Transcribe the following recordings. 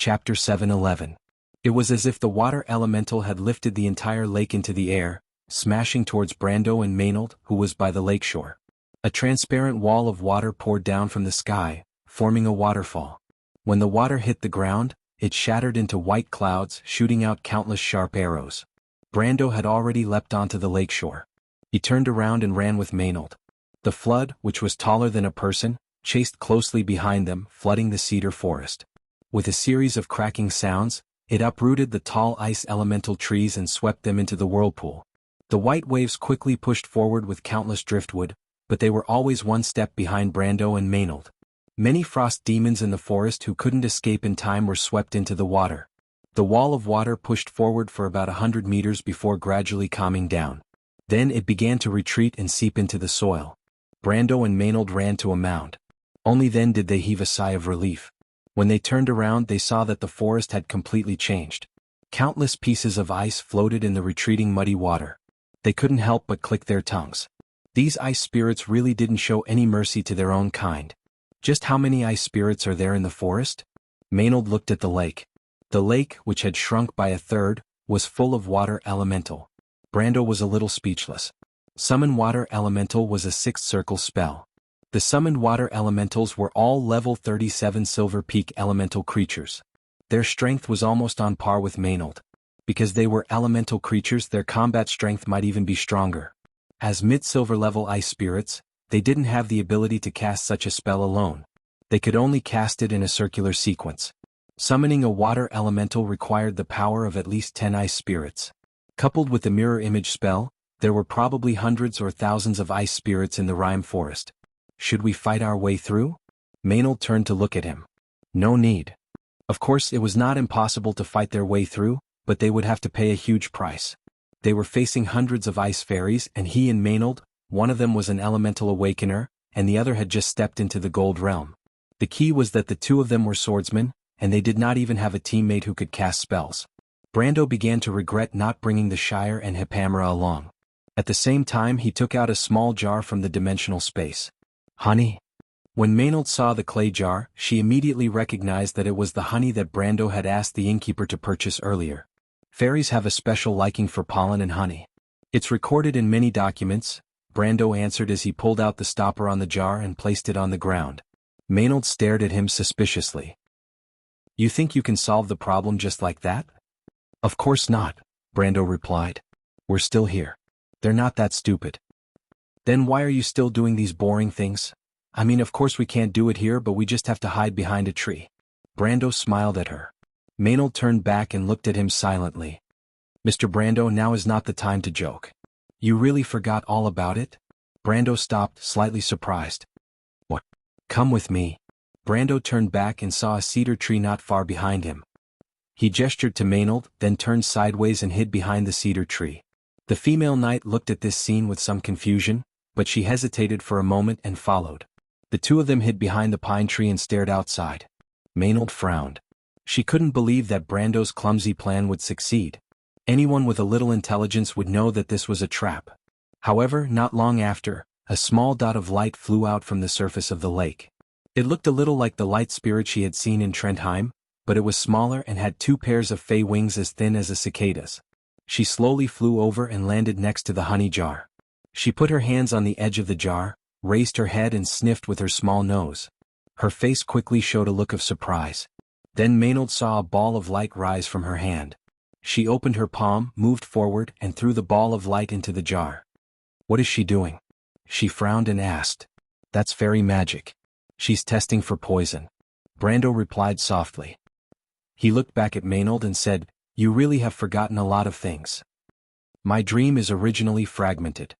Chapter 7:11. It was as if the water elemental had lifted the entire lake into the air, smashing towards Brando and Maynard, who was by the lakeshore. A transparent wall of water poured down from the sky, forming a waterfall. When the water hit the ground, it shattered into white clouds, shooting out countless sharp arrows. Brando had already leapt onto the lakeshore. He turned around and ran with Maynard. The flood, which was taller than a person, chased closely behind them, flooding the cedar forest. With a series of cracking sounds, it uprooted the tall ice elemental trees and swept them into the whirlpool. The white waves quickly pushed forward with countless driftwood, but they were always one step behind Brando and Maynard. Many frost demons in the forest who couldn't escape in time were swept into the water. The wall of water pushed forward for about 100 meters before gradually calming down. Then it began to retreat and seep into the soil. Brando and Maynard ran to a mound. Only then did they heave a sigh of relief. When they turned around, they saw that the forest had completely changed. Countless pieces of ice floated in the retreating muddy water. They couldn't help but click their tongues. These ice spirits really didn't show any mercy to their own kind. Just how many ice spirits are there in the forest? Maynard looked at the lake. The lake, which had shrunk by a third, was full of water elemental. Brando was a little speechless. Summon Water Elemental was a 6th circle spell. The summoned water elementals were all level 37 Silver Peak elemental creatures. Their strength was almost on par with Maynard. Because they were elemental creatures, their combat strength might even be stronger. As mid-silver level ice spirits, they didn't have the ability to cast such a spell alone. They could only cast it in a circular sequence. Summoning a water elemental required the power of at least 10 ice spirits. Coupled with the mirror image spell, there were probably hundreds or thousands of ice spirits in the Rime Forest. Should we fight our way through? Maynard turned to look at him. No need. Of course, it was not impossible to fight their way through, but they would have to pay a huge price. They were facing hundreds of ice fairies, and he and Maynard, one of them was an elemental awakener, and the other had just stepped into the gold realm. The key was that the two of them were swordsmen, and they did not even have a teammate who could cast spells. Brando began to regret not bringing the Shire and Hipamera along. At the same time, he took out a small jar from the dimensional space. Honey? When Maynard saw the clay jar, she immediately recognized that it was the honey that Brando had asked the innkeeper to purchase earlier. Fairies have a special liking for pollen and honey. It's recorded in many documents, Brando answered as he pulled out the stopper on the jar and placed it on the ground. Maynard stared at him suspiciously. You think you can solve the problem just like that? Of course not, Brando replied. We're still here. They're not that stupid. Then why are you still doing these boring things? I mean, of course we can't do it here, but we just have to hide behind a tree. Brando smiled at her. Maynard turned back and looked at him silently. Mr. Brando, now is not the time to joke. You really forgot all about it? Brando stopped, slightly surprised. What? Come with me. Brando turned back and saw a cedar tree not far behind him. He gestured to Maynard, then turned sideways and hid behind the cedar tree. The female knight looked at this scene with some confusion, but she hesitated for a moment and followed. The two of them hid behind the pine tree and stared outside. Maynard frowned. She couldn't believe that Brando's clumsy plan would succeed. Anyone with a little intelligence would know that this was a trap. However, not long after, a small dot of light flew out from the surface of the lake. It looked a little like the light spirit she had seen in Trendheim, but it was smaller and had 2 pairs of fey wings as thin as a cicada's. She slowly flew over and landed next to the honey jar. She put her hands on the edge of the jar, raised her head and sniffed with her small nose. Her face quickly showed a look of surprise. Then Maynard saw a ball of light rise from her hand. She opened her palm, moved forward, and threw the ball of light into the jar. What is she doing? She frowned and asked. That's fairy magic. She's testing for poison. Brando replied softly. He looked back at Maynard and said, You really have forgotten a lot of things. My dream is originally fragmented.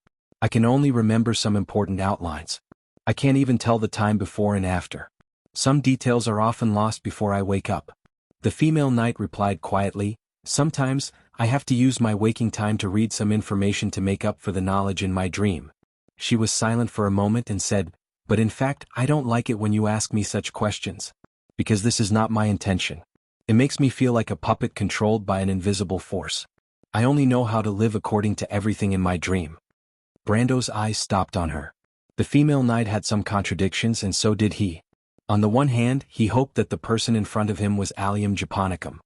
I can only remember some important outlines. I can't even tell the time before and after. Some details are often lost before I wake up. The female knight replied quietly, Sometimes, I have to use my waking time to read some information to make up for the knowledge in my dream. She was silent for a moment and said, But in fact, I don't like it when you ask me such questions. Because this is not my intention. It makes me feel like a puppet controlled by an invisible force. I only know how to live according to everything in my dream. Brando's eyes stopped on her. The female knight had some contradictions and so did he. On the one hand, he hoped that the person in front of him was Allium japonicum.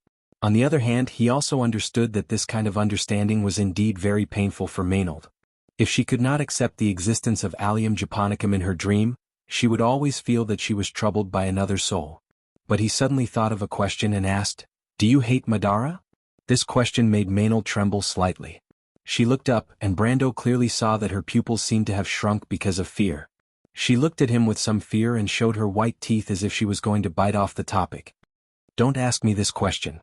On the other hand, he also understood that this kind of understanding was indeed very painful for Maynard. If she could not accept the existence of Allium japonicum in her dream, she would always feel that she was troubled by another soul. But he suddenly thought of a question and asked, "Do you hate Madara?" This question made Maynard tremble slightly. She looked up, and Brando clearly saw that her pupils seemed to have shrunk because of fear. She looked at him with some fear and showed her white teeth as if she was going to bite off the topic. "Don't ask me this question."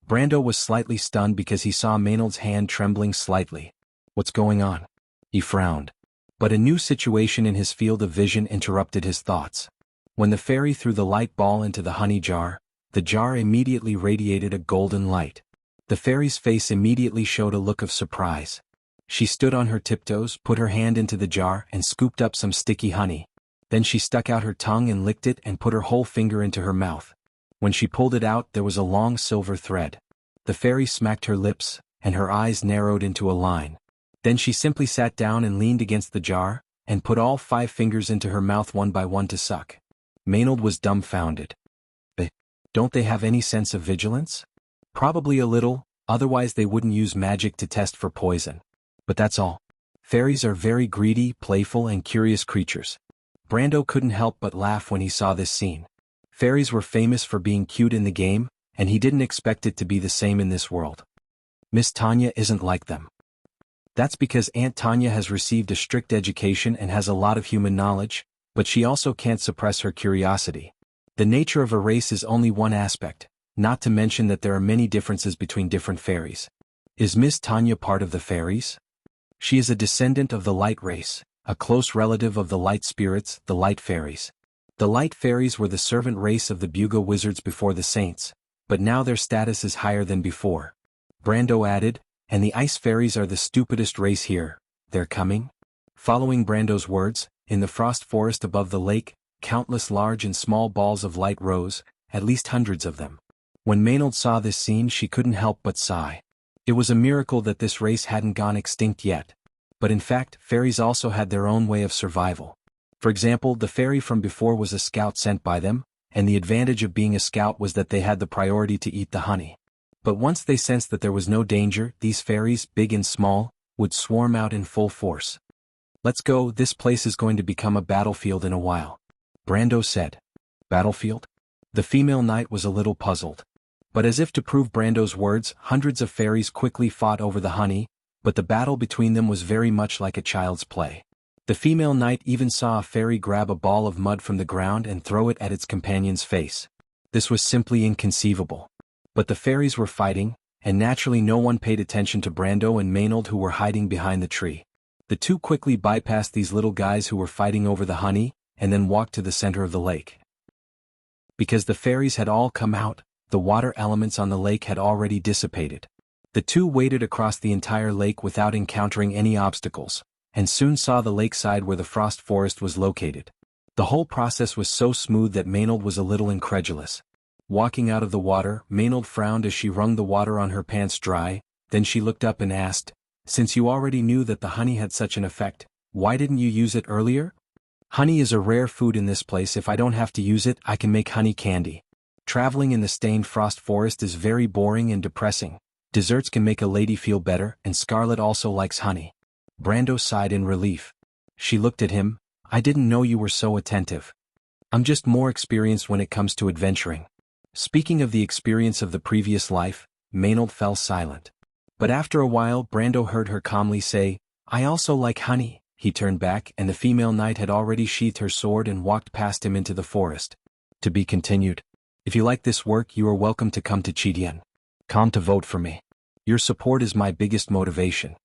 Brando was slightly stunned because he saw Maynard's hand trembling slightly. "What's going on?" He frowned. But a new situation in his field of vision interrupted his thoughts. When the fairy threw the light ball into the honey jar, the jar immediately radiated a golden light. The fairy's face immediately showed a look of surprise. She stood on her tiptoes, put her hand into the jar and scooped up some sticky honey. Then she stuck out her tongue and licked it and put her whole finger into her mouth. When she pulled it out, there was a long silver thread. The fairy smacked her lips, and her eyes narrowed into a line. Then she simply sat down and leaned against the jar, and put all 5 fingers into her mouth one by one to suck. Maynard was dumbfounded. Don't they have any sense of vigilance? Probably a little, otherwise they wouldn't use magic to test for poison. But that's all. Fairies are very greedy, playful and curious creatures. Brando couldn't help but laugh when he saw this scene. Fairies were famous for being cute in the game, and he didn't expect it to be the same in this world. Miss Tanya isn't like them. That's because Aunt Tanya has received a strict education and has a lot of human knowledge, but she also can't suppress her curiosity. The nature of a race is only one aspect, not to mention that there are many differences between different fairies. Is Miss Tanya part of the fairies? She is a descendant of the light race, a close relative of the light spirits, the light fairies. The light fairies were the servant race of the Buga wizards before the saints, but now their status is higher than before. Brando added, "And the ice fairies are the stupidest race here. They're coming?" Following Brando's words, in the frost forest above the lake, countless large and small balls of light rose, at least hundreds of them. When Maynard saw this scene, she couldn't help but sigh. It was a miracle that this race hadn't gone extinct yet. But in fact, fairies also had their own way of survival. For example, the fairy from before was a scout sent by them, and the advantage of being a scout was that they had the priority to eat the honey. But once they sensed that there was no danger, these fairies, big and small, would swarm out in full force. "Let's go, this place is going to become a battlefield in a while," Brando said. "Battlefield?" The female knight was a little puzzled. But as if to prove Brando's words, hundreds of fairies quickly fought over the honey, but the battle between them was very much like a child's play. The female knight even saw a fairy grab a ball of mud from the ground and throw it at its companion's face. This was simply inconceivable. But the fairies were fighting, and naturally no one paid attention to Brando and Maynard who were hiding behind the tree. The two quickly bypassed these little guys who were fighting over the honey, and then walked to the center of the lake. Because the fairies had all come out, the water elements on the lake had already dissipated. The two waded across the entire lake without encountering any obstacles, and soon saw the lakeside where the frost forest was located. The whole process was so smooth that Maynard was a little incredulous. Walking out of the water, Maynard frowned as she wrung the water on her pants dry, then she looked up and asked, "Since you already knew that the honey had such an effect, why didn't you use it earlier?" "Honey is a rare food in this place. If I don't have to use it, I can make honey candy. Traveling in the stained frost forest is very boring and depressing. Desserts can make a lady feel better, and Scarlet also likes honey." Brando sighed in relief. She looked at him. "I didn't know you were so attentive. I'm just more experienced when it comes to adventuring." Speaking of the experience of the previous life, Maynard fell silent. But after a while Brando heard her calmly say, "I also like honey." He turned back and the female knight had already sheathed her sword and walked past him into the forest. To be continued. If you like this work, you are welcome to come to Chidian. Come to vote for me. Your support is my biggest motivation.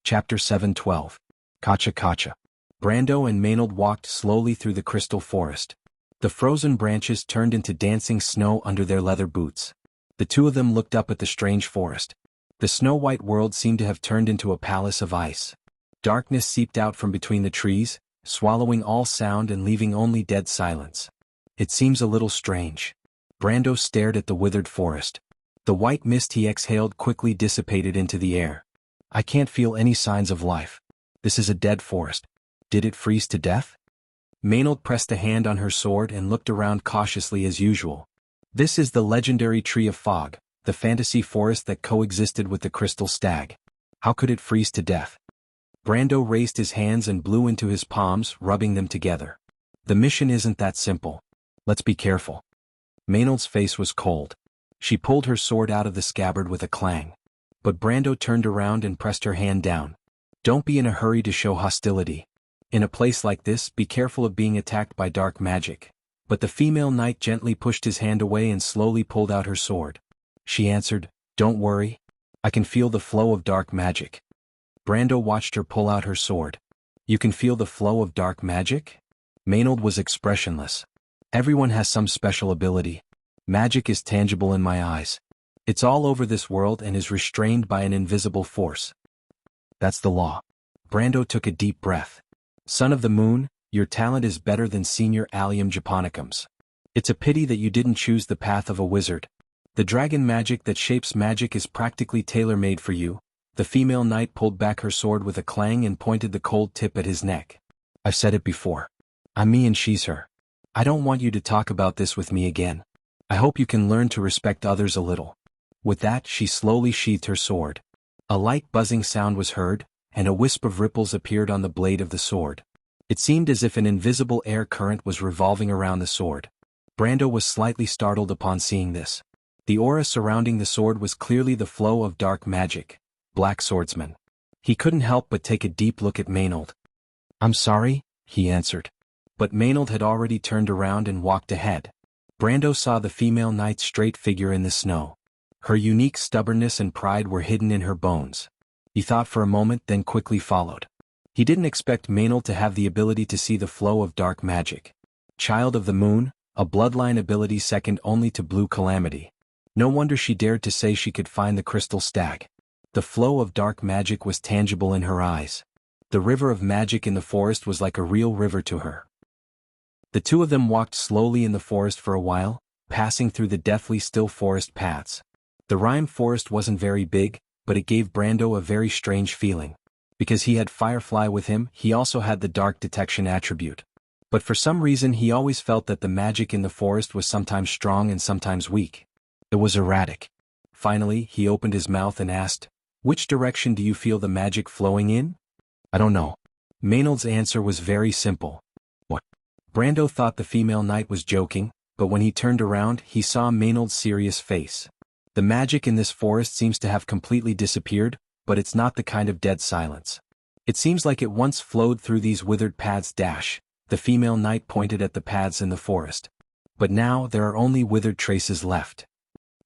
Chapter 7:12. Kacha Kacha. Brando and Maynard walked slowly through the crystal forest. The frozen branches turned into dancing snow under their leather boots. The two of them looked up at the strange forest. The snow-white world seemed to have turned into a palace of ice. Darkness seeped out from between the trees, swallowing all sound and leaving only dead silence. It seems a little strange. Brando stared at the withered forest. The white mist he exhaled quickly dissipated into the air. "I can't feel any signs of life. This is a dead forest. Did it freeze to death?" Maynard pressed a hand on her sword and looked around cautiously as usual. This is the legendary Tree of Fog, the fantasy forest that coexisted with the crystal stag. How could it freeze to death? Brando raised his hands and blew into his palms, rubbing them together. The mission isn't that simple. Let's be careful. Maynard's face was cold. She pulled her sword out of the scabbard with a clang. But Brando turned around and pressed her hand down. Don't be in a hurry to show hostility. In a place like this, be careful of being attacked by dark magic. But the female knight gently pushed his hand away and slowly pulled out her sword. She answered, "Don't worry. I can feel the flow of dark magic." Brando watched her pull out her sword. "You can feel the flow of dark magic?" Maynard was expressionless. "Everyone has some special ability. Magic is tangible in my eyes. It's all over this world and is restrained by an invisible force. That's the law." Brando took a deep breath. "Son of the Moon, your talent is better than Senior Allium Japonicum's. It's a pity that you didn't choose the path of a wizard. The dragon magic that shapes magic is practically tailor-made for you." The female knight pulled back her sword with a clang and pointed the cold tip at his neck. "I've said it before. I'm me and she's her. I don't want you to talk about this with me again. I hope you can learn to respect others a little." With that, she slowly sheathed her sword. A light buzzing sound was heard, and a wisp of ripples appeared on the blade of the sword. It seemed as if an invisible air current was revolving around the sword. Brando was slightly startled upon seeing this. The aura surrounding the sword was clearly the flow of dark magic. Black Swordsman. He couldn't help but take a deep look at Maynard. "I'm sorry," he answered. But Maynard had already turned around and walked ahead. Brando saw the female knight's straight figure in the snow. Her unique stubbornness and pride were hidden in her bones. He thought for a moment, then quickly followed. He didn't expect Maynard to have the ability to see the flow of dark magic. Child of the Moon, a bloodline ability second only to Blue Calamity. No wonder she dared to say she could find the crystal stag. The flow of dark magic was tangible in her eyes. The river of magic in the forest was like a real river to her. The two of them walked slowly in the forest for a while, passing through the deathly still forest paths. The Rime forest wasn't very big, but it gave Brando a very strange feeling. Because he had Firefly with him, he also had the dark detection attribute. But for some reason he always felt that the magic in the forest was sometimes strong and sometimes weak. It was erratic. Finally, he opened his mouth and asked, "Which direction do you feel the magic flowing in?" "I don't know." Maynard's answer was very simple. "What?" Brando thought the female knight was joking, but when he turned around he saw Maynard's serious face. "The magic in this forest seems to have completely disappeared, but it's not the kind of dead silence. It seems like it once flowed through these withered paths. The female knight pointed at the paths in the forest. "But now there are only withered traces left."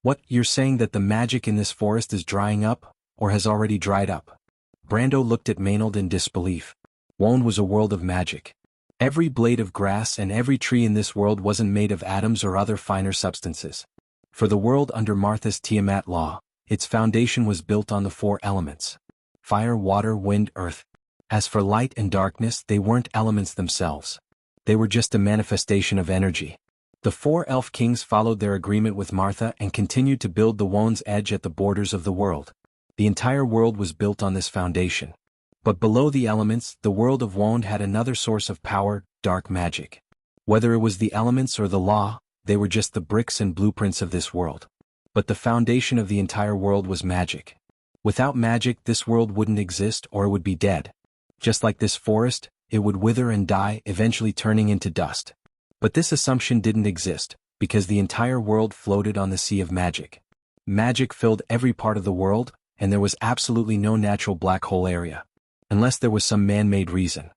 "What, you're saying that the magic in this forest is drying up, or has already dried up?" Brando looked at Maynard in disbelief. Wuxia was a world of magic. Every blade of grass and every tree in this world wasn't made of atoms or other finer substances. For the world under Martha's Tiamat law, its foundation was built on the four elements: fire, water, wind, earth. As for light and darkness, they weren't elements themselves. They were just a manifestation of energy. The four elf kings followed their agreement with Martha and continued to build the Wuxia's edge at the borders of the world. The entire world was built on this foundation. But below the elements, the world of Wuxia had another source of power, dark magic. Whether it was the elements or the law, they were just the bricks and blueprints of this world. But the foundation of the entire world was magic. Without magic, this world wouldn't exist, or it would be dead. Just like this forest, it would wither and die, eventually turning into dust. But this assumption didn't exist, because the entire world floated on the sea of magic. Magic filled every part of the world, and there was absolutely no natural black hole area. Unless there was some man-made reason.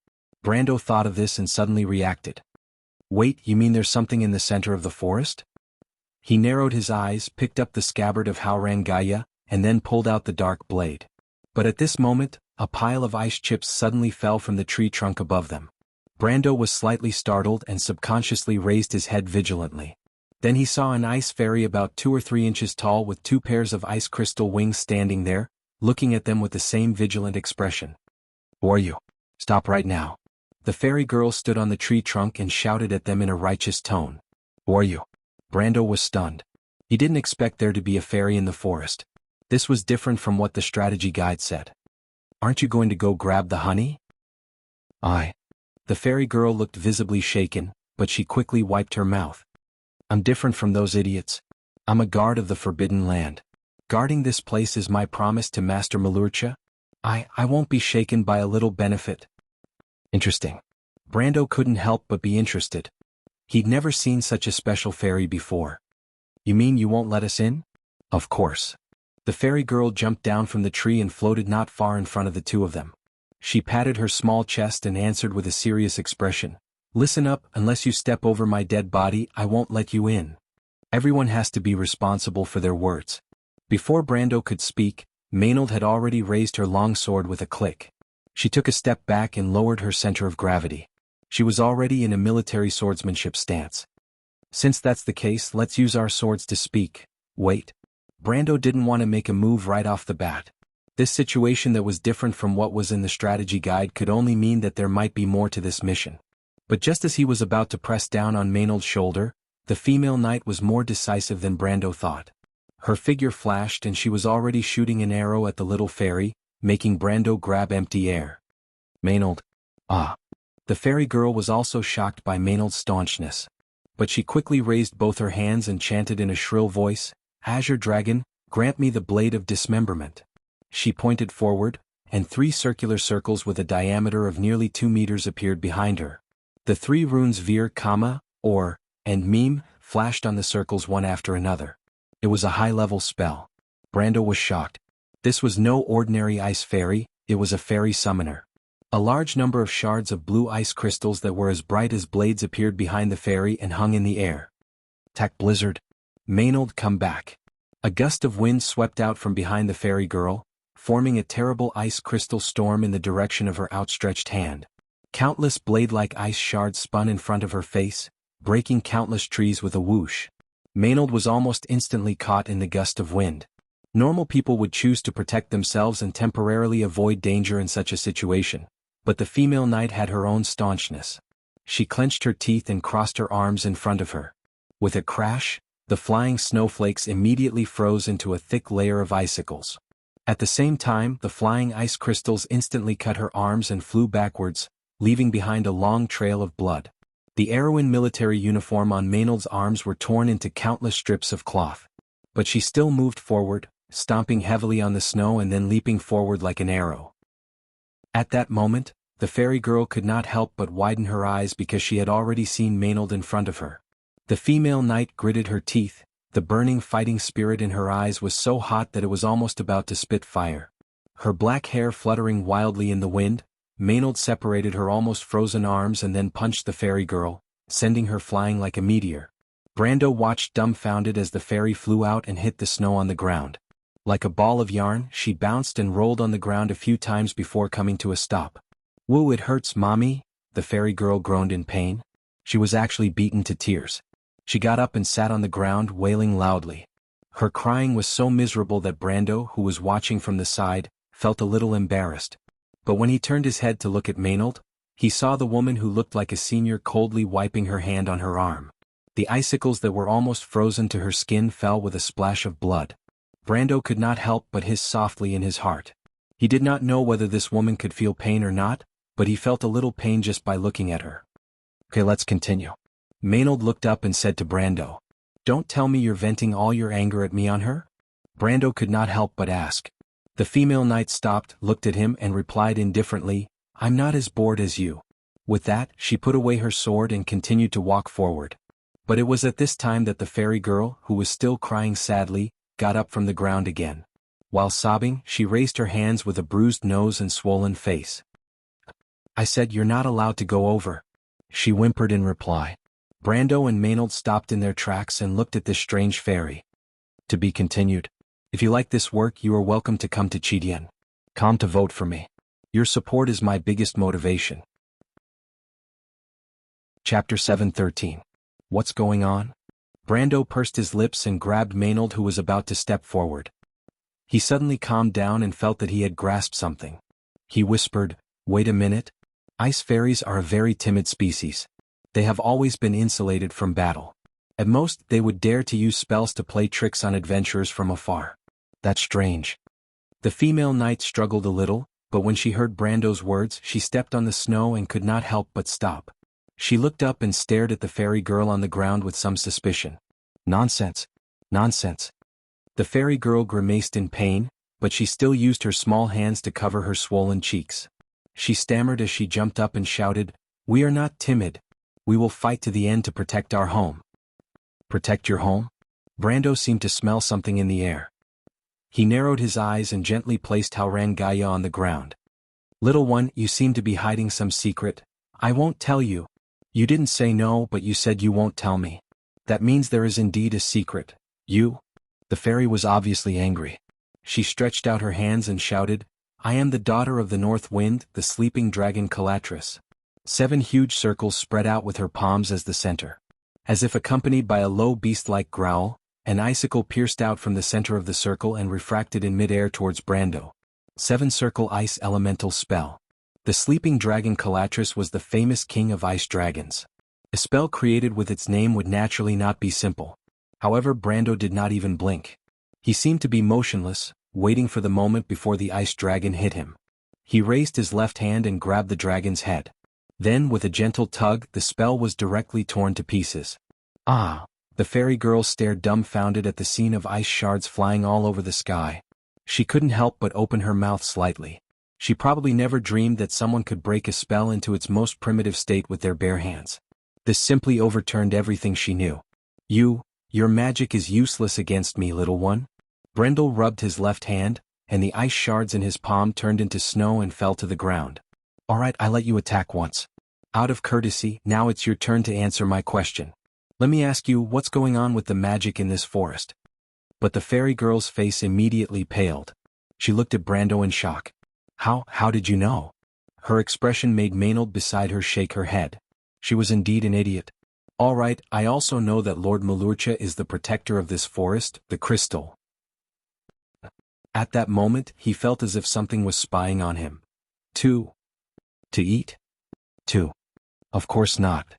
Brando thought of this and suddenly reacted. "Wait, you mean there's something in the center of the forest?" He narrowed his eyes, picked up the scabbard of Haurangaya, and then pulled out the dark blade. But at this moment, a pile of ice chips suddenly fell from the tree trunk above them. Brando was slightly startled and subconsciously raised his head vigilantly. Then he saw an ice fairy about 2 or 3 inches tall with 2 pairs of ice crystal wings standing there, looking at them with the same vigilant expression. "Who are you? Stop right now." The fairy girl stood on the tree trunk and shouted at them in a righteous tone. "Who are you?" Brando was stunned. He didn't expect there to be a fairy in the forest. This was different from what the strategy guide said. "Aren't you going to go grab the honey?" The fairy girl looked visibly shaken, but she quickly wiped her mouth. I'm different from those idiots. I'm a guard of the Forbidden Land. Guarding this place is my promise to Master Malurcha. I won't be shaken by a little benefit. Interesting. Brando couldn't help but be interested. He'd never seen such a special fairy before. You mean you won't let us in? Of course. The fairy girl jumped down from the tree and floated not far in front of the two of them. She patted her small chest and answered with a serious expression. Listen up, unless you step over my dead body, I won't let you in. Everyone has to be responsible for their words. Before Brando could speak, Maynard had already raised her long sword with a click. She took a step back and lowered her center of gravity. She was already in a military swordsmanship stance. Since that's the case, let's use our swords to speak. Wait. Brando didn't want to make a move right off the bat. This situation that was different from what was in the strategy guide could only mean that there might be more to this mission. But just as he was about to press down on Maynard's shoulder, the female knight was more decisive than Brando thought. Her figure flashed and she was already shooting an arrow at the little fairy, making Brando grab empty air. Maynard. Ah. The fairy girl was also shocked by Maynard's staunchness. But she quickly raised both her hands and chanted in a shrill voice, Azure Dragon, grant me the blade of dismemberment. She pointed forward, and 3 circular circles with a diameter of nearly 2 meters appeared behind her. The 3 runes Vir, Or, and Meme flashed on the circles one after another. It was a high-level spell. Brando was shocked. This was no ordinary ice fairy, it was a fairy summoner. A large number of shards of blue ice crystals that were as bright as blades appeared behind the fairy and hung in the air. Tack blizzard. Maynard, come back. A gust of wind swept out from behind the fairy girl, forming a terrible ice crystal storm in the direction of her outstretched hand. Countless blade-like ice shards spun in front of her face, breaking countless trees with a whoosh. Maynard was almost instantly caught in the gust of wind. Normal people would choose to protect themselves and temporarily avoid danger in such a situation, but the female knight had her own staunchness. She clenched her teeth and crossed her arms in front of her. With a crash, the flying snowflakes immediately froze into a thick layer of icicles. At the same time, the flying ice crystals instantly cut her arms and flew backwards, leaving behind a long trail of blood. The Erewhon military uniform on Maynard's arms were torn into countless strips of cloth. But she still moved forward, stomping heavily on the snow and then leaping forward like an arrow. At that moment, the fairy girl could not help but widen her eyes because she had already seen Maynard in front of her. The female knight gritted her teeth, the burning fighting spirit in her eyes was so hot that it was almost about to spit fire. Her black hair fluttering wildly in the wind, Maynard separated her almost frozen arms and then punched the fairy girl, sending her flying like a meteor. Brando watched dumbfounded as the fairy flew out and hit the snow on the ground. Like a ball of yarn, she bounced and rolled on the ground a few times before coming to a stop. Woo, it hurts, mommy, the fairy girl groaned in pain. She was actually beaten to tears. She got up and sat on the ground, wailing loudly. Her crying was so miserable that Brando, who was watching from the side, felt a little embarrassed. But when he turned his head to look at Maynard, he saw the woman who looked like a senior coldly wiping her hand on her arm. The icicles that were almost frozen to her skin fell with a splash of blood. Brando could not help but hiss softly in his heart. He did not know whether this woman could feel pain or not, but he felt a little pain just by looking at her. Okay, let's continue. Maynard looked up and said to Brando, Don't tell me you're venting all your anger at me on her? Brando could not help but ask. The female knight stopped, looked at him and replied indifferently, I'm not as bored as you. With that, she put away her sword and continued to walk forward. But it was at this time that the fairy girl, who was still crying sadly, got up from the ground again. While sobbing, she raised her hands with a bruised nose and swollen face. I said you're not allowed to go over, she whimpered in reply. Brando and Maynard stopped in their tracks and looked at this strange fairy. To be continued. If you like this work, you are welcome to come to Chidian. Come to vote for me. Your support is my biggest motivation. Chapter 7:13. What's going on? Brando pursed his lips and grabbed Maynard, who was about to step forward. He suddenly calmed down and felt that he had grasped something. He whispered, Wait a minute. Ice fairies are a very timid species. They have always been insulated from battle. At most, they would dare to use spells to play tricks on adventurers from afar. That's strange. The female knight struggled a little, but when she heard Brando's words she stepped on the snow and could not help but stop. She looked up and stared at the fairy girl on the ground with some suspicion. Nonsense. Nonsense. The fairy girl grimaced in pain, but she still used her small hands to cover her swollen cheeks. She stammered as she jumped up and shouted, "We are not timid. We will fight to the end to protect our home." Protect your home? Brando seemed to smell something in the air. He narrowed his eyes and gently placed Haurangaya on the ground. "Little one, you seem to be hiding some secret. I won't tell you. You didn't say no, but you said you won't tell me. That means there is indeed a secret. You?" The fairy was obviously angry. She stretched out her hands and shouted, "I am the daughter of the north wind, the sleeping dragon Calatris." 7 huge circles spread out with her palms as the center. As if accompanied by a low beast-like growl, an icicle pierced out from the center of the circle and refracted in mid-air towards Brando. 7-circle ice elemental spell. The sleeping dragon Calatris was the famous king of ice dragons. A spell created with its name would naturally not be simple. However, Brando did not even blink. He seemed to be motionless, waiting for the moment before the ice dragon hit him. He raised his left hand and grabbed the dragon's head. Then, with a gentle tug, the spell was directly torn to pieces. Ah! The fairy girl stared dumbfounded at the scene of ice shards flying all over the sky. She couldn't help but open her mouth slightly. She probably never dreamed that someone could break a spell into its most primitive state with their bare hands. This simply overturned everything she knew. Your magic is useless against me, little one." Brendel rubbed his left hand, and the ice shards in his palm turned into snow and fell to the ground. "Alright, I let you attack once. Out of courtesy, now it's your turn to answer my question. Let me ask you, what's going on with the magic in this forest?" But the fairy girl's face immediately paled. She looked at Brando in shock. How did you know?" Her expression made Maynard beside her shake her head. She was indeed an idiot. "All right, I also know that Lord Malurcha is the protector of this forest, the crystal." At that moment, he felt as if something was spying on him. To eat? Of course not.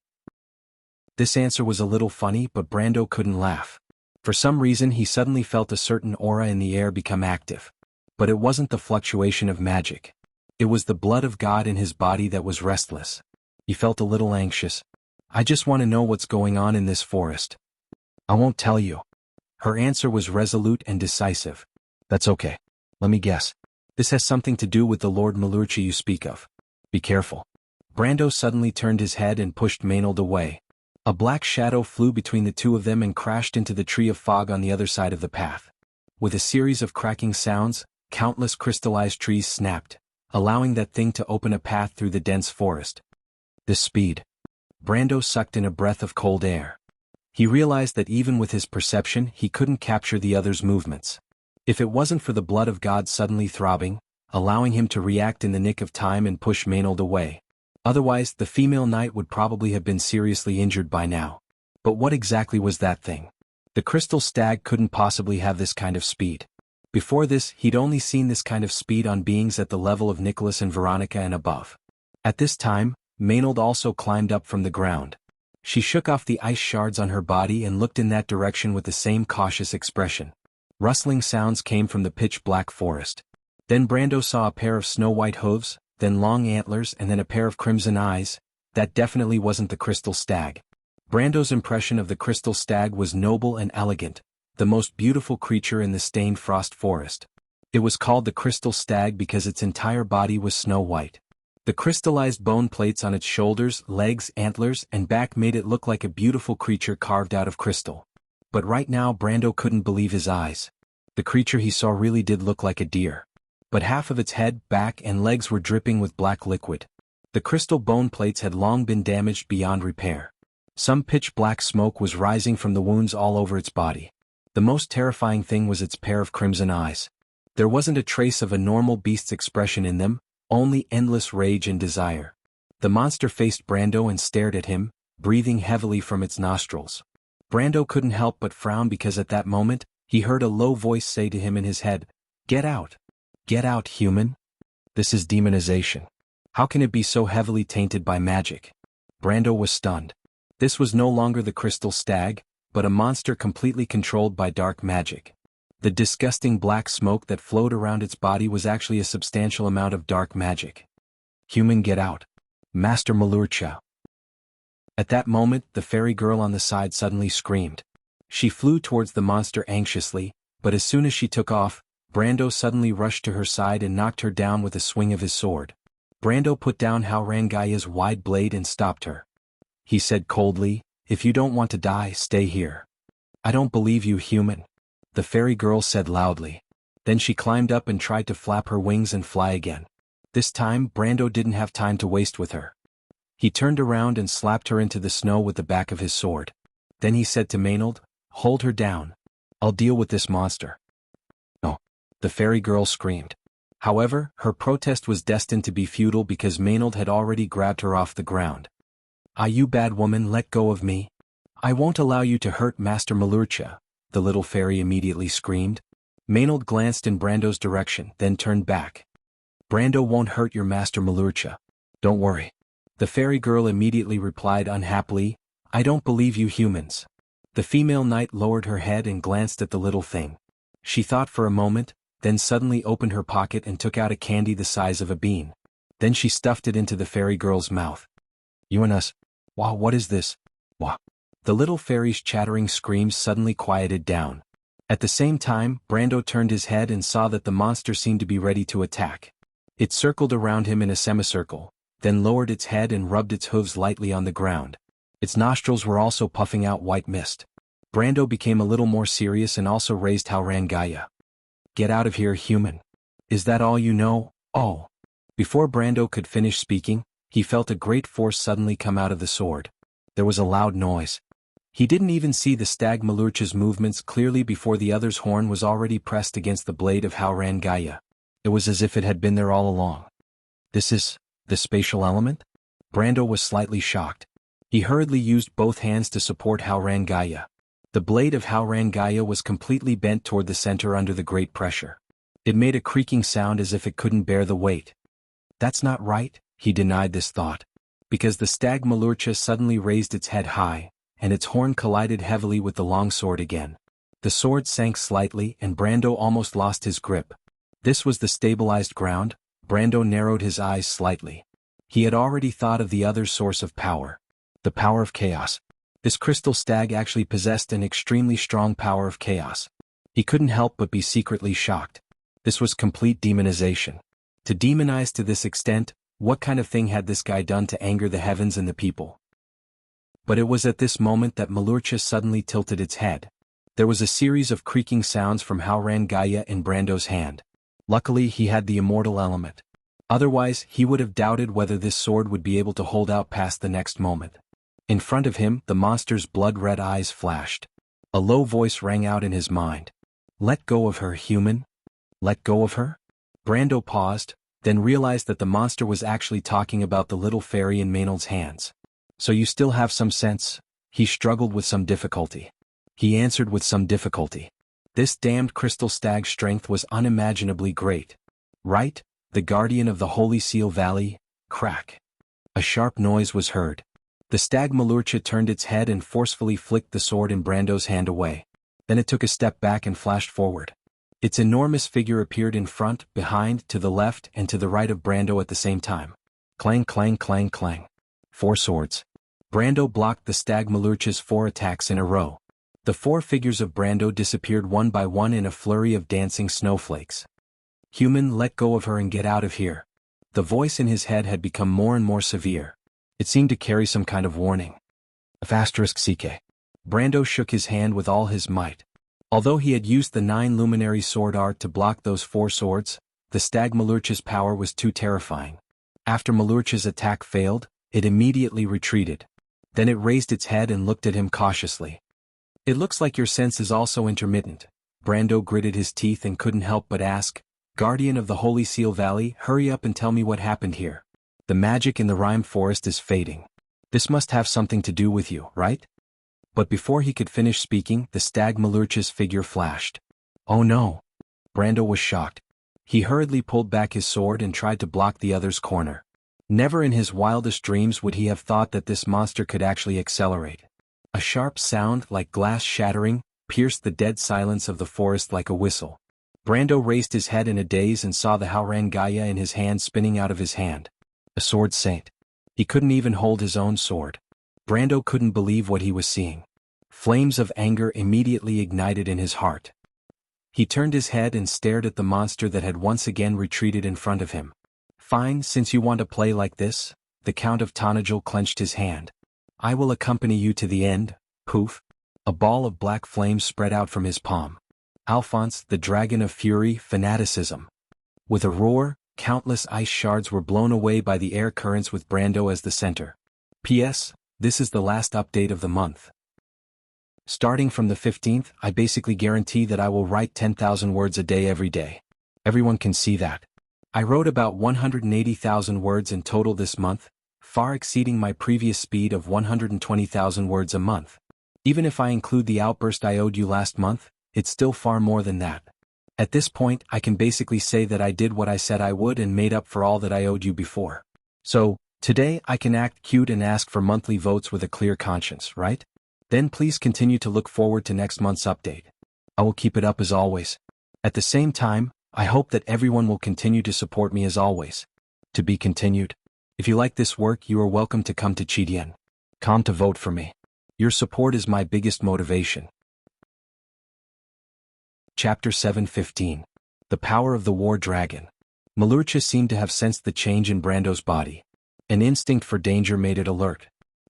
This answer was a little funny, but Brando couldn't laugh. For some reason he suddenly felt a certain aura in the air become active. But it wasn't the fluctuation of magic. It was the blood of God in his body that was restless. He felt a little anxious. "I just want to know what's going on in this forest." "I won't tell you." Her answer was resolute and decisive. "That's okay. Let me guess. This has something to do with the Lord Malurcha you speak of. Be careful." Brando suddenly turned his head and pushed Maynard away. A black shadow flew between the two of them and crashed into the tree of fog on the other side of the path. With a series of cracking sounds, countless crystallized trees snapped, allowing that thing to open a path through the dense forest. This speed. Brando sucked in a breath of cold air. He realized that even with his perception he couldn't capture the other's movements. If it wasn't for the blood of God suddenly throbbing, allowing him to react in the nick of time and push Maynard away. Otherwise, the female knight would probably have been seriously injured by now. But what exactly was that thing? The crystal stag couldn't possibly have this kind of speed. Before this, he'd only seen this kind of speed on beings at the level of Nicholas and Veronica and above. At this time, Maynard also climbed up from the ground. She shook off the ice shards on her body and looked in that direction with the same cautious expression. Rustling sounds came from the pitch-black forest. Then Brando saw a pair of snow-white hooves, then long antlers and then a pair of crimson eyes. That definitely wasn't the crystal stag. Brando's impression of the crystal stag was noble and elegant, the most beautiful creature in the stained frost forest. It was called the crystal stag because its entire body was snow-white. The crystallized bone plates on its shoulders, legs, antlers, and back made it look like a beautiful creature carved out of crystal. But right now Brando couldn't believe his eyes. The creature he saw really did look like a deer. But half of its head, back, and legs were dripping with black liquid. The crystal bone plates had long been damaged beyond repair. Some pitch-black smoke was rising from the wounds all over its body. The most terrifying thing was its pair of crimson eyes. There wasn't a trace of a normal beast's expression in them, only endless rage and desire. The monster faced Brando and stared at him, breathing heavily from its nostrils. Brando couldn't help but frown because at that moment, he heard a low voice say to him in his head, "Get out. Get out, human." This is demonization. How can it be so heavily tainted by magic? Brando was stunned. This was no longer the crystal stag, but a monster completely controlled by dark magic. The disgusting black smoke that flowed around its body was actually a substantial amount of dark magic. Human, get out. Master Malurcha. At that moment, the fairy girl on the side suddenly screamed. She flew towards the monster anxiously, but as soon as she took off, Brando suddenly rushed to her side and knocked her down with a swing of his sword. Brando put down Haurangaya's wide blade and stopped her. He said coldly, "If you don't want to die, stay here." "I don't believe you, human," the fairy girl said loudly. Then she climbed up and tried to flap her wings and fly again. This time, Brando didn't have time to waste with her. He turned around and slapped her into the snow with the back of his sword. Then he said to Maynard, "Hold her down. I'll deal with this monster." "No," the fairy girl screamed. However, her protest was destined to be futile because Maynard had already grabbed her off the ground. "Ah, you bad woman, let go of me. I won't allow you to hurt Master Malurcha," the little fairy immediately screamed. Maynard glanced in Brando's direction, then turned back. "Brando won't hurt your Master Malurcha. Don't worry." The fairy girl immediately replied unhappily, "I don't believe you humans." The female knight lowered her head and glanced at the little thing. She thought for a moment, then suddenly opened her pocket and took out a candy the size of a bean. Then she stuffed it into the fairy girl's mouth. "You and us? Wow, what is this? Wow." The little fairy's chattering screams suddenly quieted down. At the same time, Brando turned his head and saw that the monster seemed to be ready to attack. It circled around him in a semicircle, then lowered its head and rubbed its hooves lightly on the ground. Its nostrils were also puffing out white mist. Brando became a little more serious and also raised Haurangaya. "Get out of here, human. Is that all you know? Oh." Before Brando could finish speaking, he felt a great force suddenly come out of the sword. There was a loud noise. He didn't even see the stag Malurcha's movements clearly before the other's horn was already pressed against the blade of Haurangaya. It was as if it had been there all along. "This is the spatial element?" Brando was slightly shocked. He hurriedly used both hands to support Haurangaya. The blade of Haurangaya was completely bent toward the center under the great pressure. It made a creaking sound as if it couldn't bear the weight. "That's not right," he denied this thought. Because the stag Malurcha suddenly raised its head high, and its horn collided heavily with the long sword again. The sword sank slightly and Brando almost lost his grip. This was the stabilized ground. Brando narrowed his eyes slightly. He had already thought of the other source of power. The power of chaos. This crystal stag actually possessed an extremely strong power of chaos. He couldn't help but be secretly shocked. This was complete demonization. To demonize to this extent, what kind of thing had this guy done to anger the heavens and the people? But it was at this moment that Malurcha suddenly tilted its head. There was a series of creaking sounds from Haurangaya in Brando's hand. Luckily he had the immortal element. Otherwise he would have doubted whether this sword would be able to hold out past the next moment. In front of him, the monster's blood-red eyes flashed. A low voice rang out in his mind. "Let go of her, human. Let go of her?" Brando paused, then realized that the monster was actually talking about the little fairy in Maynard's hands. "So you still have some sense?" He struggled with some difficulty. He answered with some difficulty. This damned crystal stag's strength was unimaginably great. "Right, the guardian of the Holy Seal Valley." Crack. A sharp noise was heard. The stag Malurcha turned its head and forcefully flicked the sword in Brando's hand away. Then it took a step back and flashed forward. Its enormous figure appeared in front, behind, to the left, and to the right of Brando at the same time. Clang, clang, clang, clang. 4 swords. Brando blocked the stag Malurcha's 4 attacks in a row. The 4 figures of Brando disappeared one by one in a flurry of dancing snowflakes. "Human, let go of her and get out of here." The voice in his head had become more and more severe. It seemed to carry some kind of warning. *CK. Brando shook his hand with all his might. Although he had used the 9 luminary sword art to block those 4 swords, the stag Malurcha's power was too terrifying. After Malurcha's attack failed, it immediately retreated. Then it raised its head and looked at him cautiously. "It looks like your sense is also intermittent." Brando gritted his teeth and couldn't help but ask, "Guardian of the Holy Seal Valley, hurry up and tell me what happened here. The magic in the Rime Forest is fading. This must have something to do with you, right?" But before he could finish speaking, the stag Malurcha's figure flashed. "Oh no!" Brando was shocked. He hurriedly pulled back his sword and tried to block the other's corner. Never in his wildest dreams would he have thought that this monster could actually accelerate. A sharp sound like glass shattering, pierced the dead silence of the forest like a whistle. Brando raised his head in a daze and saw the Haurangaya in his hand spinning out of his hand. A sword saint. He couldn't even hold his own sword. Brando couldn't believe what he was seeing. Flames of anger immediately ignited in his heart. He turned his head and stared at the monster that had once again retreated in front of him. Fine, since you want to play like this, the Count of Tonajul clenched his hand. I will accompany you to the end. Poof. A ball of black flames spread out from his palm. Alphonse, the dragon of fury, fanaticism. With a roar, countless ice shards were blown away by the air currents with Brando as the center. P.S. This is the last update of the month. Starting from the 15th, I basically guarantee that I will write 10,000 words a day every day. Everyone can see that. I wrote about 180,000 words in total this month, far exceeding my previous speed of 120,000 words a month. Even if I include the outburst I owed you last month, it's still far more than that. At this point, I can basically say that I did what I said I would and made up for all that I owed you before. So, today I can act cute and ask for monthly votes with a clear conscience, right? Then please continue to look forward to next month's update. I will keep it up as always. At the same time, I hope that everyone will continue to support me as always. To be continued. If you like this work, you are welcome to come to Chidien. Come to vote for me. Your support is my biggest motivation. Chapter 7:15. The Power of the War Dragon. Malucha seemed to have sensed the change in Brando's body. An instinct for danger made it alert.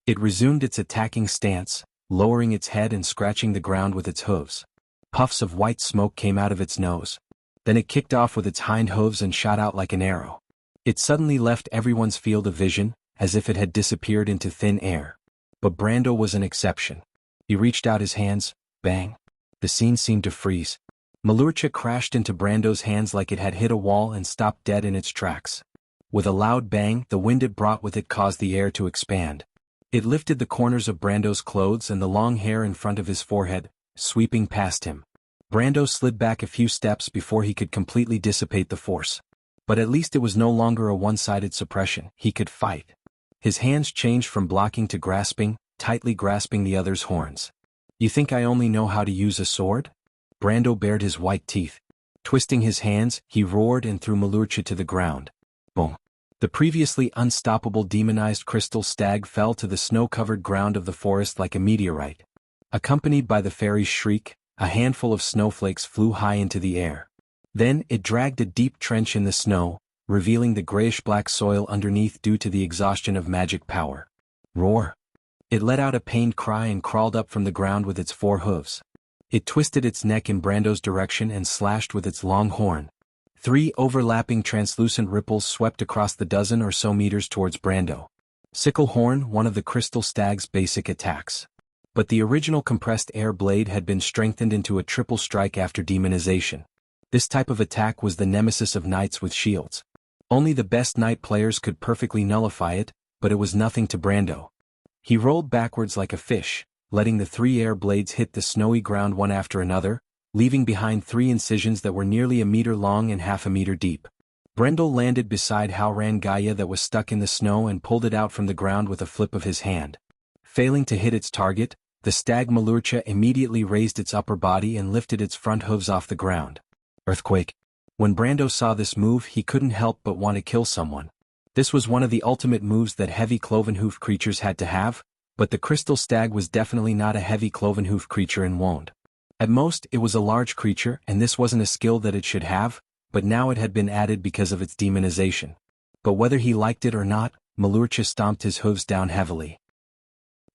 It resumed its attacking stance, lowering its head and scratching the ground with its hooves. Puffs of white smoke came out of its nose. Then it kicked off with its hind hooves and shot out like an arrow. It suddenly left everyone's field of vision, as if it had disappeared into thin air. But Brando was an exception. He reached out his hands, bang. The scene seemed to freeze. Malucha crashed into Brando's hands like it had hit a wall and stopped dead in its tracks. With a loud bang, the wind it brought with it caused the air to expand. It lifted the corners of Brando's clothes and the long hair in front of his forehead, sweeping past him. Brando slid back a few steps before he could completely dissipate the force. But at least it was no longer a one-sided suppression. He could fight. His hands changed from blocking to grasping, tightly grasping the other's horns. You think I only know how to use a sword? Brando bared his white teeth. Twisting his hands, he roared and threw Malucha to the ground. Boom. The previously unstoppable demonized crystal stag fell to the snow-covered ground of the forest like a meteorite. Accompanied by the fairy's shriek, a handful of snowflakes flew high into the air. Then it dragged a deep trench in the snow, revealing the grayish-black soil underneath due to the exhaustion of magic power. Roar! It let out a pained cry and crawled up from the ground with its four hooves. It twisted its neck in Brando's direction and slashed with its long horn. 3 overlapping translucent ripples swept across the dozen or so meters towards Brando. Sickle Horn, one of the crystal stag's basic attacks. But the original compressed air blade had been strengthened into a triple strike after demonization. This type of attack was the nemesis of knights with shields. Only the best knight players could perfectly nullify it, but it was nothing to Brando. He rolled backwards like a fish, letting the 3 air blades hit the snowy ground one after another, leaving behind 3 incisions that were nearly a meter long and half a meter deep. Brendel landed beside Haurangaya that was stuck in the snow and pulled it out from the ground with a flip of his hand. Failing to hit its target, the stag Malucha immediately raised its upper body and lifted its front hooves off the ground. Earthquake. When Brando saw this move, he couldn't help but want to kill someone. This was one of the ultimate moves that heavy cloven-hoof creatures had to have, but the crystal stag was definitely not a heavy cloven-hoof creature in Wond. At most, it was a large creature, and this wasn't a skill that it should have, but now it had been added because of its demonization. But whether he liked it or not, Malucha stomped his hooves down heavily.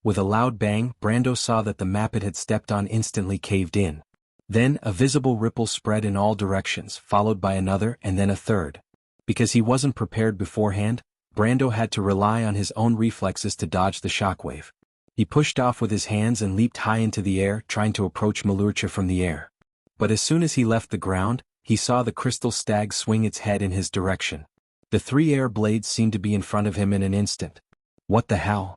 With a loud bang, Brando saw that the map it had stepped on instantly caved in. Then, a visible ripple spread in all directions, followed by another and then a third. Because he wasn't prepared beforehand, Brando had to rely on his own reflexes to dodge the shockwave. He pushed off with his hands and leaped high into the air, trying to approach Malucha from the air. But as soon as he left the ground, he saw the crystal stag swing its head in his direction. The 3 air blades seemed to be in front of him in an instant. What the hell?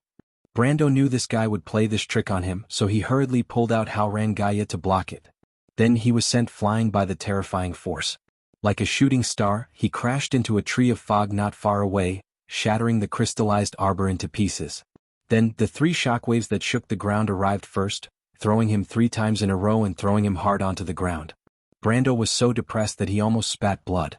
Brando knew this guy would play this trick on him, so he hurriedly pulled out Haurangaya to block it. Then he was sent flying by the terrifying force. Like a shooting star, he crashed into a tree of fog not far away, shattering the crystallized arbor into pieces. Then, the 3 shockwaves that shook the ground arrived first, throwing him 3 times in a row and throwing him hard onto the ground. Brando was so depressed that he almost spat blood.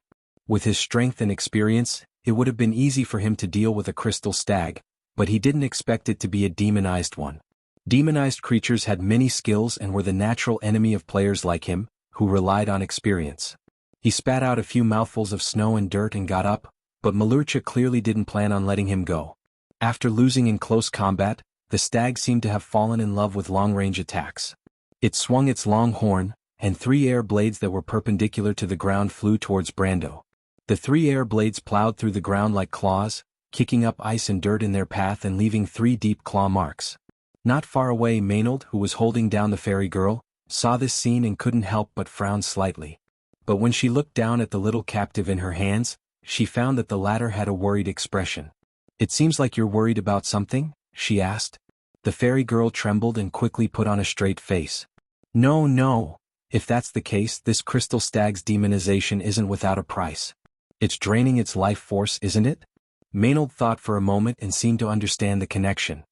With his strength and experience, it would have been easy for him to deal with a crystal stag, but he didn't expect it to be a demonized one. Demonized creatures had many skills and were the natural enemy of players like him, who relied on experience. He spat out a few mouthfuls of snow and dirt and got up, but Malucha clearly didn't plan on letting him go. After losing in close combat, the stag seemed to have fallen in love with long-range attacks. It swung its long horn, and 3 air blades that were perpendicular to the ground flew towards Brando. The 3 air blades plowed through the ground like claws, kicking up ice and dirt in their path and leaving 3 deep claw marks. Not far away, Maynard, who was holding down the fairy girl, saw this scene and couldn't help but frown slightly. But when she looked down at the little captive in her hands, she found that the latter had a worried expression. "It seems like you're worried about something?" she asked. The fairy girl trembled and quickly put on a straight face. "No, no. If that's the case, this crystal stag's demonization isn't without a price. It's draining its life force, isn't it?" Maynard thought for a moment and seemed to understand the connection.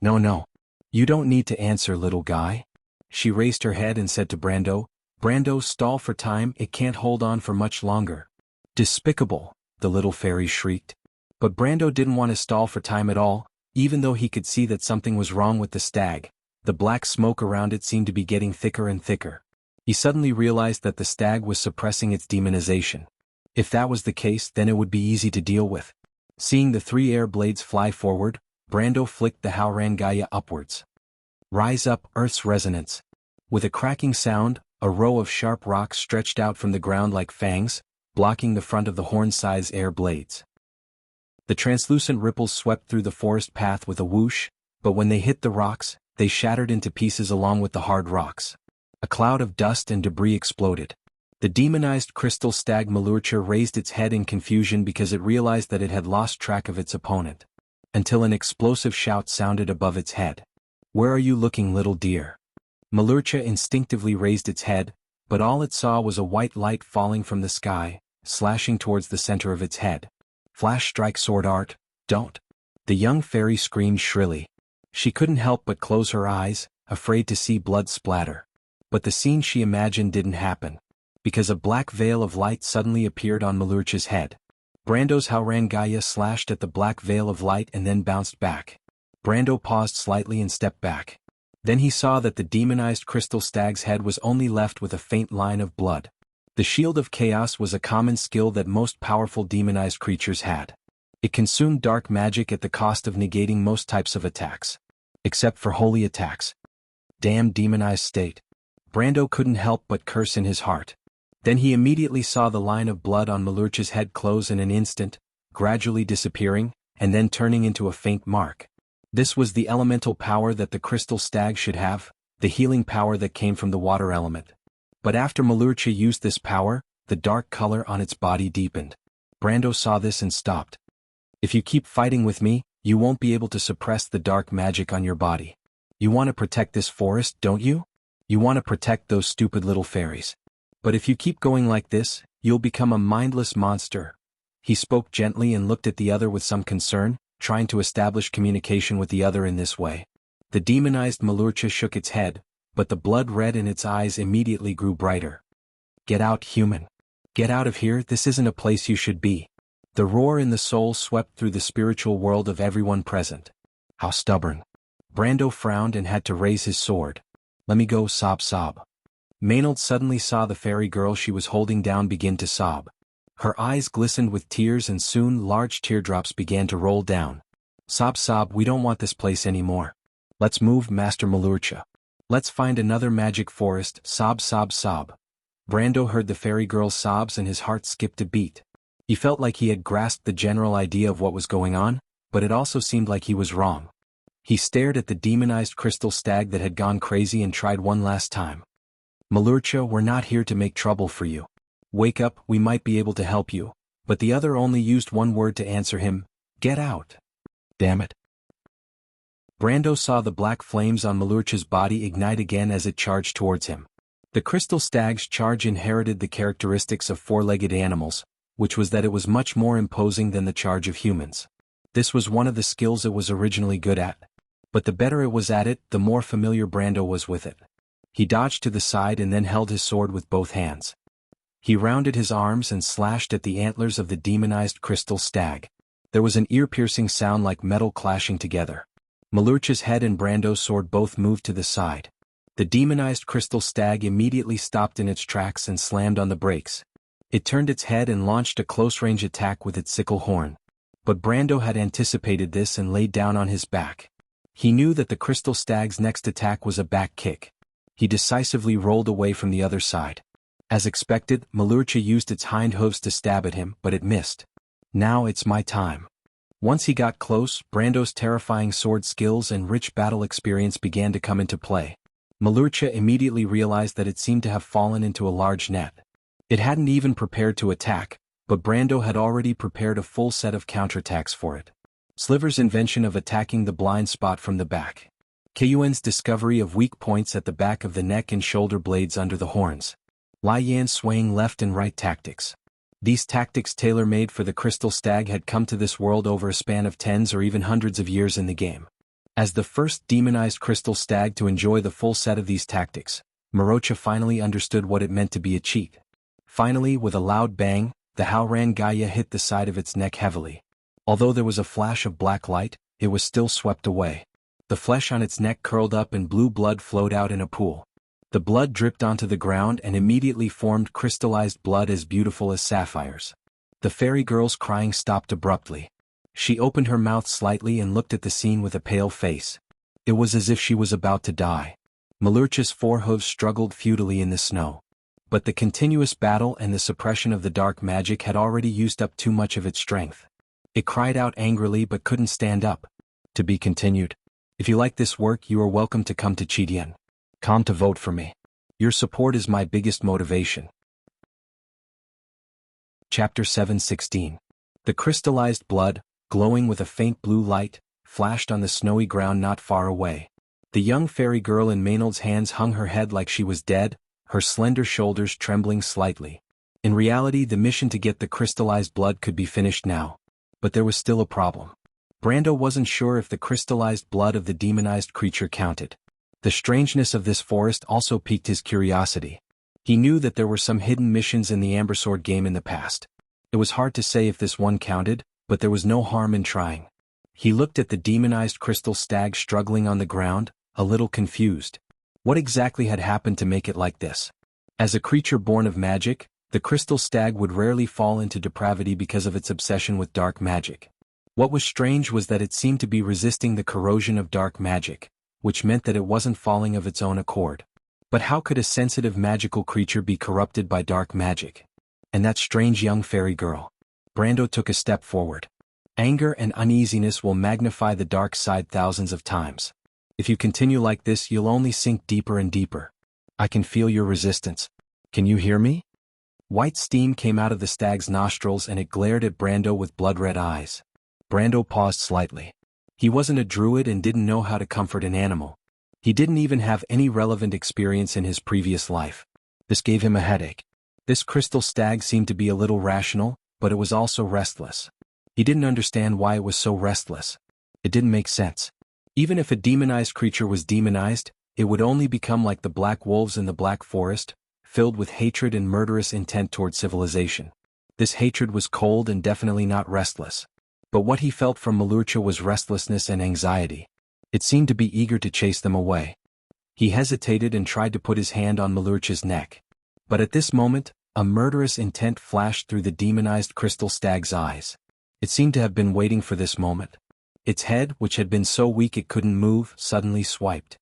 No. You don't need to answer, little guy." She raised her head and said to Brando, "Brando, stall for time, it can't hold on for much longer." "Despicable," the little fairy shrieked. But Brando didn't want to stall for time at all, even though he could see that something was wrong with the stag. The black smoke around it seemed to be getting thicker and thicker. He suddenly realized that the stag was suppressing its demonization. If that was the case, then it would be easy to deal with. Seeing the 3 air blades fly forward, Brando flicked the Haurangaya upwards. "Rise up, Earth's resonance." With a cracking sound, a row of sharp rocks stretched out from the ground like fangs, blocking the front of the horn-sized air blades. The translucent ripples swept through the forest path with a whoosh, but when they hit the rocks, they shattered into pieces along with the hard rocks. A cloud of dust and debris exploded. The demonized crystal stag Malucha raised its head in confusion because it realized that it had lost track of its opponent. Until an explosive shout sounded above its head. "Where are you looking, little dear?" Malucha instinctively raised its head, but all it saw was a white light falling from the sky, slashing towards the center of its head. "Flash strike sword art, don't!" The young fairy screamed shrilly. She couldn't help but close her eyes, afraid to see blood splatter. But the scene she imagined didn't happen, because a black veil of light suddenly appeared on Malucha's head. Brando's Haurangaya slashed at the black veil of light and then bounced back. Brando paused slightly and stepped back. Then he saw that the demonized crystal stag's head was only left with a faint line of blood. The Shield of Chaos was a common skill that most powerful demonized creatures had. It consumed dark magic at the cost of negating most types of attacks. Except for holy attacks. Damn demonized state. Brando couldn't help but curse in his heart. Then he immediately saw the line of blood on Malucha's head close in an instant, gradually disappearing, and then turning into a faint mark. This was the elemental power that the crystal stag should have, the healing power that came from the water element. But after Malucha used this power, the dark color on its body deepened. Brando saw this and stopped. "If you keep fighting with me, you won't be able to suppress the dark magic on your body. You want to protect this forest, don't you? You want to protect those stupid little fairies. But if you keep going like this, you'll become a mindless monster." He spoke gently and looked at the other with some concern, trying to establish communication with the other in this way. The demonized Malucha shook its head, but the blood red in its eyes immediately grew brighter. "Get out, human. Get out of here, this isn't a place you should be." The roar in the soul swept through the spiritual world of everyone present. "How stubborn." Brando frowned and had to raise his sword. "Let me go, sob sob." Maynard suddenly saw the fairy girl she was holding down begin to sob. Her eyes glistened with tears and soon large teardrops began to roll down. "Sob sob, we don't want this place anymore. Let's move, Master Malucha. Let's find another magic forest, sob sob sob." Brando heard the fairy girl's sobs and his heart skipped a beat. He felt like he had grasped the general idea of what was going on, but it also seemed like he was wrong. He stared at the demonized crystal stag that had gone crazy and tried one last time. "Malucha, we're not here to make trouble for you. Wake up, we might be able to help you." But the other only used one word to answer him: "Get out." "Damn it." Brando saw the black flames on Malucha's body ignite again as it charged towards him. The crystal stag's charge inherited the characteristics of four-legged animals, which was that it was much more imposing than the charge of humans. This was one of the skills it was originally good at. But the better it was at it, the more familiar Brando was with it. He dodged to the side and then held his sword with both hands. He rounded his arms and slashed at the antlers of the demonized crystal stag. There was an ear-piercing sound like metal clashing together. Malurcha's head and Brando's sword both moved to the side. The demonized crystal stag immediately stopped in its tracks and slammed on the brakes. It turned its head and launched a close-range attack with its sickle horn. But Brando had anticipated this and laid down on his back. He knew that the crystal stag's next attack was a back kick. He decisively rolled away from the other side. As expected, Malurcha used its hind hooves to stab at him, but it missed. Now it's my time. Once he got close, Brando's terrifying sword skills and rich battle experience began to come into play. Malurcha immediately realized that it seemed to have fallen into a large net. It hadn't even prepared to attack, but Brando had already prepared a full set of counterattacks for it. Sliver's invention of attacking the blind spot from the back. Keyuan's discovery of weak points at the back of the neck and shoulder blades under the horns. Lai Yan's swaying left and right tactics. These tactics tailor-made for the crystal stag had come to this world over a span of tens or even hundreds of years in the game. As the first demonized crystal stag to enjoy the full set of these tactics, Morocha finally understood what it meant to be a cheat. Finally, with a loud bang, the Haoran Gaia hit the side of its neck heavily. Although there was a flash of black light, it was still swept away. The flesh on its neck curled up and blue blood flowed out in a pool. The blood dripped onto the ground and immediately formed crystallized blood as beautiful as sapphires. The fairy girl's crying stopped abruptly. She opened her mouth slightly and looked at the scene with a pale face. It was as if she was about to die. Malurcha's four hooves struggled futilely in the snow. But the continuous battle and the suppression of the dark magic had already used up too much of its strength. It cried out angrily but couldn't stand up. To be continued. If you like this work, you are welcome to come to Chidian. Come to vote for me. Your support is my biggest motivation. Chapter 7:16. The crystallized blood, glowing with a faint blue light, flashed on the snowy ground not far away. The young fairy girl in Maynard's hands hung her head like she was dead, her slender shoulders trembling slightly. In reality, the mission to get the crystallized blood could be finished now. But there was still a problem. Brando wasn't sure if the crystallized blood of the demonized creature counted. The strangeness of this forest also piqued his curiosity. He knew that there were some hidden missions in the Ambersword game in the past. It was hard to say if this one counted, but there was no harm in trying. He looked at the demonized crystal stag struggling on the ground, a little confused. What exactly had happened to make it like this? As a creature born of magic, the crystal stag would rarely fall into depravity because of its obsession with dark magic. What was strange was that it seemed to be resisting the corrosion of dark magic, which meant that it wasn't falling of its own accord. But how could a sensitive magical creature be corrupted by dark magic? And that strange young fairy girl. Brando took a step forward. Anger and uneasiness will magnify the dark side thousands of times. If you continue like this, you'll only sink deeper and deeper. I can feel your resistance. Can you hear me? White steam came out of the stag's nostrils and it glared at Brando with blood-red eyes. Brando paused slightly. He wasn't a druid and didn't know how to comfort an animal. He didn't even have any relevant experience in his previous life. This gave him a headache. This crystal stag seemed to be a little rational, but it was also restless. He didn't understand why it was so restless. It didn't make sense. Even if a demonized creature was demonized, it would only become like the black wolves in the Black Forest, filled with hatred and murderous intent toward civilization. This hatred was cold and definitely not restless. But what he felt from Malurcha was restlessness and anxiety. It seemed to be eager to chase them away. He hesitated and tried to put his hand on Malurcha's neck. But at this moment, a murderous intent flashed through the demonized crystal stag's eyes. It seemed to have been waiting for this moment. Its head, which had been so weak it couldn't move, suddenly swiped.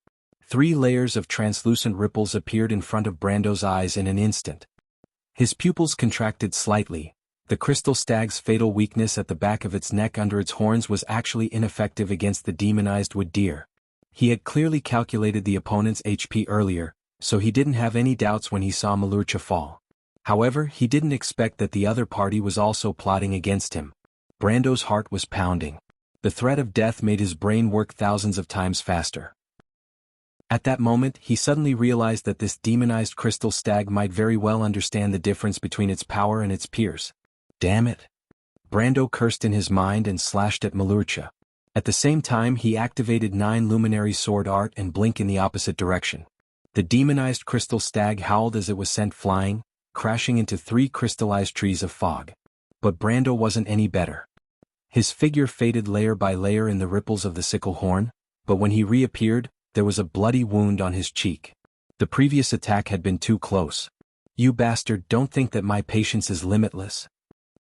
3 layers of translucent ripples appeared in front of Brando's eyes in an instant. His pupils contracted slightly. The crystal stag's fatal weakness at the back of its neck under its horns was actually ineffective against the demonized wood deer. He had clearly calculated the opponent's HP earlier, so he didn't have any doubts when he saw Malurcha fall. However, he didn't expect that the other party was also plotting against him. Brando's heart was pounding. The threat of death made his brain work thousands of times faster. At that moment, he suddenly realized that this demonized crystal stag might very well understand the difference between its power and its peers. Damn it. Brando cursed in his mind and slashed at Malurcha. At the same time he activated 9 luminary sword art and blink in the opposite direction. The demonized crystal stag howled as it was sent flying, crashing into 3 crystallized trees of fog. But Brando wasn't any better. His figure faded layer by layer in the ripples of the sickle horn, but when he reappeared, there was a bloody wound on his cheek. The previous attack had been too close. "You bastard, don't think that my patience is limitless,"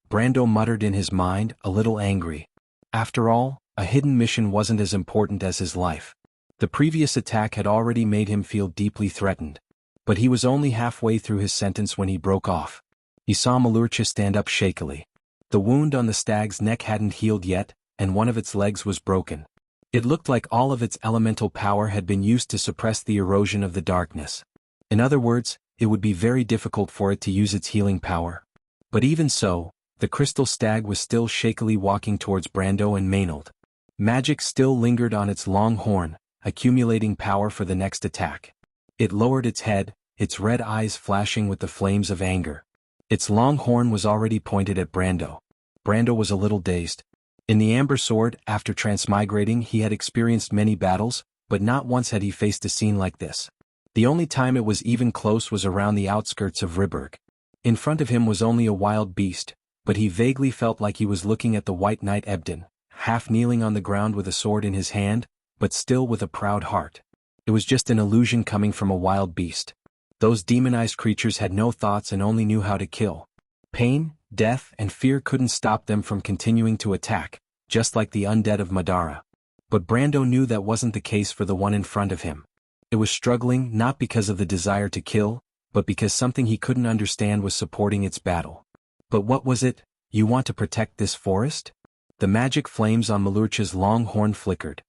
Brando muttered in his mind, a little angry. After all, a hidden mission wasn't as important as his life. The previous attack had already made him feel deeply threatened. But he was only halfway through his sentence when he broke off. He saw Mulurcha stand up shakily. The wound on the stag's neck hadn't healed yet, and one of its legs was broken. It looked like all of its elemental power had been used to suppress the erosion of the darkness. In other words, it would be very difficult for it to use its healing power. But even so, the crystal stag was still shakily walking towards Brando and Maynard. Magic still lingered on its long horn, accumulating power for the next attack. It lowered its head, its red eyes flashing with the flames of anger. Its long horn was already pointed at Brando. Brando was a little dazed. In the Amber Sword, after transmigrating, he had experienced many battles, but not once had he faced a scene like this. The only time it was even close was around the outskirts of Riberg. In front of him was only a wild beast, but he vaguely felt like he was looking at the White Knight Ebden, half kneeling on the ground with a sword in his hand, but still with a proud heart. It was just an illusion coming from a wild beast. Those demonized creatures had no thoughts and only knew how to kill. Pain, death, and fear couldn't stop them from continuing to attack, just like the undead of Madara. But Brando knew that wasn't the case for the one in front of him. It was struggling not because of the desire to kill, but because something he couldn't understand was supporting its battle. But what was it? "You want to protect this forest?" The magic flames on Mulurcha's long horn flickered.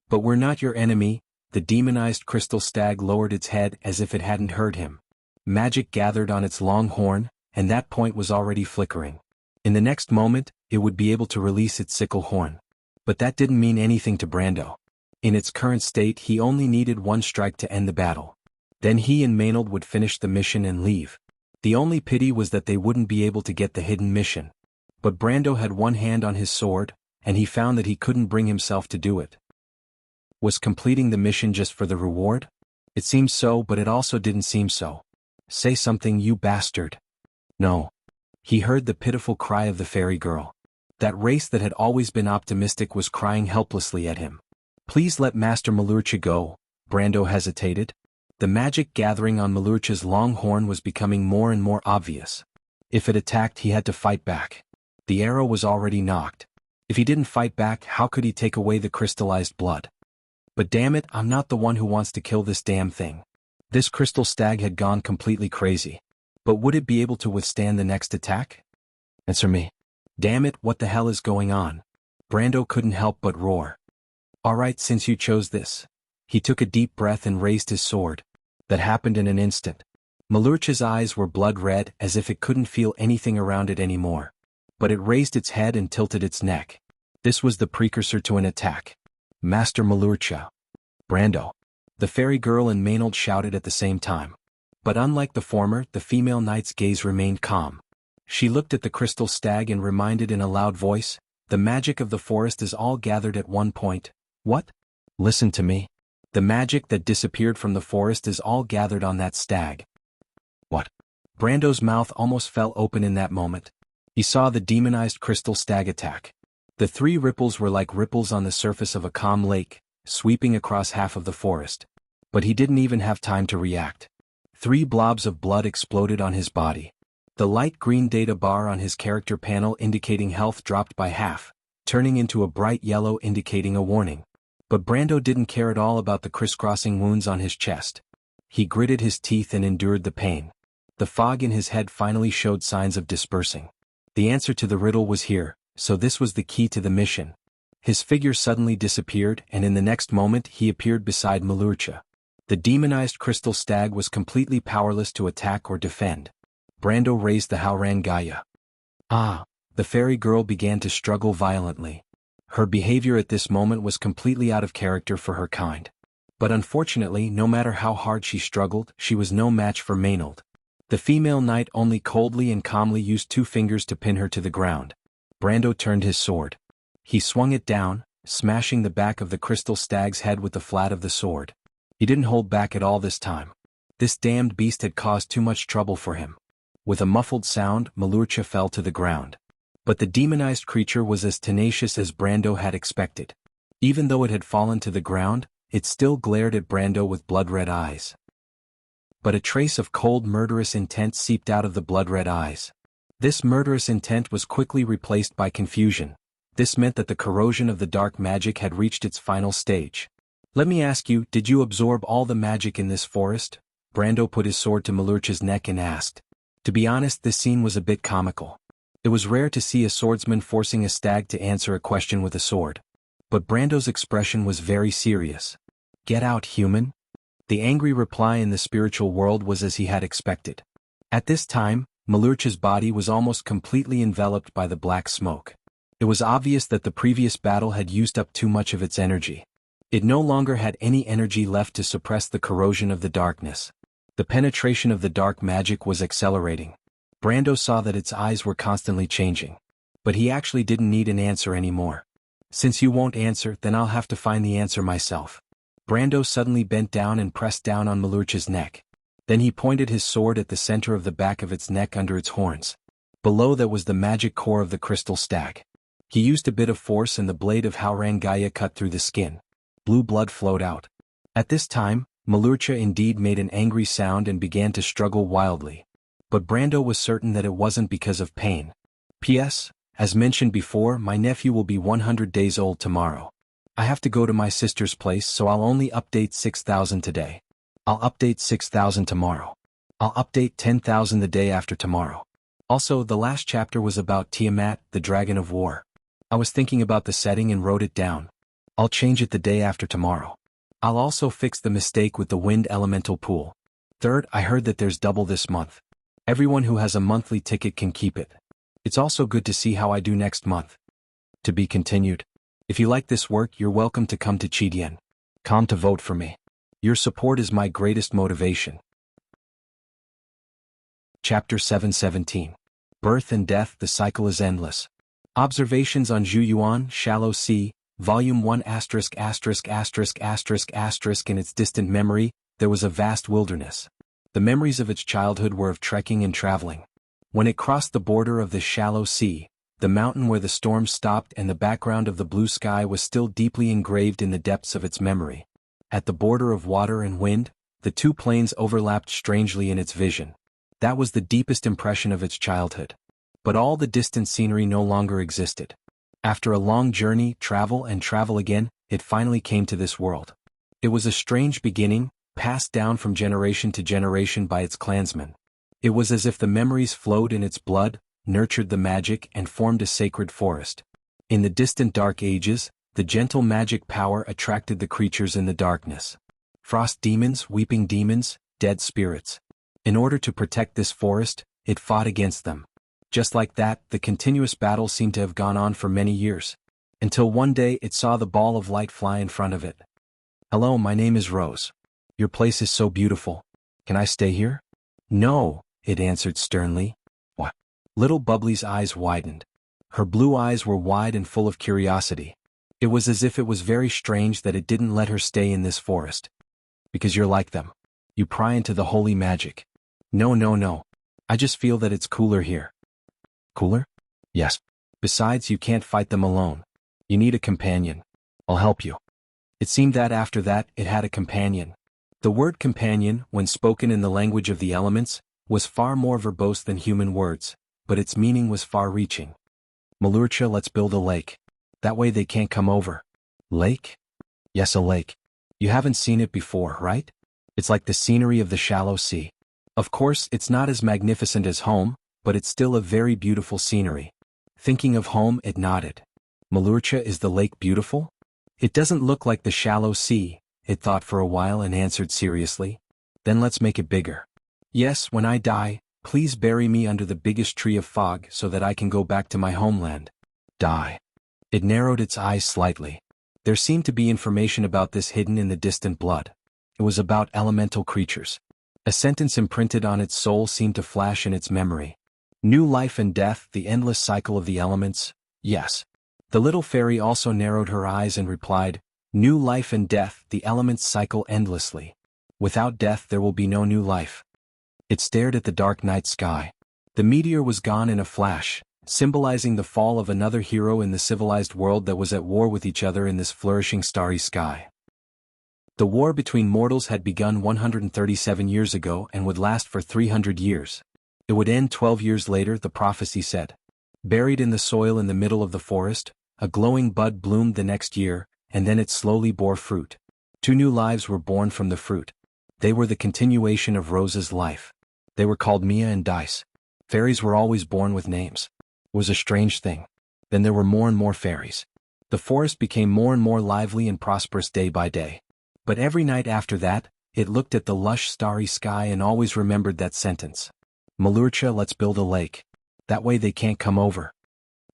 "But we're not your enemy." The demonized crystal stag lowered its head as if it hadn't heard him. Magic gathered on its long horn, and that point was already flickering. In the next moment, it would be able to release its sickle horn. But that didn't mean anything to Brando. In its current state he only needed one strike to end the battle. Then he and Maynard would finish the mission and leave. The only pity was that they wouldn't be able to get the hidden mission. But Brando had one hand on his sword, and he found that he couldn't bring himself to do it. Was completing the mission just for the reward? It seemed so, but it also didn't seem so. "Say something, you bastard." No. He heard the pitiful cry of the fairy girl. That race that had always been optimistic was crying helplessly at him. "Please let Master Mulurcha go." Brando hesitated. The magic gathering on Mulurcha's long horn was becoming more and more obvious. If it attacked, he had to fight back. The arrow was already knocked. If he didn't fight back, how could he take away the crystallized blood? "But damn it, I'm not the one who wants to kill this damn thing." This crystal stag had gone completely crazy. But would it be able to withstand the next attack? Answer me. Damn it, what the hell is going on? Brando couldn't help but roar. "Alright, since you chose this." He took a deep breath and raised his sword. That happened in an instant. Mulurcha's eyes were blood red as if it couldn't feel anything around it anymore. But it raised its head and tilted its neck. This was the precursor to an attack. "Master Mulurcha." "Brando." The fairy girl and Maynard shouted at the same time. But unlike the former, the female knight's gaze remained calm. She looked at the crystal stag and reminded in a loud voice, "The magic of the forest is all gathered at one point." "What?" "Listen to me. The magic that disappeared from the forest is all gathered on that stag." "What?" Brando's mouth almost fell open in that moment. He saw the demonized crystal stag attack. The 3 ripples were like ripples on the surface of a calm lake, sweeping across half of the forest. But he didn't even have time to react. 3 blobs of blood exploded on his body. The light green data bar on his character panel indicating health dropped by half, turning into a bright yellow indicating a warning. But Brando didn't care at all about the crisscrossing wounds on his chest. He gritted his teeth and endured the pain. The fog in his head finally showed signs of dispersing. The answer to the riddle was here, so this was the key to the mission. His figure suddenly disappeared, and in the next moment he appeared beside Mulurcha. The demonized crystal stag was completely powerless to attack or defend. Brando raised the Haurangaya. "Ah!" The fairy girl began to struggle violently. Her behavior at this moment was completely out of character for her kind. But unfortunately, no matter how hard she struggled, she was no match for Maynard. The female knight only coldly and calmly used 2 fingers to pin her to the ground. Brando turned his sword. He swung it down, smashing the back of the crystal stag's head with the flat of the sword. He didn't hold back at all this time. This damned beast had caused too much trouble for him. With a muffled sound, Malucha fell to the ground. But the demonized creature was as tenacious as Brando had expected. Even though it had fallen to the ground, it still glared at Brando with blood-red eyes. But a trace of cold murderous intent seeped out of the blood-red eyes. This murderous intent was quickly replaced by confusion. This meant that the corrosion of the dark magic had reached its final stage. Let me ask you, did you absorb all the magic in this forest? Brando put his sword to Malucha's neck and asked. To be honest, this scene was a bit comical. It was rare to see a swordsman forcing a stag to answer a question with a sword. But Brando's expression was very serious. Get out, human. The angry reply in the spiritual world was as he had expected. At this time, Malucha's body was almost completely enveloped by the black smoke. It was obvious that the previous battle had used up too much of its energy. It no longer had any energy left to suppress the corrosion of the darkness. The penetration of the dark magic was accelerating. Brando saw that its eyes were constantly changing. But he actually didn't need an answer anymore. Since you won't answer, then I'll have to find the answer myself. Brando suddenly bent down and pressed down on Malucha's neck. Then he pointed his sword at the center of the back of its neck under its horns. Below that was the magic core of the crystal stag. He used a bit of force and the blade of Haurangaya cut through the skin. Blue blood flowed out. At this time, Malucha indeed made an angry sound and began to struggle wildly. But Brando was certain that it wasn't because of pain. P.S. As mentioned before, my nephew will be 100 days old tomorrow. I have to go to my sister's place, so I'll only update 6,000 today. I'll update 6,000 tomorrow. I'll update 10,000 the day after tomorrow. Also, the last chapter was about Tiamat, the Dragon of War. I was thinking about the setting and wrote it down. I'll change it the day after tomorrow. I'll also fix the mistake with the wind elemental pool. Third, I heard that there's double this month. Everyone who has a monthly ticket can keep it. It's also good to see how I do next month. To be continued. If you like this work, you're welcome to come to Chidian.com to vote for me. Your support is my greatest motivation. Chapter 717. Birth and Death, the Cycle is Endless. Observations on Zhu Yuan, Shallow Sea, Volume 1 *************. In its distant memory, there was a vast wilderness. The memories of its childhood were of trekking and traveling. When it crossed the border of the shallow sea, the mountain where the storm stopped and the background of the blue sky was still deeply engraved in the depths of its memory. At the border of water and wind, the two plains overlapped strangely in its vision. That was the deepest impression of its childhood. But all the distant scenery no longer existed. After a long journey, travel and travel again, it finally came to this world. It was a strange beginning, passed down from generation to generation by its clansmen. It was as if the memories flowed in its blood, nurtured the magic and formed a sacred forest. In the distant dark ages, the gentle magic power attracted the creatures in the darkness. Frost demons, weeping demons, dead spirits. In order to protect this forest, it fought against them. Just like that, the continuous battle seemed to have gone on for many years. Until one day it saw the ball of light fly in front of it. Hello, my name is Rose. Your place is so beautiful. Can I stay here? No, it answered sternly. What? Little Bubbly's eyes widened. Her blue eyes were wide and full of curiosity. It was as if it was very strange that it didn't let her stay in this forest. Because you're like them. You pry into the holy magic. No. I just feel that it's cooler here. Cooler? Yes. Besides, you can't fight them alone. You need a companion. I'll help you. It seemed that after that, it had a companion. The word companion, when spoken in the language of the elements, was far more verbose than human words, but its meaning was far-reaching. Malucha, let's build a lake. That way they can't come over. Lake? Yes, a lake. You haven't seen it before, right? It's like the scenery of the shallow sea. Of course, it's not as magnificent as home, but it's still a very beautiful scenery. Thinking of home, it nodded. Malucha, is the lake beautiful? It doesn't look like the shallow sea, it thought for a while and answered seriously. Then let's make it bigger. Yes, when I die, please bury me under the biggest tree of fog so that I can go back to my homeland. Die. It narrowed its eyes slightly. There seemed to be information about this hidden in the distant blood. It was about elemental creatures. A sentence imprinted on its soul seemed to flash in its memory. New life and death, the endless cycle of the elements, yes. The little fairy also narrowed her eyes and replied, "New life and death, the elements cycle endlessly. Without death there will be no new life." It stared at the dark night sky. The meteor was gone in a flash, symbolizing the fall of another hero in the civilized world that was at war with each other in this flourishing starry sky. The war between mortals had begun 137 years ago and would last for 300 years. It would end 12 years later, the prophecy said. Buried in the soil in the middle of the forest, a glowing bud bloomed the next year, and then it slowly bore fruit. 2 new lives were born from the fruit. They were the continuation of Rose's life. They were called Mia and Dice. Fairies were always born with names. It was a strange thing. Then there were more and more fairies. The forest became more and more lively and prosperous day by day. But every night after that, it looked at the lush starry sky and always remembered that sentence. "Malurcha, let's build a lake. That way they can't come over."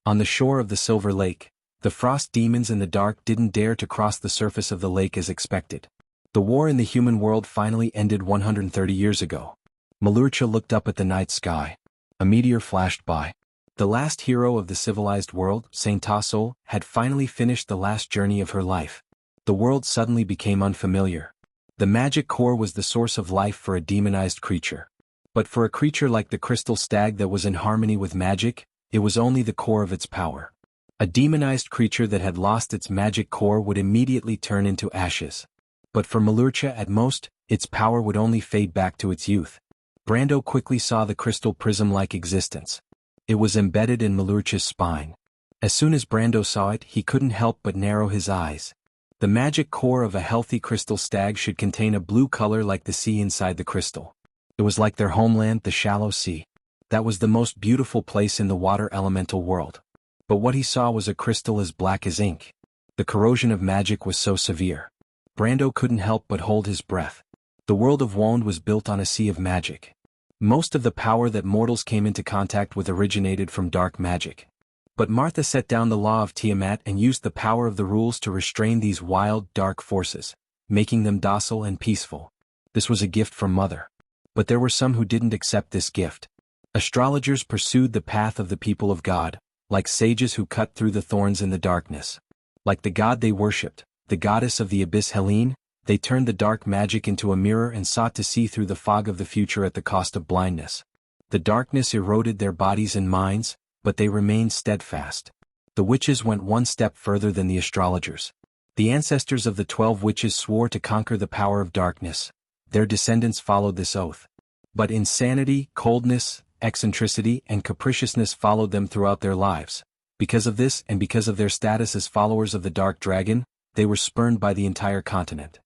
On the shore of the Silver Lake, the frost demons in the dark didn't dare to cross the surface of the lake as expected. The war in the human world finally ended 130 years ago. Malurcha looked up at the night sky. A meteor flashed by. The last hero of the civilized world, Saint Tassel, had finally finished the last journey of her life. The world suddenly became unfamiliar. The magic core was the source of life for a demonized creature. But for a creature like the crystal stag that was in harmony with magic, it was only the core of its power. A demonized creature that had lost its magic core would immediately turn into ashes. But for Malurcha at most, its power would only fade back to its youth. Brando quickly saw the crystal prism-like existence. It was embedded in Malurcha's spine. As soon as Brando saw it, he couldn't help but narrow his eyes. The magic core of a healthy crystal stag should contain a blue color like the sea inside the crystal. It was like their homeland, the shallow sea. That was the most beautiful place in the water elemental world. But what he saw was a crystal as black as ink. The corrosion of magic was so severe. Brando couldn't help but hold his breath. The world of Wand was built on a sea of magic. Most of the power that mortals came into contact with originated from dark magic. But Martha set down the law of Tiamat and used the power of the rules to restrain these wild, dark forces, making them docile and peaceful. This was a gift from Mother. But there were some who didn't accept this gift. Astrologers pursued the path of the people of God, like sages who cut through the thorns in the darkness. Like the god they worshipped, the goddess of the abyss Helene, they turned the dark magic into a mirror and sought to see through the fog of the future at the cost of blindness. The darkness eroded their bodies and minds, but they remained steadfast. The witches went one step further than the astrologers. The ancestors of the 12 witches swore to conquer the power of darkness. Their descendants followed this oath. But insanity, coldness, eccentricity, and capriciousness followed them throughout their lives. Because of this and because of their status as followers of the Dark Dragon, they were spurned by the entire continent.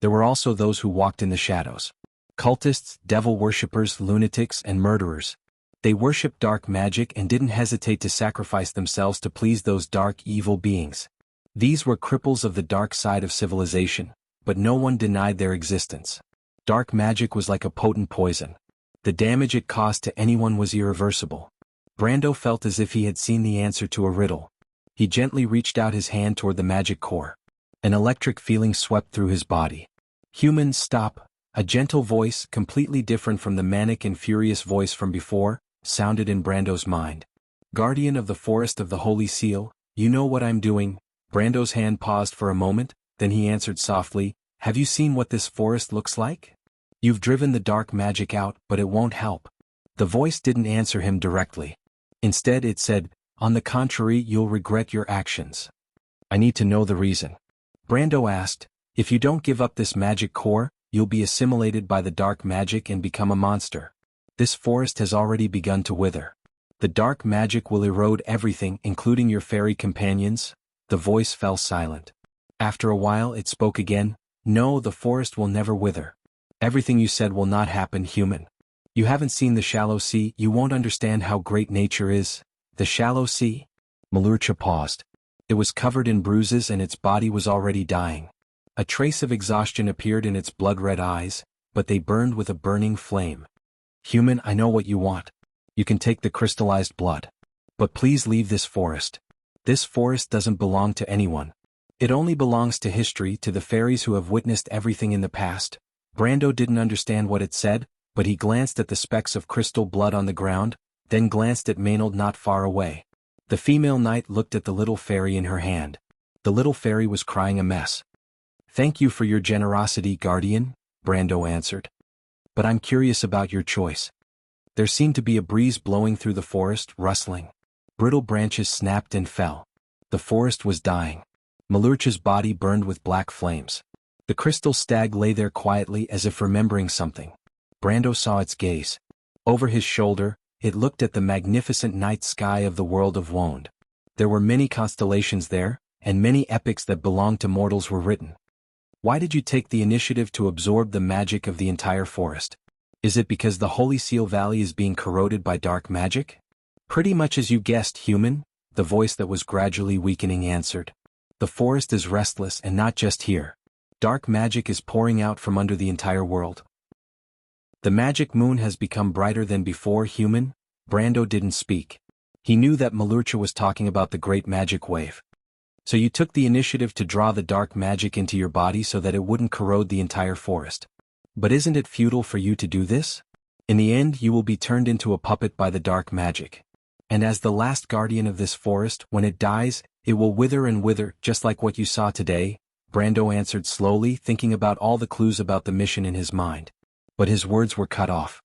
There were also those who walked in the shadows. Cultists, devil worshippers, lunatics, and murderers. They worshipped dark magic and didn't hesitate to sacrifice themselves to please those dark, evil beings. These were cripples of the dark side of civilization, but no one denied their existence. Dark magic was like a potent poison. The damage it caused to anyone was irreversible. Brando felt as if he had seen the answer to a riddle. He gently reached out his hand toward the magic core. An electric feeling swept through his body. "Humans, stop!" A gentle voice, completely different from the manic and furious voice from before, sounded in Brando's mind. "Guardian of the Forest of the Holy Seal, you know what I'm doing." Brando's hand paused for a moment, then he answered softly, "Have you seen what this forest looks like? You've driven the dark magic out, but it won't help." The voice didn't answer him directly. Instead it said, "On the contrary, you'll regret your actions." "I need to know the reason." Brando asked, "If you don't give up this magic core, you'll be assimilated by the dark magic and become a monster. This forest has already begun to wither. The dark magic will erode everything, including your fairy companions." The voice fell silent. After a while it spoke again, "No, the forest will never wither. Everything you said will not happen, human. You haven't seen the shallow sea, you won't understand how great nature is." "The shallow sea?" Malurcha paused. It was covered in bruises and its body was already dying. A trace of exhaustion appeared in its blood-red eyes, but they burned with a burning flame. "Human, I know what you want. You can take the crystallized blood. But please leave this forest. This forest doesn't belong to anyone. It only belongs to history, to the fairies who have witnessed everything in the past." Brando didn't understand what it said, but he glanced at the specks of crystal blood on the ground, then glanced at Maynard not far away. The female knight looked at the little fairy in her hand. The little fairy was crying a mess. "Thank you for your generosity, guardian," Brando answered. "But I'm curious about your choice." There seemed to be a breeze blowing through the forest, rustling. Brittle branches snapped and fell. The forest was dying. Malurcha's body burned with black flames. The crystal stag lay there quietly as if remembering something. Brando saw its gaze. Over his shoulder, it looked at the magnificent night sky of the world of Wond. There were many constellations there, and many epics that belonged to mortals were written. "Why did you take the initiative to absorb the magic of the entire forest? Is it because the Holy Seal Valley is being corroded by dark magic?" "Pretty much as you guessed, human," the voice that was gradually weakening answered. "The forest is restless, and not just here. Dark magic is pouring out from under the entire world. The magic moon has become brighter than before, human." Brando didn't speak. He knew that Malurcha was talking about the great magic wave. "So you took the initiative to draw the dark magic into your body so that it wouldn't corrode the entire forest. But isn't it futile for you to do this? In the end, you will be turned into a puppet by the dark magic. And as the last guardian of this forest, when it dies, it will wither and wither, just like what you saw today," Brando answered slowly, thinking about all the clues about the mission in his mind. But his words were cut off.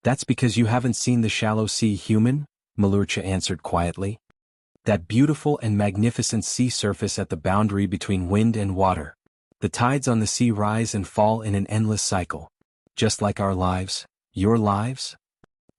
"That's because you haven't seen the shallow sea, human," Malurcha answered quietly. "That beautiful and magnificent sea surface at the boundary between wind and water. The tides on the sea rise and fall in an endless cycle. Just like our lives, your lives?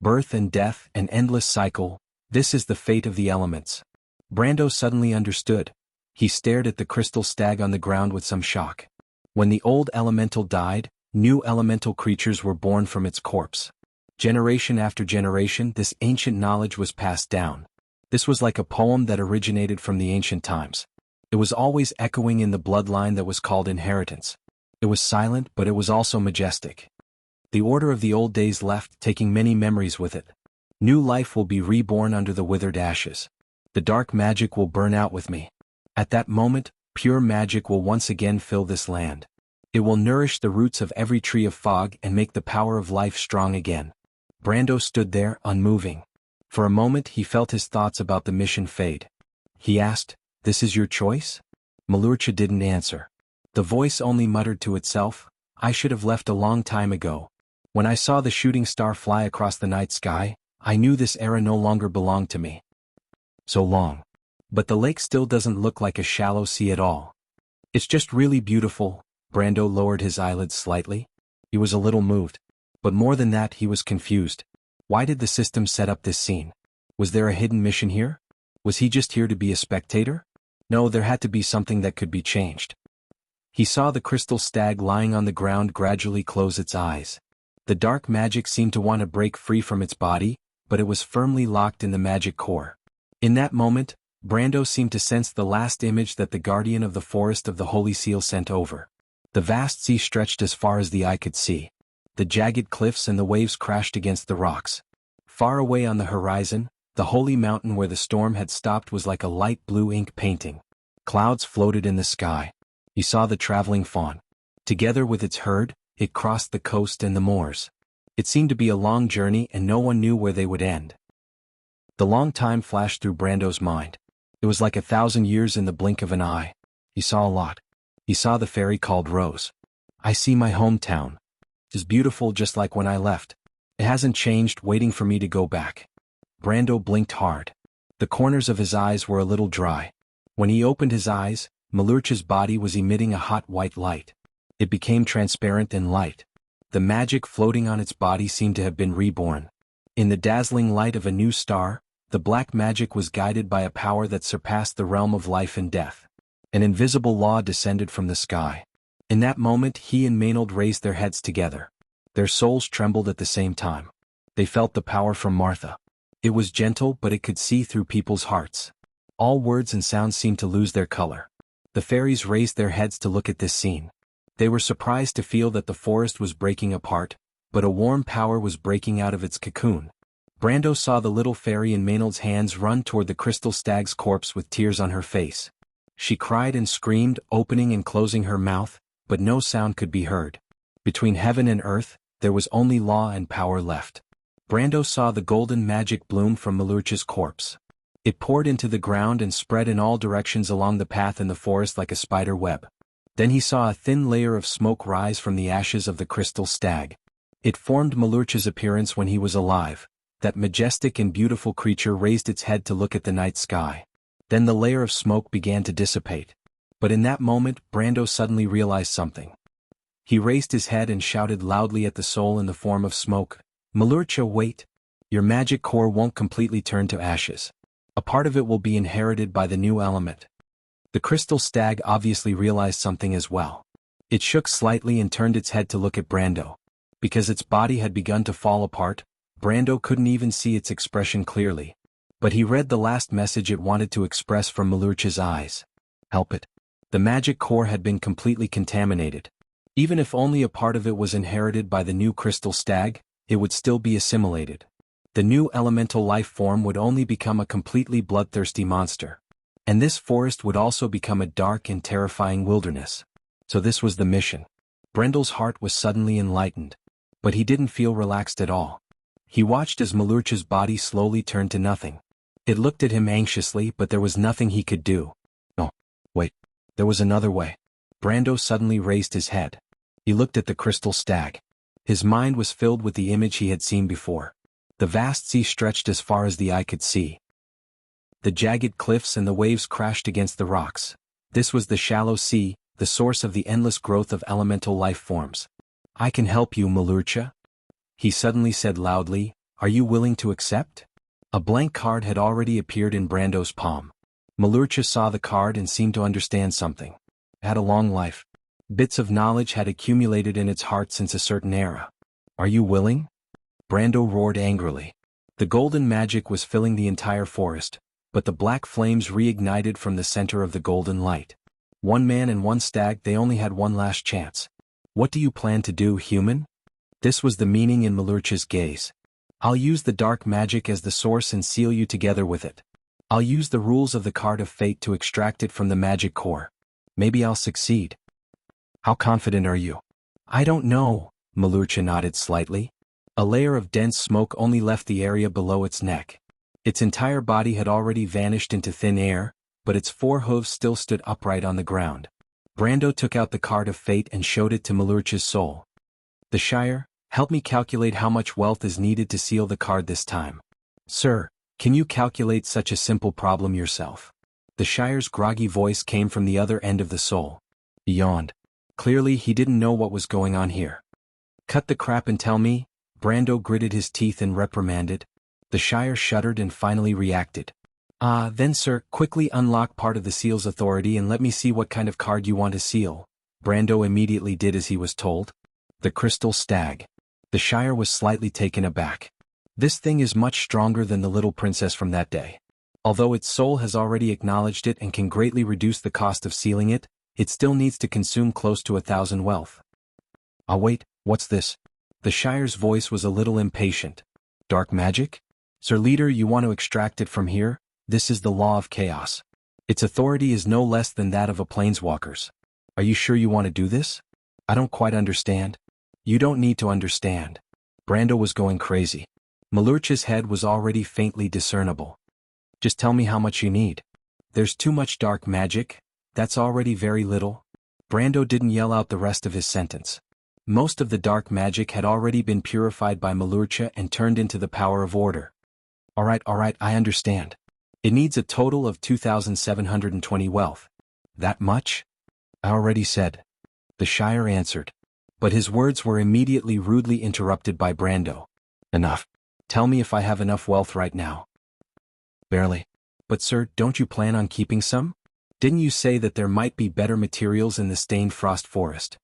Birth and death, an endless cycle. This is the fate of the elements." Brando suddenly understood. He stared at the crystal stag on the ground with some shock. When the old elemental died, new elemental creatures were born from its corpse. Generation after generation, this ancient knowledge was passed down. This was like a poem that originated from the ancient times. It was always echoing in the bloodline that was called inheritance. It was silent, but it was also majestic. The order of the old days left, taking many memories with it. New life will be reborn under the withered ashes. The dark magic will burn out with me. At that moment, pure magic will once again fill this land. It will nourish the roots of every tree of fog and make the power of life strong again. Brando stood there, unmoving. For a moment he felt his thoughts about the mission fade. He asked, "This is your choice?" Malurcha didn't answer. The voice only muttered to itself, "I should have left a long time ago. When I saw the shooting star fly across the night sky, I knew this era no longer belonged to me. So long. But the lake still doesn't look like a shallow sea at all. It's just really beautiful." Brando lowered his eyelids slightly. He was a little moved. But more than that, he was confused. Why did the system set up this scene? Was there a hidden mission here? Was he just here to be a spectator? No, there had to be something that could be changed. He saw the crystal stag lying on the ground gradually close its eyes. The dark magic seemed to want to break free from its body, but it was firmly locked in the magic core. In that moment, Brando seemed to sense the last image that the guardian of the forest of the Holy Seal sent over. The vast sea stretched as far as the eye could see. The jagged cliffs and the waves crashed against the rocks. Far away on the horizon, the holy mountain where the storm had stopped was like a light blue ink painting. Clouds floated in the sky. He saw the traveling fawn. Together with its herd, it crossed the coast and the moors. It seemed to be a long journey and no one knew where they would end. The long time flashed through Brando's mind. It was like 1,000 years in the blink of an eye. He saw a lot. He saw the fairy called Rose. "I see my hometown. It's beautiful just like when I left. It hasn't changed, waiting for me to go back." Brando blinked hard. The corners of his eyes were a little dry. When he opened his eyes, Malurcha's body was emitting a hot white light. It became transparent and light. The magic floating on its body seemed to have been reborn. In the dazzling light of a new star, the black magic was guided by a power that surpassed the realm of life and death. An invisible law descended from the sky. In that moment he and Maynard raised their heads together. Their souls trembled at the same time. They felt the power from Martha. It was gentle, but it could see through people's hearts. All words and sounds seemed to lose their color. The fairies raised their heads to look at this scene. They were surprised to feel that the forest was breaking apart, but a warm power was breaking out of its cocoon. Brando saw the little fairy in Maynard's hands run toward the crystal stag's corpse with tears on her face. She cried and screamed, opening and closing her mouth, but no sound could be heard. Between heaven and earth, there was only law and power left. Brando saw the golden magic bloom from Malurcha's corpse. It poured into the ground and spread in all directions along the path in the forest like a spider web. Then he saw a thin layer of smoke rise from the ashes of the crystal stag. It formed Malucha's appearance when he was alive. That majestic and beautiful creature raised its head to look at the night sky. Then the layer of smoke began to dissipate. But in that moment, Brando suddenly realized something. He raised his head and shouted loudly at the soul in the form of smoke, "Malucha, wait! Your magic core won't completely turn to ashes. A part of it will be inherited by the new element." The crystal stag obviously realized something as well. It shook slightly and turned its head to look at Brando. Because its body had begun to fall apart, Brando couldn't even see its expression clearly. But he read the last message it wanted to express from Malucha's eyes. Help it. The magic core had been completely contaminated. Even if only a part of it was inherited by the new crystal stag, it would still be assimilated. The new elemental life form would only become a completely bloodthirsty monster. And this forest would also become a dark and terrifying wilderness. So this was the mission. Brando's heart was suddenly enlightened. But he didn't feel relaxed at all. He watched as Malucha's body slowly turned to nothing. It looked at him anxiously, but there was nothing he could do. Oh, wait. There was another way. Brando suddenly raised his head. He looked at the crystal stag. His mind was filled with the image he had seen before. The vast sea stretched as far as the eye could see. The jagged cliffs and the waves crashed against the rocks. This was the shallow sea, the source of the endless growth of elemental life forms. "I can help you, Malucha," he suddenly said loudly. "Are you willing to accept?" A blank card had already appeared in Brando's palm. Malucha saw the card and seemed to understand something. It had a long life. Bits of knowledge had accumulated in its heart since a certain era. "Are you willing?" Brando roared angrily. The golden magic was filling the entire forest, but the black flames reignited from the center of the golden light. One man and one stag, they only had one last chance. "What do you plan to do, human?" This was the meaning in Malucha's gaze. "I'll use the dark magic as the source and seal you together with it. I'll use the rules of the card of fate to extract it from the magic core. Maybe I'll succeed." "How confident are you?" "I don't know," Malucha nodded slightly. A layer of dense smoke only left the area below its neck. Its entire body had already vanished into thin air, but its 4 hooves still stood upright on the ground. Brando took out the card of fate and showed it to Malucha's soul. "The Shire, help me calculate how much wealth is needed to seal the card this time." "Sir, can you calculate such a simple problem yourself?" The Shire's groggy voice came from the other end of the soul. He yawned. Clearly he didn't know what was going on here. "Cut the crap and tell me," Brando gritted his teeth and reprimanded. The Shire shuddered and finally reacted. Then sir, quickly unlock part of the seal's authority and let me see what kind of card you want to seal." Brando immediately did as he was told. The crystal stag. The Shire was slightly taken aback. "This thing is much stronger than the little princess from that day. Although its soul has already acknowledged it and can greatly reduce the cost of sealing it, it still needs to consume close to 1,000 wealth." Wait, what's this?" The Shire's voice was a little impatient. "Dark magic? Sir Leader, you want to extract it from here? This is the law of chaos. Its authority is no less than that of a planeswalker's. Are you sure you want to do this?" "I don't quite understand." "You don't need to understand." Brando was going crazy. Malucha's head was already faintly discernible. "Just tell me how much you need." "There's too much dark magic. That's already very little." Brando didn't yell out the rest of his sentence. Most of the dark magic had already been purified by Malucha and turned into the power of order. All right, I understand. It needs a total of 2,720 wealth." "That much?" "I already said." The Shire answered. But his words were immediately rudely interrupted by Brando. "Enough. Tell me if I have enough wealth right now." "Barely." "But sir, don't you plan on keeping some? Didn't you say that there might be better materials in the stained frost forest?"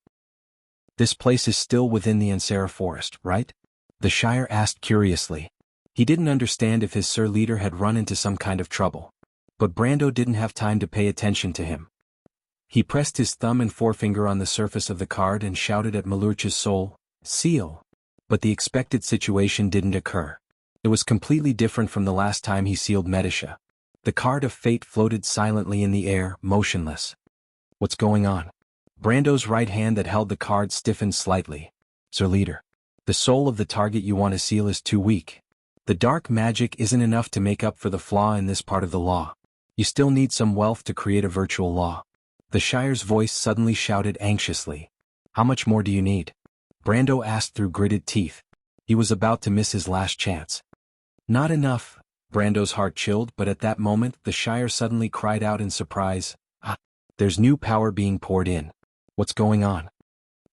"This place is still within the Ansara forest, right?" the Shire asked curiously. He didn't understand if his Sir Leader had run into some kind of trouble. But Brando didn't have time to pay attention to him. He pressed his thumb and forefinger on the surface of the card and shouted at Malucha's soul, "Seal!" But the expected situation didn't occur. It was completely different from the last time he sealed Medisha. The card of fate floated silently in the air, motionless. "What's going on?" Brando's right hand that held the card stiffened slightly. "Sir Leader, the soul of the target you want to seal is too weak." The dark magic isn't enough to make up for the flaw in this part of the law. You still need some wealth to create a virtual law. The Shire's voice suddenly shouted anxiously. How much more do you need? Brando asked through gritted teeth. He was about to miss his last chance. Not enough. Brando's heart chilled, but at that moment the Shire suddenly cried out in surprise. Ah! There's new power being poured in. What's going on?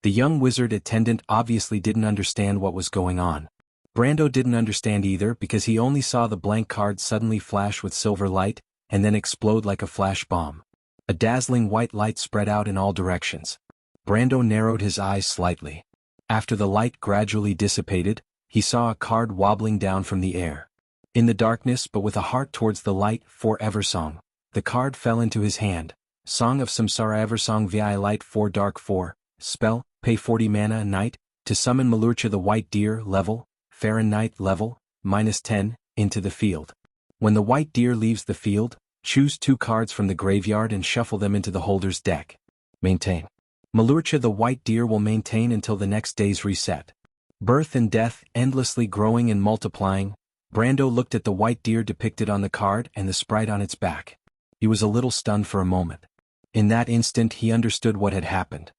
The young wizard attendant obviously didn't understand what was going on. Brando didn't understand either because he only saw the blank card suddenly flash with silver light, and then explode like a flash bomb. A dazzling white light spread out in all directions. Brando narrowed his eyes slightly. After the light gradually dissipated, he saw a card wobbling down from the air. In the darkness but with a heart towards the light, Forever Song. The card fell into his hand. Song of Samsara Eversong Vi Light 4 Dark 4. Spell, pay 40 mana a night, to summon Malurcha the White Deer level, Farron Knight level, -10, into the field. When the White Deer leaves the field, choose 2 cards from the graveyard and shuffle them into the holder's deck. Maintain. Malurcha the White Deer will maintain until the next day's reset. Birth and death, endlessly growing and multiplying. Brando looked at the white deer depicted on the card and the sprite on its back. He was a little stunned for a moment. In that instant he understood what had happened.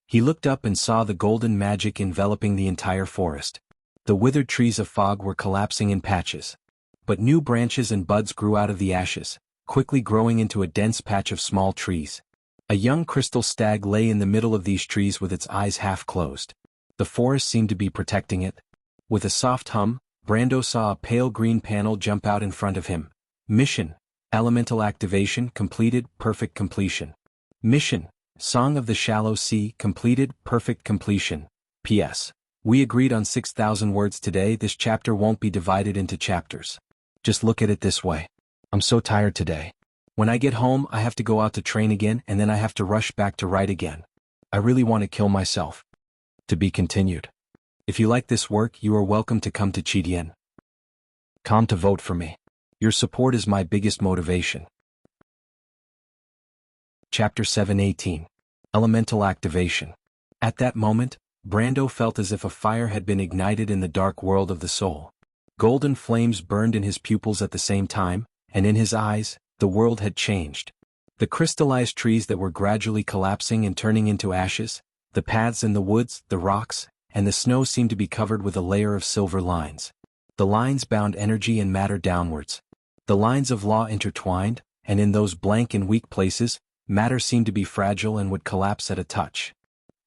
He looked up and saw the golden magic enveloping the entire forest. The withered trees of fog were collapsing in patches. But new branches and buds grew out of the ashes, quickly growing into a dense patch of small trees. A young crystal stag lay in the middle of these trees with its eyes half closed. The forest seemed to be protecting it. With a soft hum, Brando saw a pale green panel jump out in front of him. Mission. Elemental activation completed, perfect completion. Mission. Song of the Shallow Sea completed, perfect completion. P.S. We agreed on 6,000 words today. This chapter won't be divided into chapters. Just look at it this way. I'm so tired today. When I get home I have to go out to train again and then I have to rush back to write again. I really want to kill myself. To be continued. If you like this work you are welcome to come to Chidien.com to vote for me. Your support is my biggest motivation. Chapter 7:18. Elemental Activation. At that moment, Brando felt as if a fire had been ignited in the dark world of the soul. Golden flames burned in his pupils at the same time, and in his eyes, the world had changed. The crystallized trees that were gradually collapsing and turning into ashes, the paths in the woods, the rocks, and the snow seemed to be covered with a layer of silver lines. The lines bound energy and matter downwards. The lines of law intertwined, and in those blank and weak places, matter seemed to be fragile and would collapse at a touch.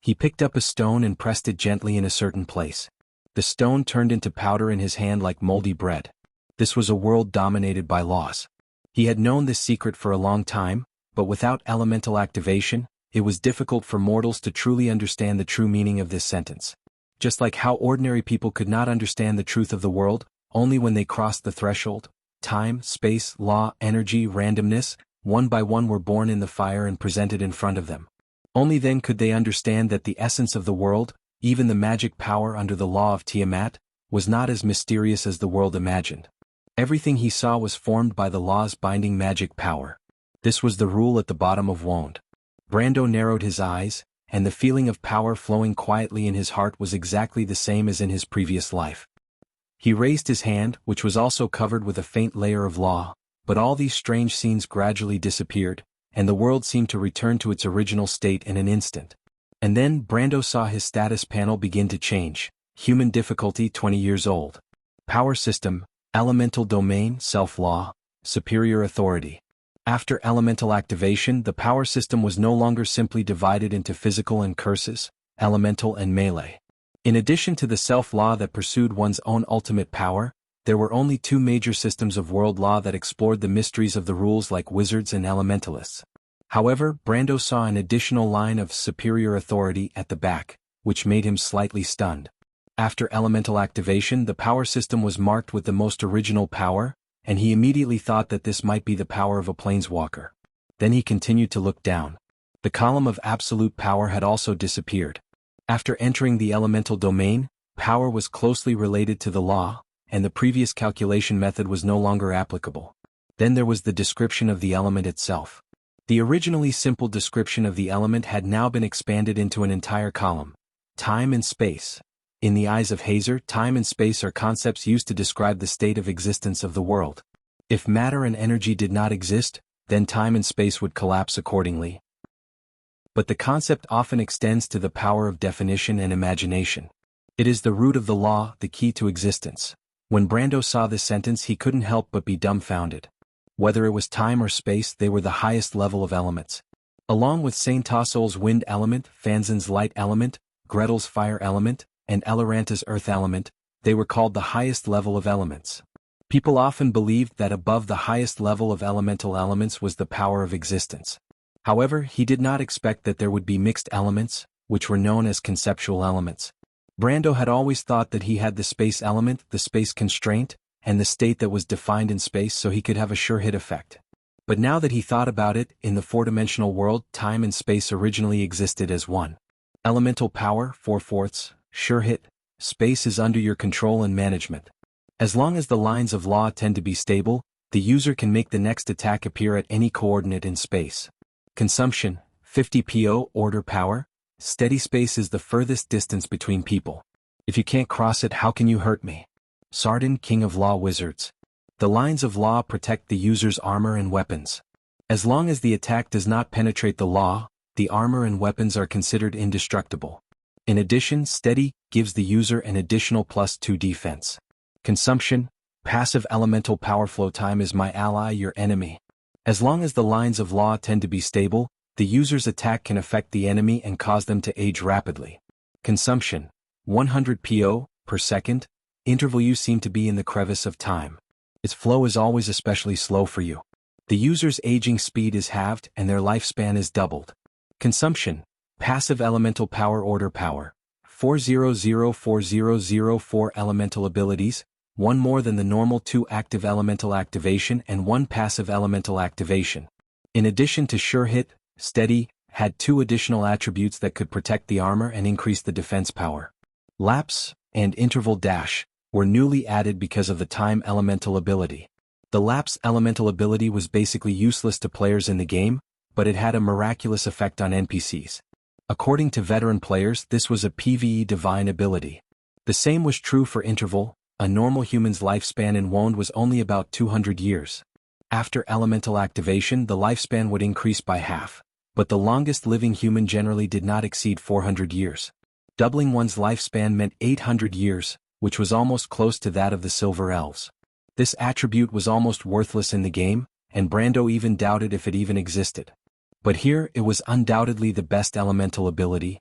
He picked up a stone and pressed it gently in a certain place. The stone turned into powder in his hand like moldy bread. This was a world dominated by laws. He had known this secret for a long time, but without elemental activation, it was difficult for mortals to truly understand the true meaning of this sentence. Just like how ordinary people could not understand the truth of the world, only when they crossed the threshold. Time, space, law, energy, randomness, one by one were born in the fire and presented in front of them. Only then could they understand that the essence of the world, even the magic power under the law of Tiamat, was not as mysterious as the world imagined. Everything he saw was formed by the law's binding magic power. This was the rule at the bottom of Wond. Brando narrowed his eyes, and the feeling of power flowing quietly in his heart was exactly the same as in his previous life. He raised his hand, which was also covered with a faint layer of law, but all these strange scenes gradually disappeared, and the world seemed to return to its original state in an instant. And then Brando saw his status panel begin to change. Human difficulty 20 years old. Power system, elemental domain, self-law, superior authority. After elemental activation, the power system was no longer simply divided into physical and curses, elemental and melee. In addition to the self-law that pursued one's own ultimate power, there were only 2 major systems of world law that explored the mysteries of the rules like wizards and elementalists. However, Brando saw an additional line of superior authority at the back, which made him slightly stunned. After elemental activation, the power system was marked with the most original power, and he immediately thought that this might be the power of a planeswalker. Then he continued to look down. The column of absolute power had also disappeared. After entering the elemental domain, power was closely related to the law, and the previous calculation method was no longer applicable. Then there was the description of the element itself. The originally simple description of the element had now been expanded into an entire column. Time and space. In the eyes of Hazer, time and space are concepts used to describe the state of existence of the world. If matter and energy did not exist, then time and space would collapse accordingly. But the concept often extends to the power of definition and imagination. It is the root of the law, the key to existence. When Brando saw this sentence, he couldn't help but be dumbfounded. Whether it was time or space, they were the highest level of elements. Along with Saint Tassol's wind element, Fanzin's light element, Gretel's fire element, and Eleranta's earth element, they were called the highest level of elements. People often believed that above the highest level of elemental elements was the power of existence. However, he did not expect that there would be mixed elements, which were known as conceptual elements. Brando had always thought that he had the space element, the space constraint, and the state that was defined in space so he could have a sure hit effect. But now that he thought about it, in the four-dimensional world, time and space originally existed as one. Elemental power, 4/4, sure hit, space is under your control and management. As long as the lines of law tend to be stable, the user can make the next attack appear at any coordinate in space. Consumption, 50 PO, order power, steady space is the furthest distance between people. If you can't cross it, how can you hurt me? Sardin, king of law wizards. The lines of law protect the user's armor and weapons. As long as the attack does not penetrate the law, the armor and weapons are considered indestructible. In addition, steady gives the user an additional +2 defense. Consumption, passive elemental power flow time is my ally, your enemy. As long as the lines of law tend to be stable, the user's attack can affect the enemy and cause them to age rapidly. Consumption, 100 PO per second, interval you seem to be in the crevice of time. Its flow is always especially slow for you. The user's aging speed is halved and their lifespan is doubled. Consumption, passive elemental power order power, 4004004 elemental abilities, 1 more than the normal 2 active elemental activation and 1 passive elemental activation. In addition to sure hit, steady had 2 additional attributes that could protect the armor and increase the defense power. Lapse and interval dash were newly added because of the time elemental ability. The lapse elemental ability was basically useless to players in the game, but it had a miraculous effect on NPCs. According to veteran players, this was a PvE divine ability. The same was true for interval. A normal human's lifespan in WoD was only about 200 years. After elemental activation, the lifespan would increase by half, but the longest living human generally did not exceed 400 years. Doubling one's lifespan meant 800 years, which was almost close to that of the Silver Elves. This attribute was almost worthless in the game, and Brando even doubted if it even existed. But here it was undoubtedly the best elemental ability.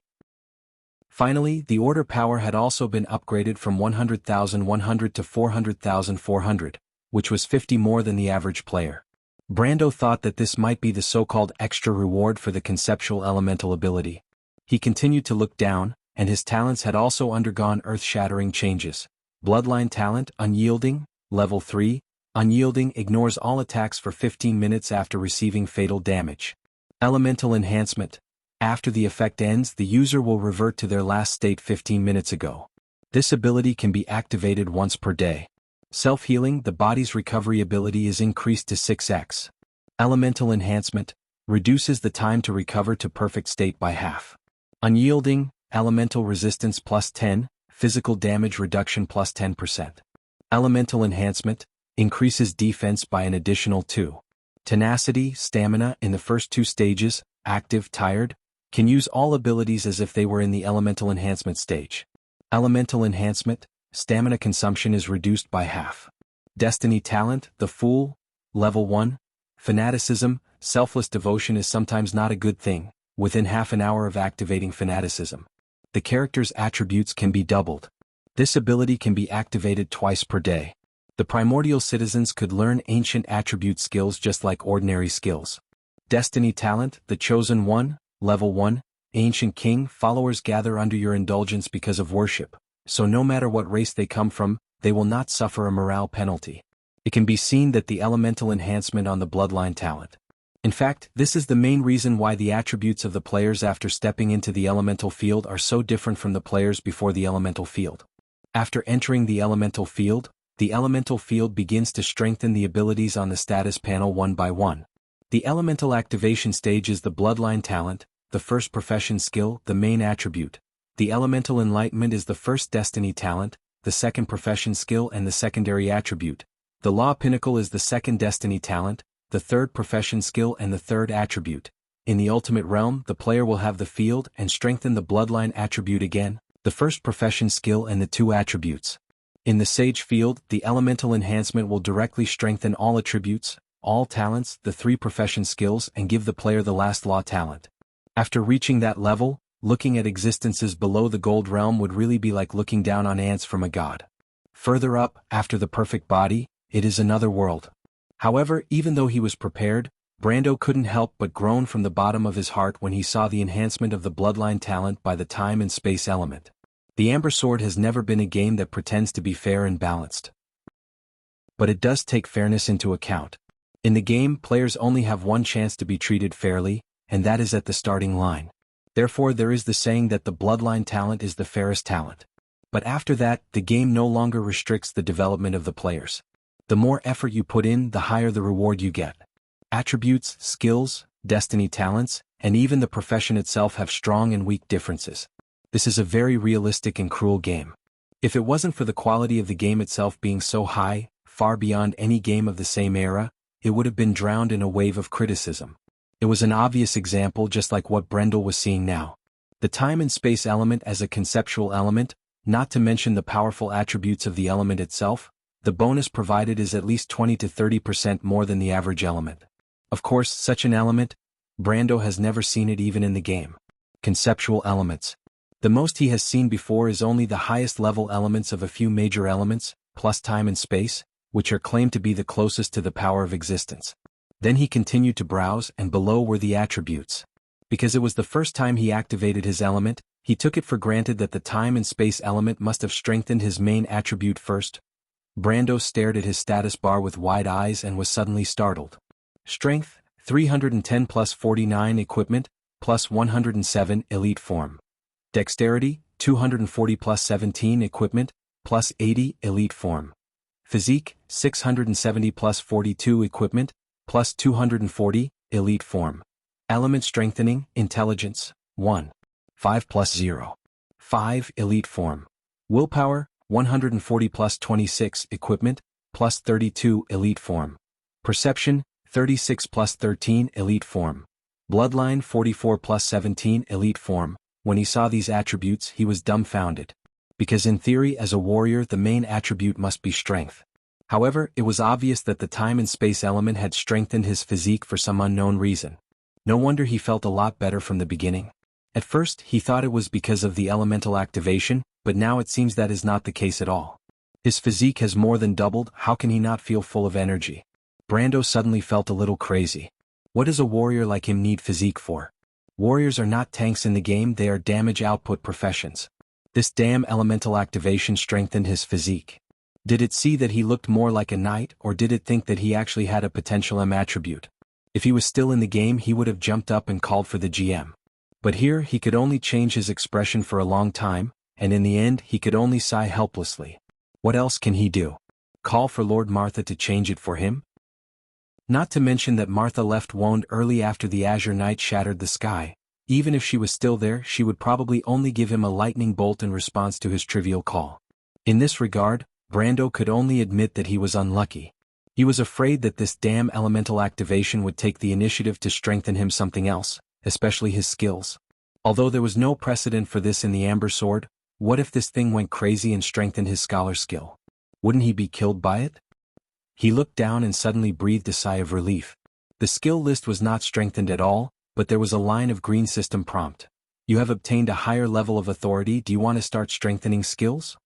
Finally, the order power had also been upgraded from 100,100 to 400,400, which was 50 more than the average player. Brando thought that this might be the so-called extra reward for the conceptual elemental ability. He continued to look down, and his talents had also undergone earth-shattering changes. Bloodline talent, Unyielding, level 3, Unyielding ignores all attacks for 15 minutes after receiving fatal damage. Elemental enhancement. After the effect ends, the user will revert to their last state 15 minutes ago. This ability can be activated once per day. Self-healing, the body's recovery ability is increased to 6x. Elemental enhancement reduces the time to recover to perfect state by half. Unyielding, elemental resistance +10, physical damage reduction +10%. Elemental enhancement increases defense by an additional 2. Tenacity, stamina in the first 2 stages, active, tired, can use all abilities as if they were in the elemental enhancement stage. Elemental enhancement, stamina consumption is reduced by half. Destiny talent, the Fool, level 1, fanaticism, selfless devotion is sometimes not a good thing, within half an hour of activating fanaticism. The character's attributes can be doubled. This ability can be activated twice per day. The primordial citizens could learn ancient attribute skills just like ordinary skills. Destiny talent, the Chosen One, level 1, ancient king, followers gather under your indulgence because of worship, so no matter what race they come from, they will not suffer a morale penalty. It can be seen that the elemental enhancement on the bloodline talent. In fact, this is the main reason why the attributes of the players after stepping into the elemental field are so different from the players before the elemental field. After entering the elemental field begins to strengthen the abilities on the status panel one by one. The elemental activation stage is the bloodline talent, the first profession skill, the main attribute. The elemental enlightenment is the first destiny talent, the second profession skill and the secondary attribute. The law pinnacle is the second destiny talent, the third profession skill and the third attribute. In the ultimate realm, the player will have the field and strengthen the bloodline attribute again, the first profession skill and the two attributes. In the sage field, the elemental enhancement will directly strengthen all attributes, all talents, the three profession skills and give the player the last law talent. After reaching that level, looking at existences below the gold realm would really be like looking down on ants from a god. Further up, after the perfect body, it is another world. However, even though he was prepared, Brando couldn't help but groan from the bottom of his heart when he saw the enhancement of the bloodline talent by the time and space element. The Amber Sword has never been a game that pretends to be fair and balanced. But it does take fairness into account. In the game, players only have one chance to be treated fairly, and that is at the starting line. Therefore there is the saying that the bloodline talent is the fairest talent. But after that, the game no longer restricts the development of the players. The more effort you put in, the higher the reward you get. Attributes, skills, destiny talents, and even the profession itself have strong and weak differences. This is a very realistic and cruel game. If it wasn't for the quality of the game itself being so high, far beyond any game of the same era, it would have been drowned in a wave of criticism. It was an obvious example just like what Brendel was seeing now. The time and space element as a conceptual element, not to mention the powerful attributes of the element itself, the bonus provided is at least 20 to 30% more than the average element. Of course, such an element, Brando has never seen it even in the game. Conceptual elements. The most he has seen before is only the highest level elements of a few major elements, plus time and space, which are claimed to be the closest to the power of existence. Then he continued to browse, and below were the attributes. Because it was the first time he activated his element, he took it for granted that the time and space element must have strengthened his main attribute first. Brando stared at his status bar with wide eyes and was suddenly startled. Strength, 310 plus 49 equipment, plus 107 elite form. Dexterity, 240 plus 17 equipment, plus 80 elite form. Physique, 670 plus 42 equipment, plus 240, elite form. Element strengthening, intelligence, 1. 5 plus 0. 5, elite form. Willpower, 140 plus 26 equipment, plus 32 elite form. Perception, 36 plus 13 elite form. Bloodline 44 plus 17 elite form. When he saw these attributes he was dumbfounded. Because in theory as a warrior the main attribute must be strength. However, it was obvious that the time and space element had strengthened his physique for some unknown reason. No wonder he felt a lot better from the beginning. At first, he thought it was because of the elemental activation, but now it seems that is not the case at all. His physique has more than doubled, how can he not feel full of energy? Brando suddenly felt a little crazy. What does a warrior like him need physique for? Warriors are not tanks in the game, they are damage output professions. This damn elemental activation strengthened his physique. Did it see that he looked more like a knight, or did it think that he actually had a potential M attribute? If he was still in the game he would have jumped up and called for the GM. But here he could only change his expression for a long time, and in the end he could only sigh helplessly. What else can he do? Call for Lord Martha to change it for him? Not to mention that Martha left Wonde early after the Azure Knight shattered the sky. Even if she was still there she would probably only give him a lightning bolt in response to his trivial call. In this regard, Brando could only admit that he was unlucky. He was afraid that this damn elemental activation would take the initiative to strengthen him something else, especially his skills. Although there was no precedent for this in the Amber Sword, what if this thing went crazy and strengthened his scholar skill? Wouldn't he be killed by it? He looked down and suddenly breathed a sigh of relief. The skill list was not strengthened at all, but there was a line of green system prompt. You have obtained a higher level of authority, do you want to start strengthening skills?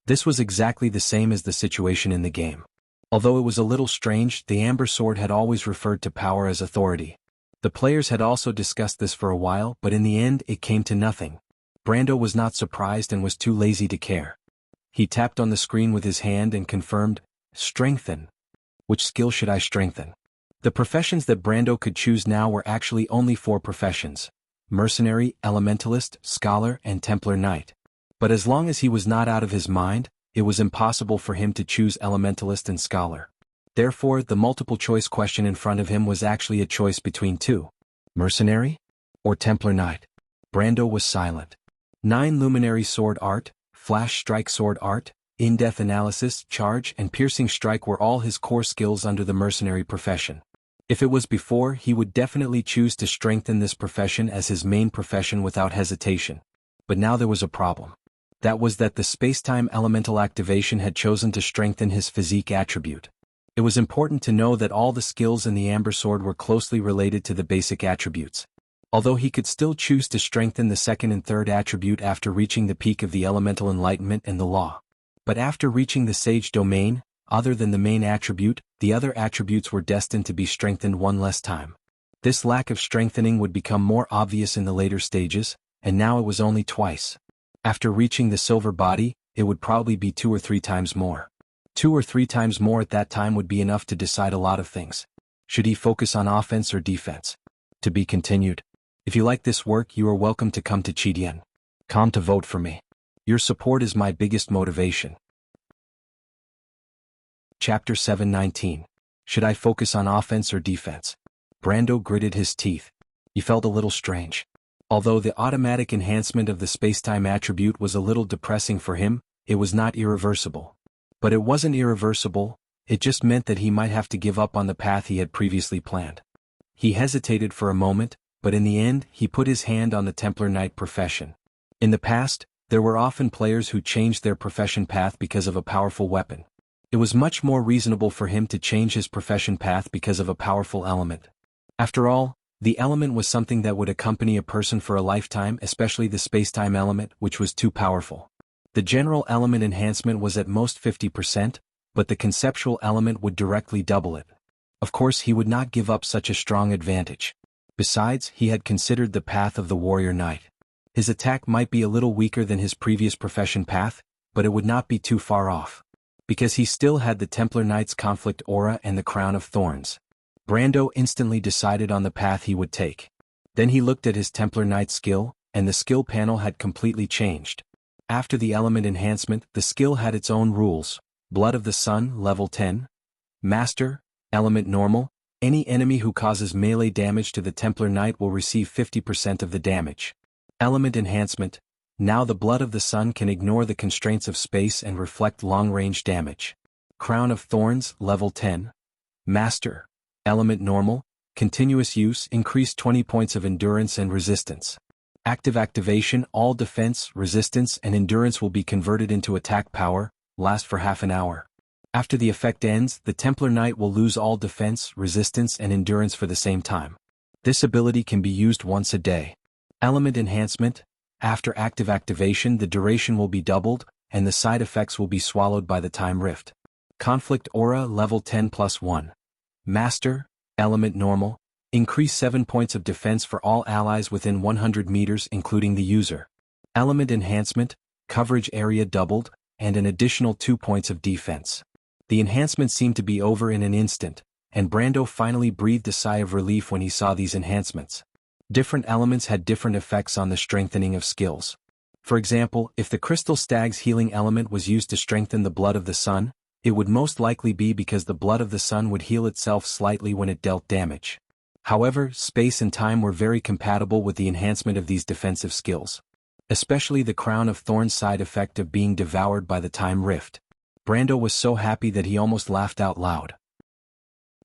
This was exactly the same as the situation in the game. Although it was a little strange, the Amber Sword had always referred to power as authority. The players had also discussed this for a while, but in the end it came to nothing. Brando was not surprised and was too lazy to care. He tapped on the screen with his hand and confirmed, strengthen. Which skill should I strengthen? The professions that Brando could choose now were actually only 4 professions: mercenary, elementalist, scholar, and Templar Knight. But as long as he was not out of his mind, it was impossible for him to choose elementalist and scholar. Therefore, the multiple choice question in front of him was actually a choice between 2. Mercenary? Or Templar Knight? Brando was silent. 9 Luminary Sword Art, Flash Strike Sword Art, In-Depth Analysis, Charge and Piercing Strike were all his core skills under the mercenary profession. If it was before, he would definitely choose to strengthen this profession as his main profession without hesitation. But now there was a problem. That was that the space-time elemental activation had chosen to strengthen his physique attribute. It was important to know that all the skills in the Amber Sword were closely related to the basic attributes. Although he could still choose to strengthen the second and third attribute after reaching the peak of the elemental enlightenment and the law. But after reaching the sage domain, other than the main attribute, the other attributes were destined to be strengthened one less time. This lack of strengthening would become more obvious in the later stages, and now it was only twice. After reaching the silver body, it would probably be 2 or 3 times more. 2 or 3 times more at that time would be enough to decide a lot of things. Should he focus on offense or defense? To be continued. If you like this work, you are welcome to come to Jianghu to vote for me. Your support is my biggest motivation. Chapter 7:19. Should I focus on offense or defense? Brando gritted his teeth. He felt a little strange. Although the automatic enhancement of the spacetime attribute was a little depressing for him, it was not irreversible. But it wasn't irreversible, it just meant that he might have to give up on the path he had previously planned. He hesitated for a moment, but in the end, he put his hand on the Templar Knight profession. In the past, there were often players who changed their profession path because of a powerful weapon. It was much more reasonable for him to change his profession path because of a powerful element. After all, the element was something that would accompany a person for a lifetime, especially the spacetime element, which was too powerful. The general element enhancement was at most 50%, but the conceptual element would directly double it. Of course, he would not give up such a strong advantage. Besides, he had considered the path of the warrior knight. His attack might be a little weaker than his previous profession path, but it would not be too far off. Because he still had the Templar Knight's conflict aura and the crown of thorns. Brando instantly decided on the path he would take. Then he looked at his Templar Knight skill, and the skill panel had completely changed. After the element enhancement, the skill had its own rules. Blood of the Sun, level 10. Master, element normal. Any enemy who causes melee damage to the Templar Knight will receive 50% of the damage. Element enhancement. Now the Blood of the Sun can ignore the constraints of space and reflect long-range damage. Crown of Thorns, level 10. Master. Element normal, continuous use, increase 20 points of endurance and resistance. Active activation, all defense, resistance and endurance will be converted into attack power, last for half an hour. After the effect ends, the Templar Knight will lose all defense, resistance and endurance for the same time. This ability can be used once a day. Element enhancement, after active activation the duration will be doubled, and the side effects will be swallowed by the time rift. Conflict aura, level 10 plus 1. Master, element normal, increase 7 points of defense for all allies within 100 meters including the user. Element enhancement, coverage area doubled, and an additional 2 points of defense. The enhancement seemed to be over in an instant, and Brando finally breathed a sigh of relief when he saw these enhancements. Different elements had different effects on the strengthening of skills. For example, if the Crystal Stag's healing element was used to strengthen the Blood of the Sun, it would most likely be because the Blood of the Sun would heal itself slightly when it dealt damage. However, space and time were very compatible with the enhancement of these defensive skills. Especially the Crown of Thorns side effect of being devoured by the time rift. Brando was so happy that he almost laughed out loud.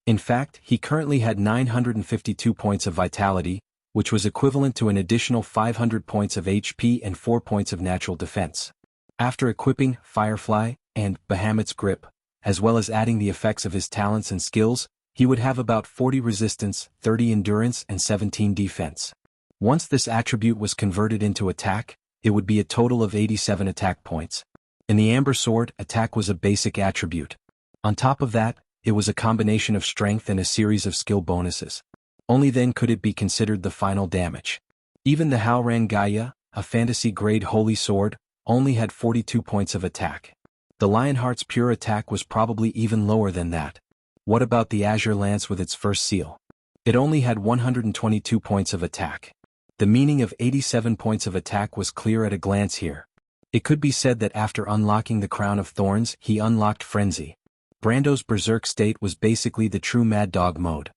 In fact, he currently had 952 points of vitality, which was equivalent to an additional 500 points of HP and 4 points of natural defense. After equipping Firefly and Bahamut's Grip, as well as adding the effects of his talents and skills, he would have about 40 resistance, 30 endurance and 17 defense. Once this attribute was converted into attack, it would be a total of 87 attack points. In the Amber Sword, attack was a basic attribute. On top of that, it was a combination of strength and a series of skill bonuses. Only then could it be considered the final damage. Even the Halran Gaia, a fantasy-grade holy sword, only had 42 points of attack. The Lionheart's pure attack was probably even lower than that. What about the Azure Lance with its first seal? It only had 122 points of attack. The meaning of 87 points of attack was clear at a glance here. It could be said that after unlocking the Crown of Thorns, he unlocked Frenzy. Brando's Berserk state was basically the true Mad Dog mode.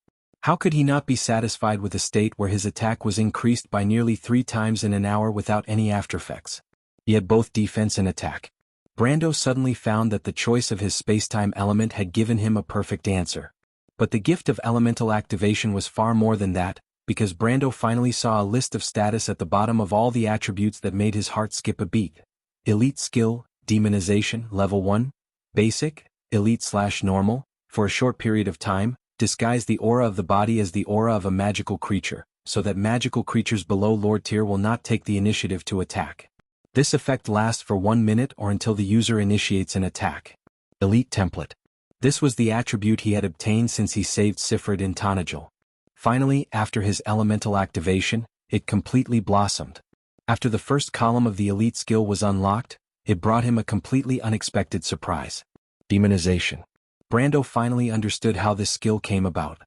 How could he not be satisfied with a state where his attack was increased by nearly 3 times in an hour without any aftereffects? He had both defense and attack. Brando suddenly found that the choice of his spacetime element had given him a perfect answer. But the gift of elemental activation was far more than that, because Brando finally saw a list of status at the bottom of all the attributes that made his heart skip a beat. Elite skill, demonization, level 1. Basic, elite/normal, for a short period of time, disguise the aura of the body as the aura of a magical creature, so that magical creatures below Lord tier will not take the initiative to attack. This effect lasts for 1 minute or until the user initiates an attack. Elite template. This was the attribute he had obtained since he saved Sifrid in Tanajil. Finally, after his elemental activation, it completely blossomed. After the first column of the elite skill was unlocked, it brought him a completely unexpected surprise. Demonization. Brando finally understood how this skill came about.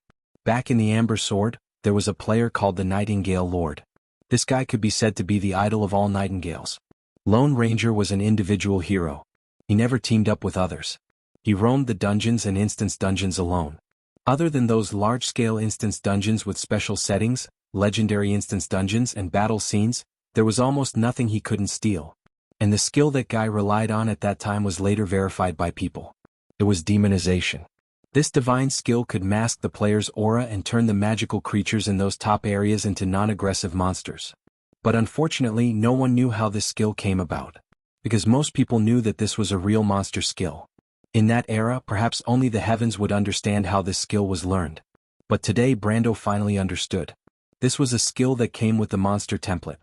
Back in the Amber Sword, there was a player called the Nightingale Lord. This guy could be said to be the idol of all nightingales. Lone Ranger was an individual hero. He never teamed up with others. He roamed the dungeons and instance dungeons alone. Other than those large-scale instance dungeons with special settings, legendary instance dungeons and battle scenes, there was almost nothing he couldn't steal. And the skill that guy relied on at that time was later verified by people. It was demonization. This divine skill could mask the player's aura and turn the magical creatures in those top areas into non-aggressive monsters. But unfortunately, no one knew how this skill came about. Because most people knew that this was a real monster skill. In that era, perhaps only the heavens would understand how this skill was learned. But today Brando finally understood. This was a skill that came with the monster template.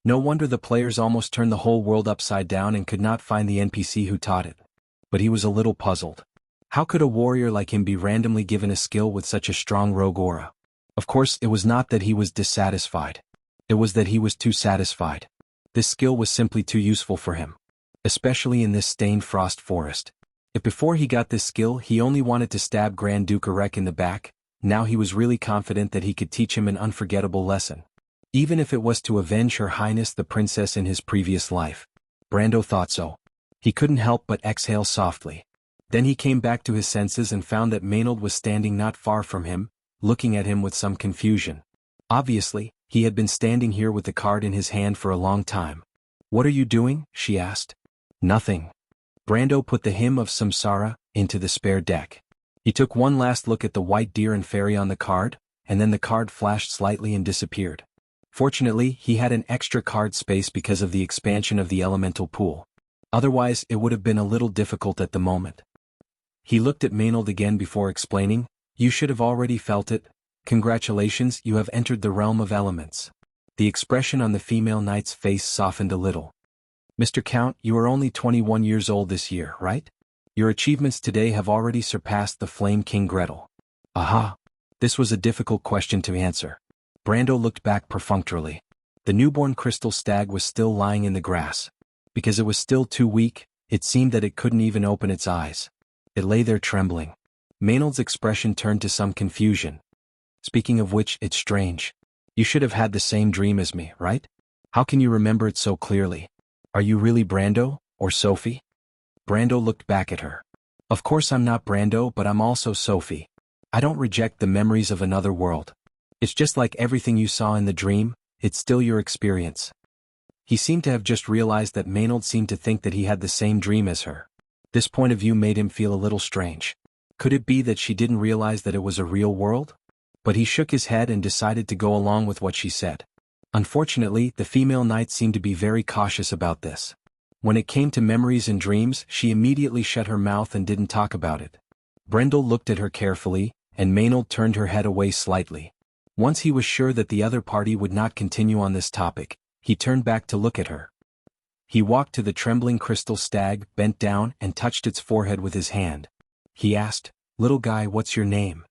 No wonder the players almost turned the whole world upside down and could not find the NPC who taught it. But he was a little puzzled. How could a warrior like him be randomly given a skill with such a strong rogue aura? Of course, it was not that he was dissatisfied. It was that he was too satisfied. This skill was simply too useful for him. Especially in this stained frost forest. If before he got this skill he only wanted to stab Grand Duke Arek in the back, now he was really confident that he could teach him an unforgettable lesson. Even if it was to avenge Her Highness the Princess in his previous life. Brando thought so. He couldn't help but exhale softly. Then he came back to his senses and found that Maynard was standing not far from him, looking at him with some confusion. Obviously, he had been standing here with the card in his hand for a long time. "What are you doing?" she asked. "Nothing." Brando put the Hymn of Samsara into the spare deck. He took one last look at the white deer and fairy on the card, and then the card flashed slightly and disappeared. Fortunately, he had an extra card space because of the expansion of the elemental pool. Otherwise, it would have been a little difficult at the moment. He looked at Maynard again before explaining, "You should have already felt it. Congratulations, you have entered the realm of elements." The expression on the female knight's face softened a little. "Mr. Count, you are only 21 years old this year, right? Your achievements today have already surpassed the Flame King Gretel." Aha! This was a difficult question to answer. Brando looked back perfunctorily. The newborn crystal stag was still lying in the grass. Because it was still too weak, it seemed that it couldn't even open its eyes. It lay there trembling. Maynard's expression turned to some confusion. "Speaking of which, it's strange. You should have had the same dream as me, right? How can you remember it so clearly? Are you really Brando, or Sophie?" Brando looked back at her. "Of course I'm not Brando, but I'm also Sophie. I don't reject the memories of another world. It's just like everything you saw in the dream, it's still your experience." He seemed to have just realized that Maynard seemed to think that he had the same dream as her. This point of view made him feel a little strange. Could it be that she didn't realize that it was a real world? But he shook his head and decided to go along with what she said. Unfortunately, the female knight seemed to be very cautious about this. When it came to memories and dreams, she immediately shut her mouth and didn't talk about it. Brendel looked at her carefully, and Maynard turned her head away slightly. Once he was sure that the other party would not continue on this topic, he turned back to look at her. He walked to the trembling crystal stag, bent down, and touched its forehead with his hand. He asked, "Little guy, what's your name?"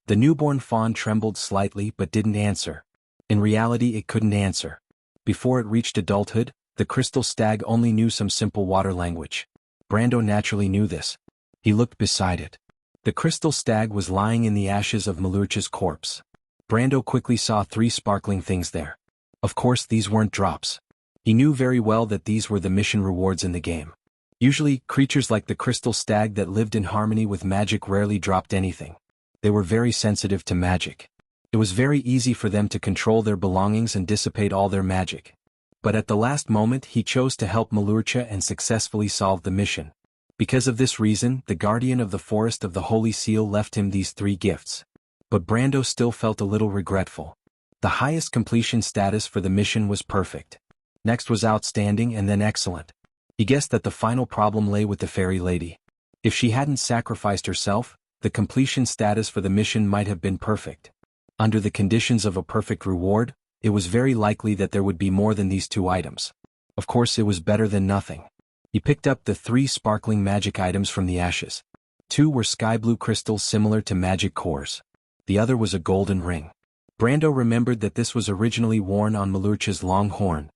The newborn fawn trembled slightly but didn't answer. In reality, it couldn't answer. Before it reached adulthood, the crystal stag only knew some simple water language. Brando naturally knew this. He looked beside it. The crystal stag was lying in the ashes of Malurcha's corpse. Brando quickly saw 3 sparkling things there. Of course, these weren't drops. He knew very well that these were the mission rewards in the game. Usually, creatures like the crystal stag that lived in harmony with magic rarely dropped anything. They were very sensitive to magic. It was very easy for them to control their belongings and dissipate all their magic. But at the last moment he chose to help Wuxia and successfully solve the mission. Because of this reason, the guardian of the forest of the Holy Seal left him these 3 gifts. But Brando still felt a little regretful. The highest completion status for the mission was perfect. Next was outstanding and then excellent. He guessed that the final problem lay with the fairy lady. If she hadn't sacrificed herself, the completion status for the mission might have been perfect. Under the conditions of a perfect reward, it was very likely that there would be more than these 2 items. Of course it was better than nothing. He picked up the 3 sparkling magic items from the ashes. 2 were sky blue crystals similar to magic cores. The other was a golden ring. Brando remembered that this was originally worn on Wuxia's long horn.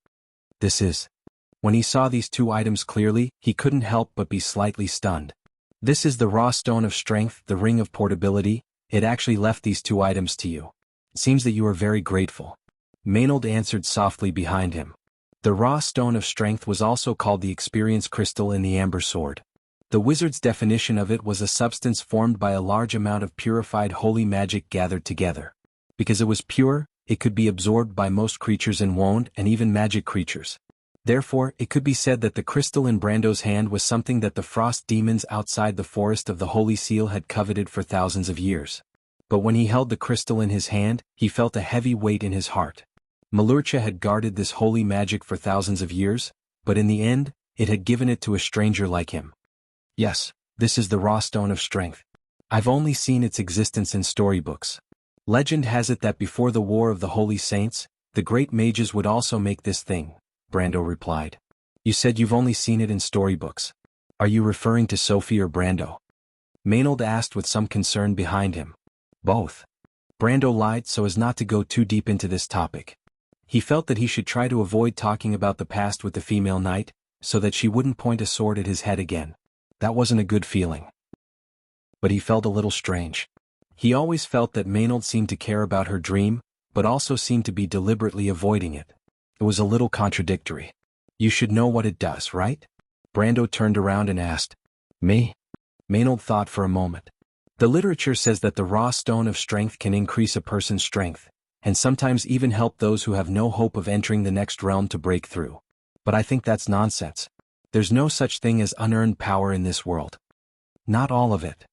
This is. When he saw these 2 items clearly, he couldn't help but be slightly stunned. This is the raw stone of strength, the ring of portability. It actually left these 2 items to you. It seems that you are very grateful. Maynard answered softly behind him. The raw stone of strength was also called the experience crystal in the amber sword. The wizard's definition of it was a substance formed by a large amount of purified holy magic gathered together. Because it was pure, it could be absorbed by most creatures in Wand and even magic creatures. Therefore, it could be said that the crystal in Brando's hand was something that the frost demons outside the forest of the Holy Seal had coveted for thousands of years. But when he held the crystal in his hand, he felt a heavy weight in his heart. Wuxia had guarded this holy magic for thousands of years, but in the end, it had given it to a stranger like him. Yes, this is the raw stone of strength. I've only seen its existence in storybooks. Legend has it that before the War of the Holy Saints, the great mages would also make this thing, Brando replied. You said you've only seen it in storybooks. Are you referring to Sophie or Brando? Maynard asked with some concern behind him. Both. Brando lied so as not to go too deep into this topic. He felt that he should try to avoid talking about the past with the female knight, so that she wouldn't point a sword at his head again. That wasn't a good feeling. But he felt a little strange. He always felt that Maynard seemed to care about her dream, but also seemed to be deliberately avoiding it. It was a little contradictory. You should know what it does, right? Brando turned around and asked. Me? Maynard thought for a moment. The literature says that the raw stone of strength can increase a person's strength, and sometimes even help those who have no hope of entering the next realm to break through. But I think that's nonsense. There's no such thing as unearned power in this world. Not all of it.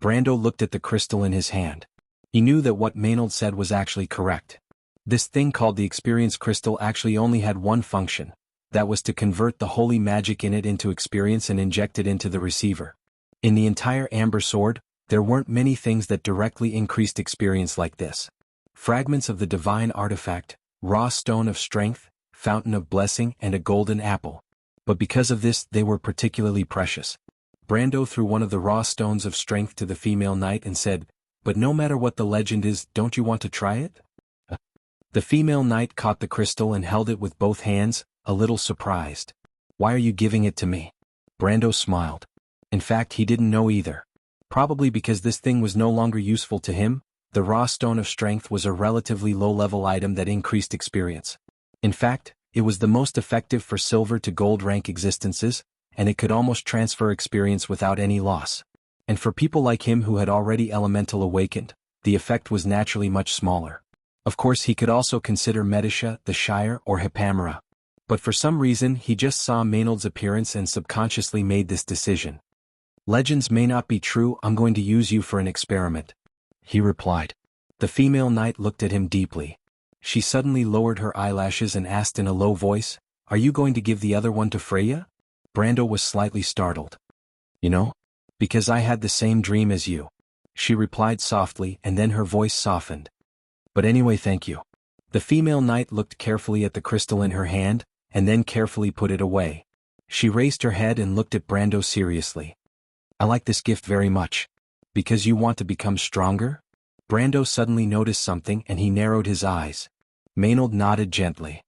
Brando looked at the crystal in his hand. He knew that what Maynard said was actually correct. This thing called the experience crystal actually only had one function. That was to convert the holy magic in it into experience and inject it into the receiver. In the entire amber sword, there weren't many things that directly increased experience like this. Fragments of the divine artifact, raw stone of strength, fountain of blessing, and a golden apple. But because of this, they were particularly precious. Brando threw one of the raw stones of strength to the female knight and said, "But no matter what the legend is, don't you want to try it?" The female knight caught the crystal and held it with both hands, a little surprised. "Why are you giving it to me?" Brando smiled. In fact, he didn't know either. Probably because this thing was no longer useful to him. The raw stone of strength was a relatively low-level item that increased experience. In fact, it was the most effective for silver to gold rank existences, and it could almost transfer experience without any loss. And for people like him who had already elemental awakened, the effect was naturally much smaller. Of course he could also consider Medisha, the Shire, or Hipamera. But for some reason he just saw Maynard's appearance and subconsciously made this decision. "Legends may not be true, I'm going to use you for an experiment," he replied. The female knight looked at him deeply. She suddenly lowered her eyelashes and asked in a low voice, "Are you going to give the other one to Freya?" Brando was slightly startled. "You know? Because I had the same dream as you," she replied softly, and then her voice softened. "But anyway, thank you." The female knight looked carefully at the crystal in her hand, and then carefully put it away. She raised her head and looked at Brando seriously. "I like this gift very much. Because you want to become stronger?" Brando suddenly noticed something and he narrowed his eyes. Maynard nodded gently.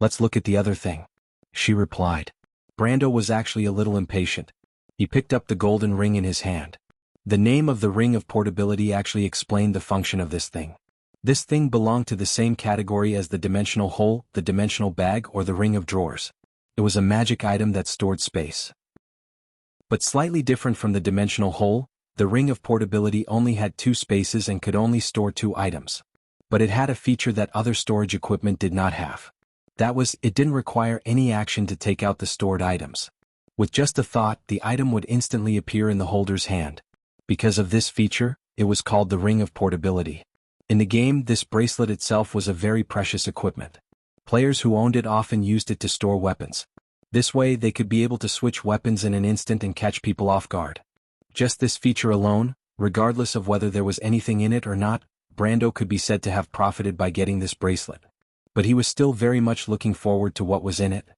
"Let's look at the other thing," she replied. Brando was actually a little impatient. He picked up the golden ring in his hand. The name of the ring of portability actually explained the function of this thing. This thing belonged to the same category as the dimensional hole, the dimensional bag, or the ring of drawers. It was a magic item that stored space. But slightly different from the dimensional hole, The ring of portability only had 2 spaces and could only store 2 items. But it had a feature that other storage equipment did not have. That was, it didn't require any action to take out the stored items. With just a thought, the item would instantly appear in the holder's hand. Because of this feature, it was called the ring of portability. In the game, this bracelet itself was a very precious equipment. Players who owned it often used it to store weapons. This way, they could be able to switch weapons in an instant and catch people off guard. Just this feature alone, regardless of whether there was anything in it or not, Brando could be said to have profited by getting this bracelet. But he was still very much looking forward to what was in it.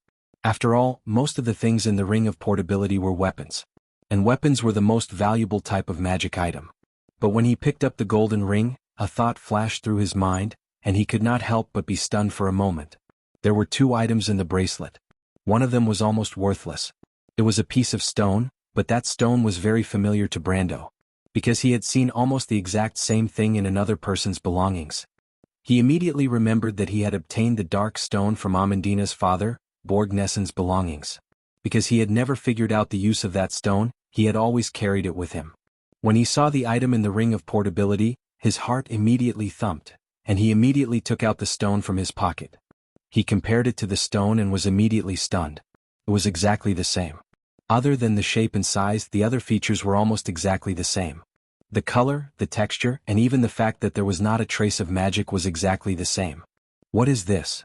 After all, most of the things in the ring of portability were weapons. And weapons were the most valuable type of magic item. But when he picked up the golden ring, a thought flashed through his mind, and he could not help but be stunned for a moment. There were 2 items in the bracelet. One of them was almost worthless. It was a piece of stone, but that stone was very familiar to Brando, because he had seen almost the exact same thing in another person's belongings. He immediately remembered that he had obtained the dark stone from Amandina's father, Borg Nessen's belongings. Because he had never figured out the use of that stone, he had always carried it with him. When he saw the item in the ring of portability, his heart immediately thumped, and he immediately took out the stone from his pocket. He compared it to the stone and was immediately stunned. It was exactly the same. Other than the shape and size, the other features were almost exactly the same. The color, the texture, and even the fact that there was not a trace of magic was exactly the same. What is this?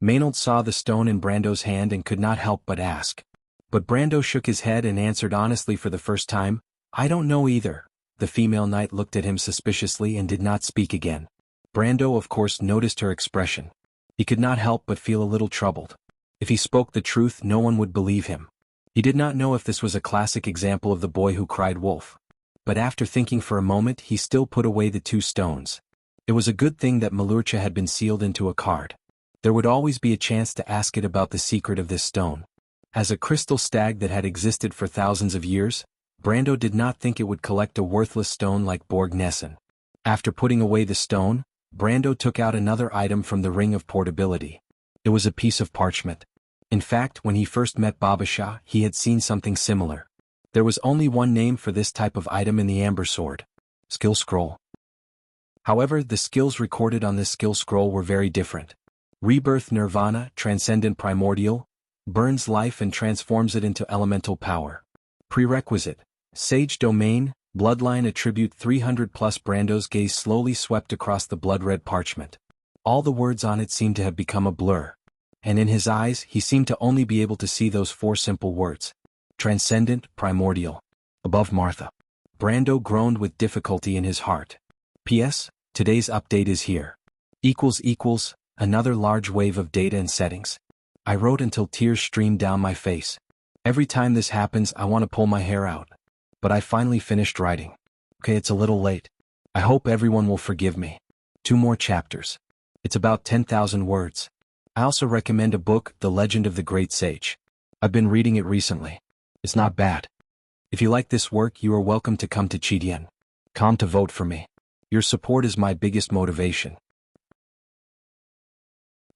Maynard saw the stone in Brando's hand and could not help but ask. But Brando shook his head and answered honestly for the first time, "I don't know either." The female knight looked at him suspiciously and did not speak again. Brando of course noticed her expression. He could not help but feel a little troubled. If he spoke the truth, no one would believe him. He did not know if this was a classic example of the boy who cried wolf. But after thinking for a moment, he still put away the 2 stones. It was a good thing that Malurcha had been sealed into a card. There would always be a chance to ask it about the secret of this stone. As a crystal stag that had existed for thousands of years, Brando did not think it would collect a worthless stone like Borg Nessen. After putting away the stone, Brando took out another item from the ring of portability. It was a piece of parchment. In fact, when he first met Babasha, he had seen something similar. There was only one name for this type of item in the Amber Sword: Skill Scroll. However, the skills recorded on this skill scroll were very different. Rebirth Nirvana, Transcendent Primordial, burns life and transforms it into elemental power. Prerequisite: Sage Domain, Bloodline Attribute 300 plus. Brando's gaze slowly swept across the blood-red parchment. All the words on it seemed to have become a blur. And in his eyes, he seemed to only be able to see those 4 simple words: Transcendent, Primordial. Above Martha. Brando groaned with difficulty in his heart. P.S. Today's update is here. Another large wave of data and settings. I wrote until tears streamed down my face. Every time this happens, I want to pull my hair out. But I finally finished writing. Okay, it's a little late. I hope everyone will forgive me. 2 more chapters. It's about 10,000 words. I also recommend a book, The Legend of the Great Sage. I've been reading it recently. It's not bad. If you like this work, you are welcome to come to Chidian. Come to vote for me. Your support is my biggest motivation.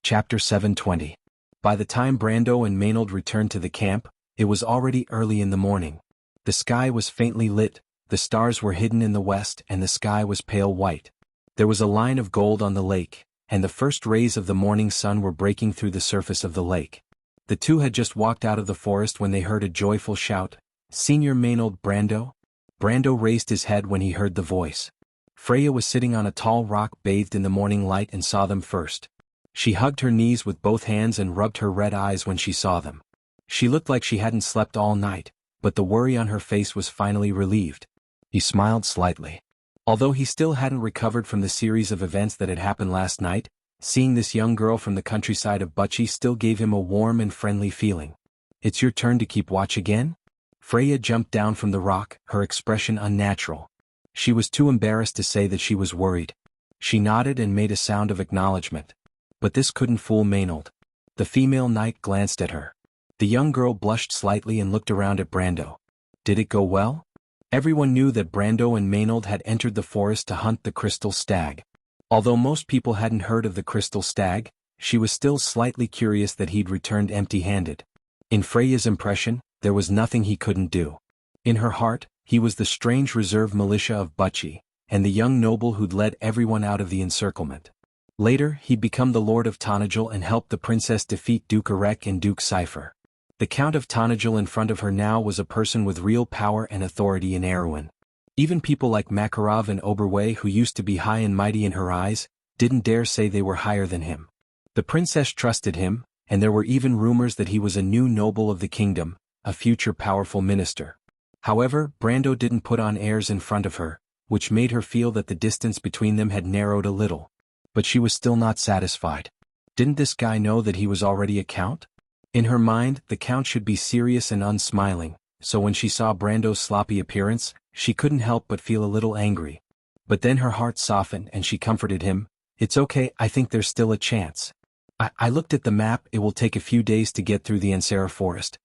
Chapter 720. By the time Brando and Maynard returned to the camp, it was already early in the morning. The sky was faintly lit, the stars were hidden in the west, and the sky was pale white. There was a line of gold on the lake, and the first rays of the morning sun were breaking through the surface of the lake. The 2 had just walked out of the forest when they heard a joyful shout. "Senior Maynard Brando?" Brando raised his head when he heard the voice. Freya was sitting on a tall rock bathed in the morning light and saw them first. She hugged her knees with both hands and rubbed her red eyes when she saw them. She looked like she hadn't slept all night, but the worry on her face was finally relieved. He smiled slightly. Although he still hadn't recovered from the series of events that had happened last night, seeing this young girl from the countryside of Buchi still gave him a warm and friendly feeling. "It's your turn to keep watch again?" Freya jumped down from the rock, her expression unnatural. She was too embarrassed to say that she was worried. She nodded and made a sound of acknowledgement. But this couldn't fool Maynard. The female knight glanced at her. The young girl blushed slightly and looked around at Brando. Did it go well? Everyone knew that Brando and Maynard had entered the forest to hunt the crystal stag. Although most people hadn't heard of the crystal stag, she was still slightly curious that he'd returned empty-handed. In Freya's impression, there was nothing he couldn't do. In her heart, He was the strange reserve militia of Bucci, and the young noble who'd led everyone out of the encirclement. Later, he'd become the Lord of Tanajil and helped the princess defeat Duke Arek and Duke Cypher. The Count of Tanajil in front of her now was a person with real power and authority in Erewhon. Even people like Makarov and Oberway, who used to be high and mighty in her eyes, didn't dare say they were higher than him. The princess trusted him, and there were even rumors that he was a new noble of the kingdom, a future powerful minister. However, Brando didn't put on airs in front of her, which made her feel that the distance between them had narrowed a little. But she was still not satisfied. Didn't this guy know that he was already a count? In her mind, the count should be serious and unsmiling, so when she saw Brando's sloppy appearance, she couldn't help but feel a little angry. But then her heart softened and she comforted him. "It's okay, I think there's still a chance. I looked at the map, it will take a few days to get through the Ansara forest."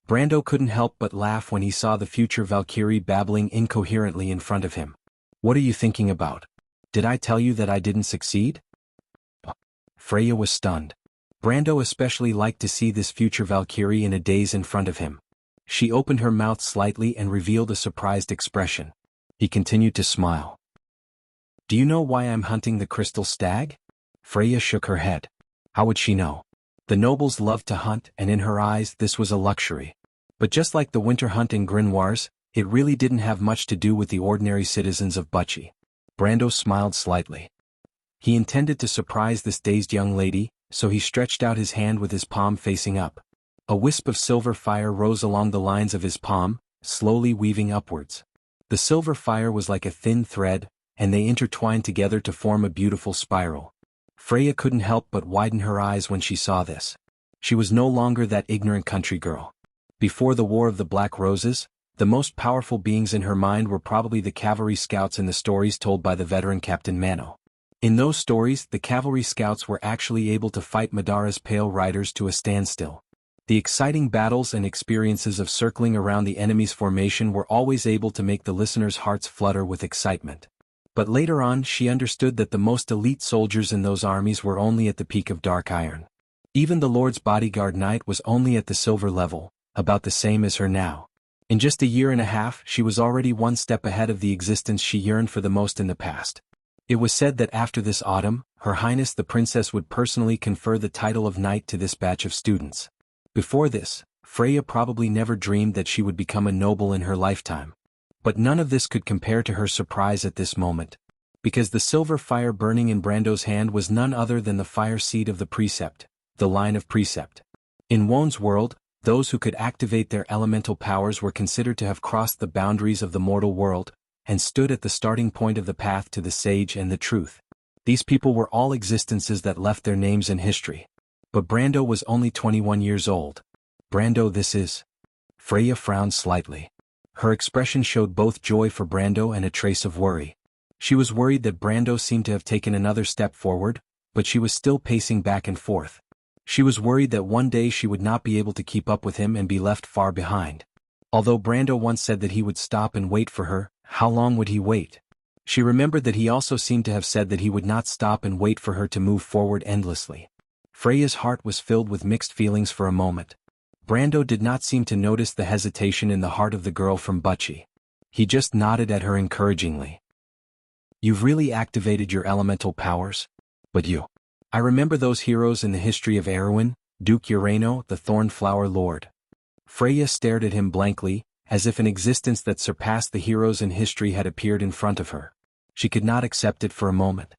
Brando couldn't help but laugh when he saw the future Valkyrie babbling incoherently in front of him. "What are you thinking about? Did I tell you that I didn't succeed?" Freya was stunned. Brando especially liked to see this future Valkyrie in a daze in front of him. She opened her mouth slightly and revealed a surprised expression. He continued to smile. "Do you know why I'm hunting the crystal stag?" Freya shook her head. How would she know? The nobles loved to hunt, and in her eyes this was a luxury. But just like the winter hunt in Grimoires, it really didn't have much to do with the ordinary citizens of Bucci. Brando smiled slightly. He intended to surprise this dazed young lady, so he stretched out his hand with his palm facing up. A wisp of silver fire rose along the lines of his palm, slowly weaving upwards. The silver fire was like a thin thread, and they intertwined together to form a beautiful spiral. Freya couldn't help but widen her eyes when she saw this. She was no longer that ignorant country girl. Before the War of the Black Roses, the most powerful beings in her mind were probably the cavalry scouts in the stories told by the veteran Captain Mano. In those stories, the cavalry scouts were actually able to fight Madara's Pale Riders to a standstill. The exciting battles and experiences of circling around the enemy's formation were always able to make the listeners' hearts flutter with excitement. But later on she understood that the most elite soldiers in those armies were only at the peak of dark iron. Even the Lord's bodyguard knight was only at the silver level, about the same as her now. In just a year and a half she was already one step ahead of the existence she yearned for the most in the past. It was said that after this autumn, Her Highness the Princess would personally confer the title of knight to this batch of students. Before this, Freya probably never dreamed that she would become a noble in her lifetime. But none of this could compare to her surprise at this moment. Because the silver fire burning in Brando's hand was none other than the fire seed of the precept, the line of precept. In Won's world, those who could activate their elemental powers were considered to have crossed the boundaries of the mortal world, and stood at the starting point of the path to the sage and the truth. These people were all existences that left their names in history. But Brando was only 21 years old. "Brando, this is..." Freya frowned slightly. Her expression showed both joy for Brando and a trace of worry. She was worried that Brando seemed to have taken another step forward, but she was still pacing back and forth. She was worried that one day she would not be able to keep up with him and be left far behind. Although Brando once said that he would stop and wait for her, how long would he wait? She remembered that he also seemed to have said that he would not stop and wait for her to move forward endlessly. Freya's heart was filled with mixed feelings for a moment. Brando did not seem to notice the hesitation in the heart of the girl from Bucci. He just nodded at her encouragingly. "You've really activated your elemental powers? But you. I remember those heroes in the history of Erewhon, Duke Urano, the Thornflower Lord." Freya stared at him blankly, as if an existence that surpassed the heroes in history had appeared in front of her. She could not accept it for a moment.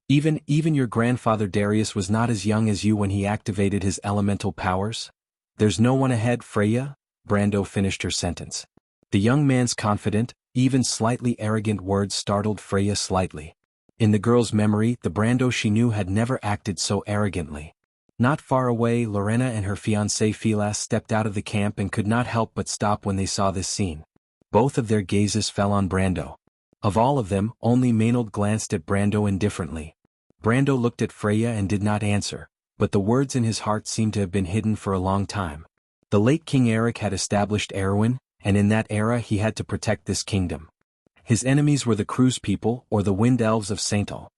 Even your grandfather Darius was not as young as you when he activated his elemental powers?" "There's no one ahead, Freya," Brando finished her sentence. The young man's confident, even slightly arrogant words startled Freya slightly. In the girl's memory, the Brando she knew had never acted so arrogantly. Not far away, Lorena and her fiancé Filas stepped out of the camp and could not help but stop when they saw this scene. Both of their gazes fell on Brando. Of all of them, only Maynard glanced at Brando indifferently. Brando looked at Freya and did not answer, but the words in his heart seemed to have been hidden for a long time. The late King Eric had established Erewhon, and in that era he had to protect this kingdom. His enemies were the Cruz people or the Wind Elves of Saintal.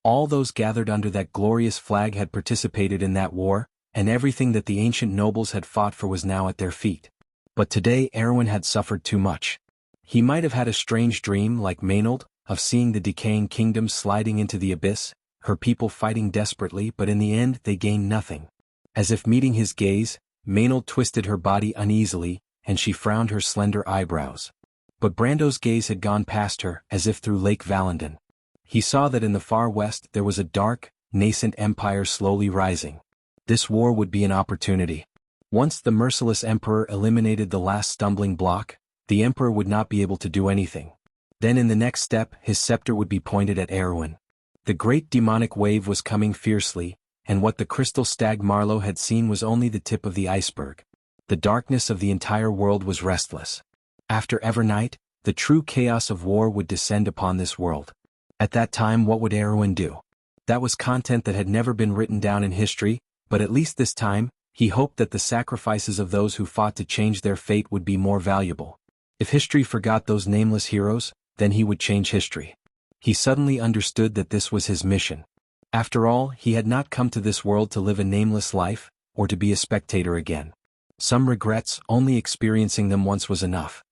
All those gathered under that glorious flag had participated in that war, and everything that the ancient nobles had fought for was now at their feet. But today Erewhon had suffered too much. He might have had a strange dream like Maynard, of seeing the decaying kingdom sliding into the abyss, her people fighting desperately, but in the end they gained nothing. As if meeting his gaze, Maynard twisted her body uneasily, and she frowned her slender eyebrows. But Brando's gaze had gone past her, as if through Lake Valendon. He saw that in the far west there was a dark, nascent empire slowly rising. This war would be an opportunity. Once the merciless emperor eliminated the last stumbling block, the emperor would not be able to do anything. Then in the next step his scepter would be pointed at Erwin. The great demonic wave was coming fiercely, and what the crystal stag Marlowe had seen was only the tip of the iceberg. The darkness of the entire world was restless. After Evernight, the true chaos of war would descend upon this world. At that time, what would Erwin do? That was content that had never been written down in history, but at least this time, he hoped that the sacrifices of those who fought to change their fate would be more valuable. If history forgot those nameless heroes, then he would change history. He suddenly understood that this was his mission. After all, he had not come to this world to live a nameless life, or to be a spectator again. Some regrets, only experiencing them once was enough.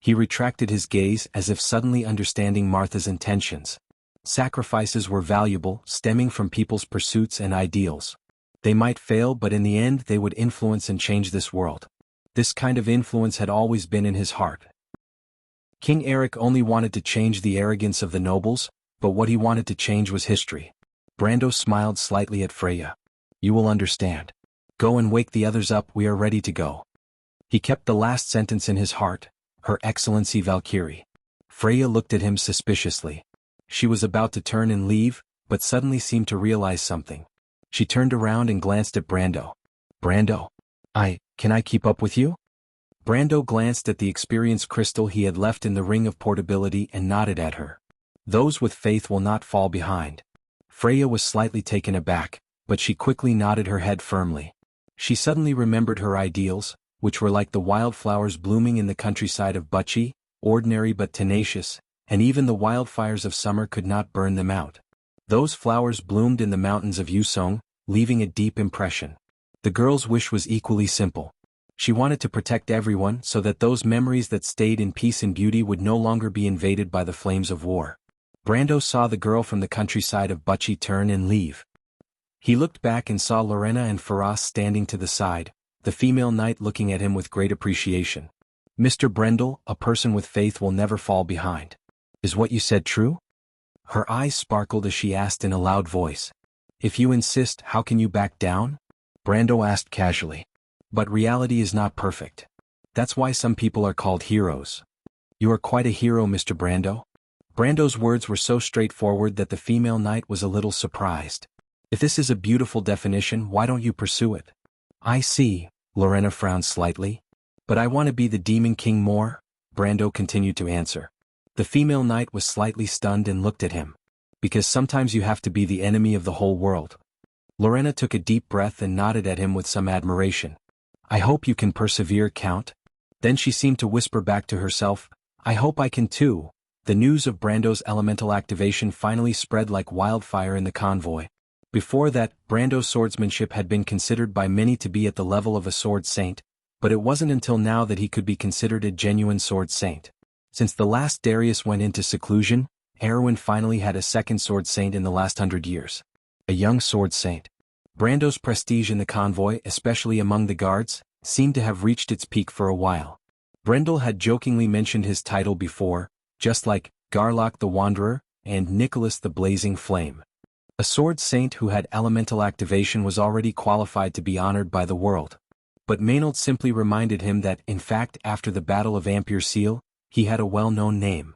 He retracted his gaze as if suddenly understanding Martha's intentions. Sacrifices were valuable, stemming from people's pursuits and ideals. They might fail, but in the end they would influence and change this world. This kind of influence had always been in his heart. King Eric only wanted to change the arrogance of the nobles, but what he wanted to change was history. Brando smiled slightly at Freya. "You will understand. Go and wake the others up, we are ready to go." He kept the last sentence in his heart, "Her Excellency Valkyrie." Freya looked at him suspiciously. She was about to turn and leave, but suddenly seemed to realize something. She turned around and glanced at Brando. "Brando? Can I keep up with you?" Brando glanced at the experience crystal he had left in the ring of portability and nodded at her. "Those with faith will not fall behind." Freya was slightly taken aback, but she quickly nodded her head firmly. She suddenly remembered her ideals, which were like the wildflowers blooming in the countryside of Buchi, ordinary but tenacious, and even the wildfires of summer could not burn them out. Those flowers bloomed in the mountains of Yusong, leaving a deep impression. The girl's wish was equally simple. She wanted to protect everyone so that those memories that stayed in peace and beauty would no longer be invaded by the flames of war. Brando saw the girl from the countryside of Buchi turn and leave. He looked back and saw Lorena and Faraz standing to the side, the female knight looking at him with great appreciation. "Mr. Brendel, a person with faith will never fall behind. Is what you said true?" Her eyes sparkled as she asked in a loud voice. "If you insist, how can you back down?" Brando asked casually. "But reality is not perfect. That's why some people are called heroes." "You are quite a hero, Mr. Brando." Brando's words were so straightforward that the female knight was a little surprised. "If this is a beautiful definition, why don't you pursue it?" "I see," Lorena frowned slightly. "But I want to be the Demon King more," Brando continued to answer. The female knight was slightly stunned and looked at him. "Because sometimes you have to be the enemy of the whole world." Lorena took a deep breath and nodded at him with some admiration. "I hope you can persevere, Count." Then she seemed to whisper back to herself, "I hope I can too." The news of Brando's elemental activation finally spread like wildfire in the convoy. Before that, Brando's swordsmanship had been considered by many to be at the level of a sword saint, but it wasn't until now that he could be considered a genuine sword saint. Since the last Darius went into seclusion, Erwin finally had a second sword saint in the last 100 years. A young sword saint. Brando's prestige in the convoy, especially among the guards, seemed to have reached its peak for a while. Brendel had jokingly mentioned his title before, just like Garlock the Wanderer and Nicholas the Blazing Flame. A sword saint who had elemental activation was already qualified to be honored by the world. But Maynard simply reminded him that, in fact, after the Battle of Ampere Seal, he had a well-known name.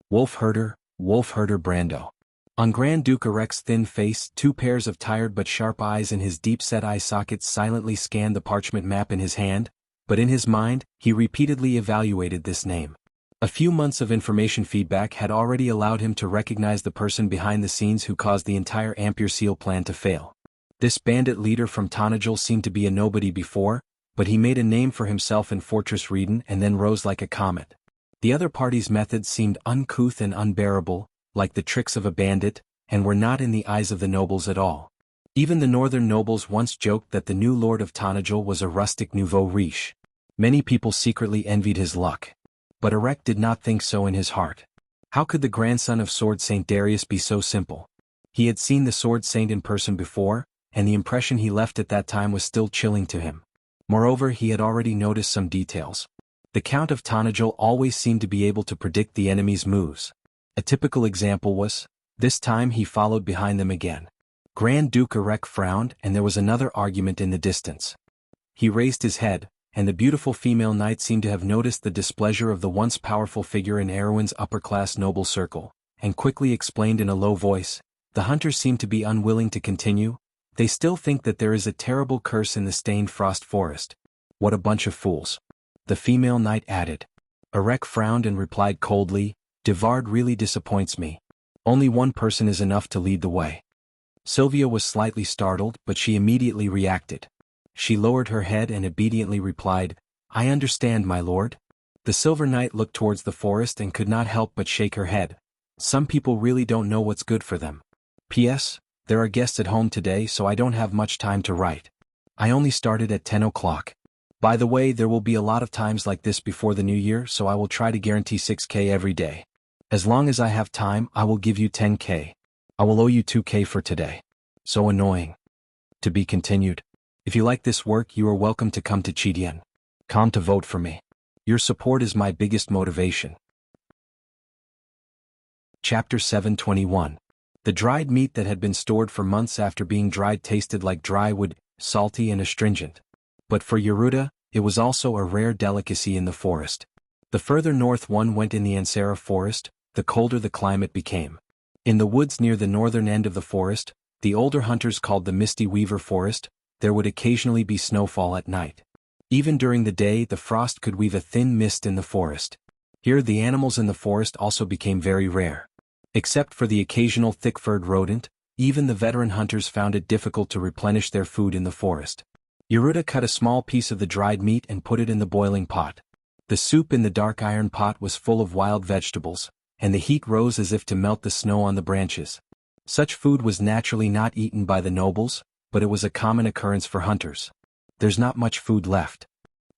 Wolfherder Brando. On Grand Duke Erek's thin face, two pairs of tired but sharp eyes in his deep-set eye sockets silently scanned the parchment map in his hand, but in his mind, he repeatedly evaluated this name. A few months of information feedback had already allowed him to recognize the person behind the scenes who caused the entire Ampere Seal plan to fail. This bandit leader from Tonagel seemed to be a nobody before, but he made a name for himself in Fortress Reden and then rose like a comet. The other party's methods seemed uncouth and unbearable, like the tricks of a bandit, and were not in the eyes of the nobles at all. Even the northern nobles once joked that the new lord of Tonagel was a rustic nouveau riche. Many people secretly envied his luck. But Erek did not think so in his heart. How could the grandson of Sword Saint Darius be so simple? He had seen the Sword Saint in person before, and the impression he left at that time was still chilling to him. Moreover, he had already noticed some details. The Count of Tanajul always seemed to be able to predict the enemy's moves. A typical example was, this time he followed behind them again. Grand Duke Erek frowned, and there was another argument in the distance. He raised his head, and the beautiful female knight seemed to have noticed the displeasure of the once powerful figure in Erwin's upper-class noble circle, and quickly explained in a low voice, "The hunters seem to be unwilling to continue. They still think that there is a terrible curse in the stained frost forest. What a bunch of fools." The female knight added. Erek frowned and replied coldly, "Devard really disappoints me. Only one person is enough to lead the way." Sylvia was slightly startled, but she immediately reacted. She lowered her head and obediently replied, "I understand, my lord." The Silver Knight looked towards the forest and could not help but shake her head. Some people really don't know what's good for them. P.S. There are guests at home today, so I don't have much time to write. I only started at 10 o'clock. By the way, there will be a lot of times like this before the new year, so I will try to guarantee 6K every day. As long as I have time, I will give you 10K. I will owe you 2K for today. So annoying. To be continued. If you like this work, you are welcome to come to Chidian. Come to vote for me. Your support is my biggest motivation. Chapter 721. The dried meat that had been stored for months after being dried tasted like dry wood, salty and astringent. But for Yeruda, it was also a rare delicacy in the forest. The further north one went in the Ansara forest, the colder the climate became. In the woods near the northern end of the forest, the older hunters called the Misty Weaver Forest, there would occasionally be snowfall at night. Even during the day, the frost could weave a thin mist in the forest. Here the animals in the forest also became very rare. Except for the occasional thick-furred rodent, even the veteran hunters found it difficult to replenish their food in the forest. Yeruda cut a small piece of the dried meat and put it in the boiling pot. The soup in the dark iron pot was full of wild vegetables, and the heat rose as if to melt the snow on the branches. Such food was naturally not eaten by the nobles, but it was a common occurrence for hunters. There's not much food left.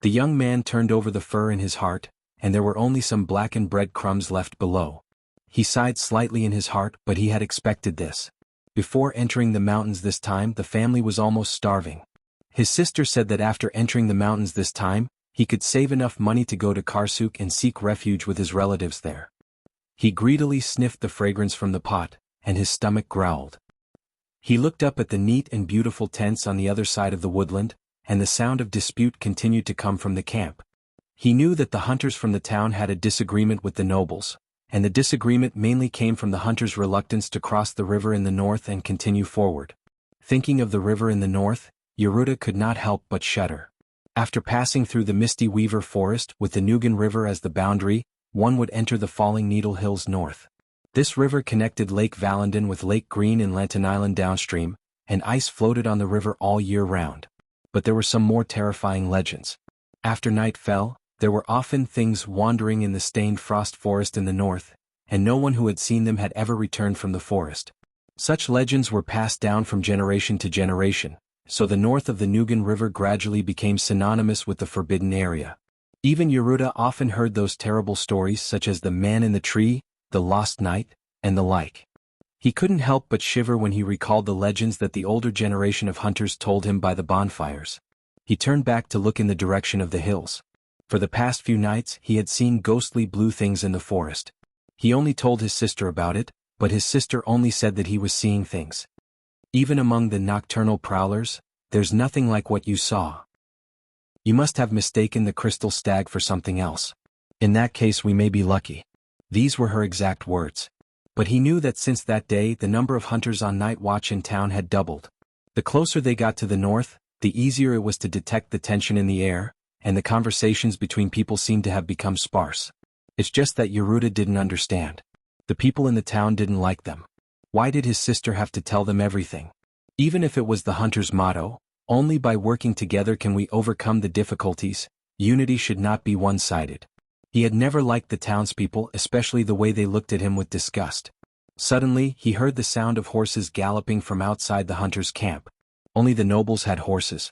The young man turned over the fur in his heart, and there were only some blackened bread crumbs left below. He sighed slightly in his heart, but he had expected this. Before entering the mountains this time, the family was almost starving. His sister said that after entering the mountains this time, he could save enough money to go to Karsuk and seek refuge with his relatives there. He greedily sniffed the fragrance from the pot, and his stomach growled. He looked up at the neat and beautiful tents on the other side of the woodland, and the sound of dispute continued to come from the camp. He knew that the hunters from the town had a disagreement with the nobles, and the disagreement mainly came from the hunters' reluctance to cross the river in the north and continue forward. Thinking of the river in the north, Yeruda could not help but shudder. After passing through the Misty Weaver Forest with the Nugan River as the boundary, one would enter the Falling Needle Hills north. This river connected Lake Valendon with Lake Green and Lantern Island downstream, and ice floated on the river all year round. But there were some more terrifying legends. After night fell, there were often things wandering in the stained frost forest in the north, and no one who had seen them had ever returned from the forest. Such legends were passed down from generation to generation, so the north of the Nugan River gradually became synonymous with the forbidden area. Even Yeruda often heard those terrible stories such as the man in the tree, the lost knight, and the like. He couldn't help but shiver when he recalled the legends that the older generation of hunters told him by the bonfires. He turned back to look in the direction of the hills. For the past few nights he had seen ghostly blue things in the forest. He only told his sister about it, but his sister only said that he was seeing things. Even among the nocturnal prowlers, there's nothing like what you saw. You must have mistaken the crystal stag for something else. In that case we may be lucky. These were her exact words. But he knew that since that day the number of hunters on night watch in town had doubled. The closer they got to the north, the easier it was to detect the tension in the air, and the conversations between people seemed to have become sparse. It's just that Yeruda didn't understand. The people in the town didn't like them. Why did his sister have to tell them everything? Even if it was the hunter's motto, only by working together can we overcome the difficulties, unity should not be one-sided. He had never liked the townspeople, especially the way they looked at him with disgust. Suddenly, he heard the sound of horses galloping from outside the hunter's camp. Only the nobles had horses.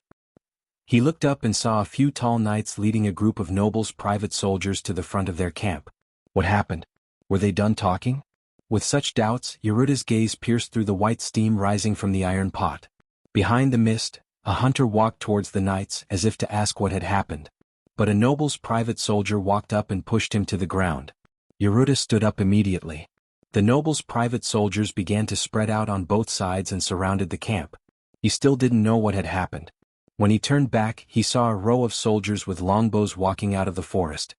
He looked up and saw a few tall knights leading a group of nobles' private soldiers to the front of their camp. What happened? Were they done talking? With such doubts, Yeruta's gaze pierced through the white steam rising from the iron pot. Behind the mist, a hunter walked towards the knights as if to ask what had happened. But a noble's private soldier walked up and pushed him to the ground. Yeruta stood up immediately. The noble's private soldiers began to spread out on both sides and surrounded the camp. He still didn't know what had happened. When he turned back, he saw a row of soldiers with longbows walking out of the forest.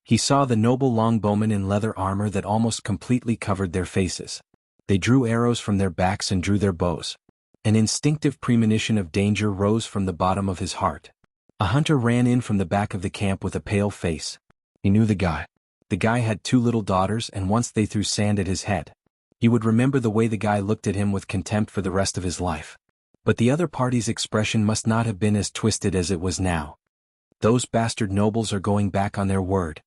He saw the noble longbowmen in leather armor that almost completely covered their faces. They drew arrows from their backs and drew their bows. An instinctive premonition of danger rose from the bottom of his heart. A hunter ran in from the back of the camp with a pale face. He knew the guy. The guy had 2 little daughters, and once they threw sand at his head. He would remember the way the guy looked at him with contempt for the rest of his life. But the other party's expression must not have been as twisted as it was now. Those bastard nobles are going back on their word.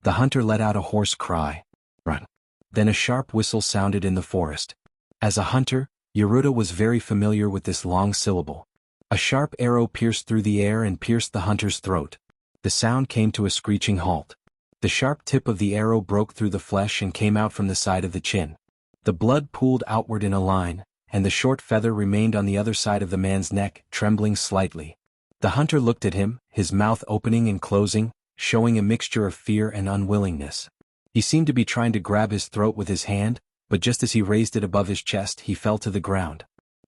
The hunter let out a hoarse cry. Run. Then a sharp whistle sounded in the forest. As a hunter, Yeruta was very familiar with this long syllable. A sharp arrow pierced through the air and pierced the hunter's throat. The sound came to a screeching halt. The sharp tip of the arrow broke through the flesh and came out from the side of the chin. The blood pooled outward in a line, and the short feather remained on the other side of the man's neck, trembling slightly. The hunter looked at him, his mouth opening and closing, showing a mixture of fear and unwillingness. He seemed to be trying to grab his throat with his hand, but just as he raised it above his chest, he fell to the ground.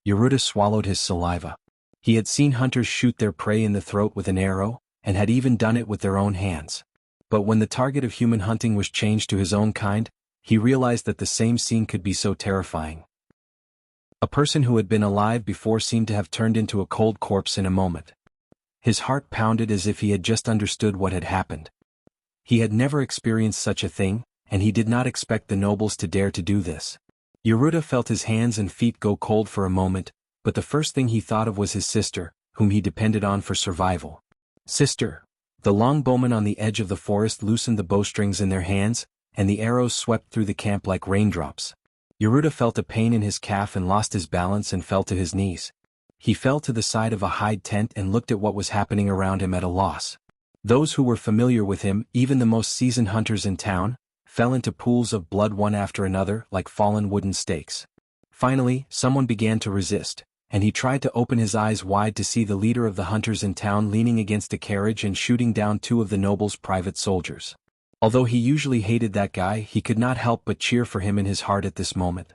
Yeruta swallowed his saliva. He had seen hunters shoot their prey in the throat with an arrow, and had even done it with their own hands. But when the target of human hunting was changed to his own kind, he realized that the same scene could be so terrifying. A person who had been alive before seemed to have turned into a cold corpse in a moment. His heart pounded as if he had just understood what had happened. He had never experienced such a thing, and he did not expect the nobles to dare to do this. Yeruta felt his hands and feet go cold for a moment, but the first thing he thought of was his sister, whom he depended on for survival. Sister. The longbowmen on the edge of the forest loosened the bowstrings in their hands, and the arrows swept through the camp like raindrops. Yeruta felt a pain in his calf and lost his balance and fell to his knees. He fell to the side of a hide tent and looked at what was happening around him at a loss. Those who were familiar with him, even the most seasoned hunters in town, fell into pools of blood one after another like fallen wooden stakes. Finally, someone began to resist, and he tried to open his eyes wide to see the leader of the hunters in town leaning against a carriage and shooting down 2 of the noble's private soldiers. Although he usually hated that guy, he could not help but cheer for him in his heart at this moment.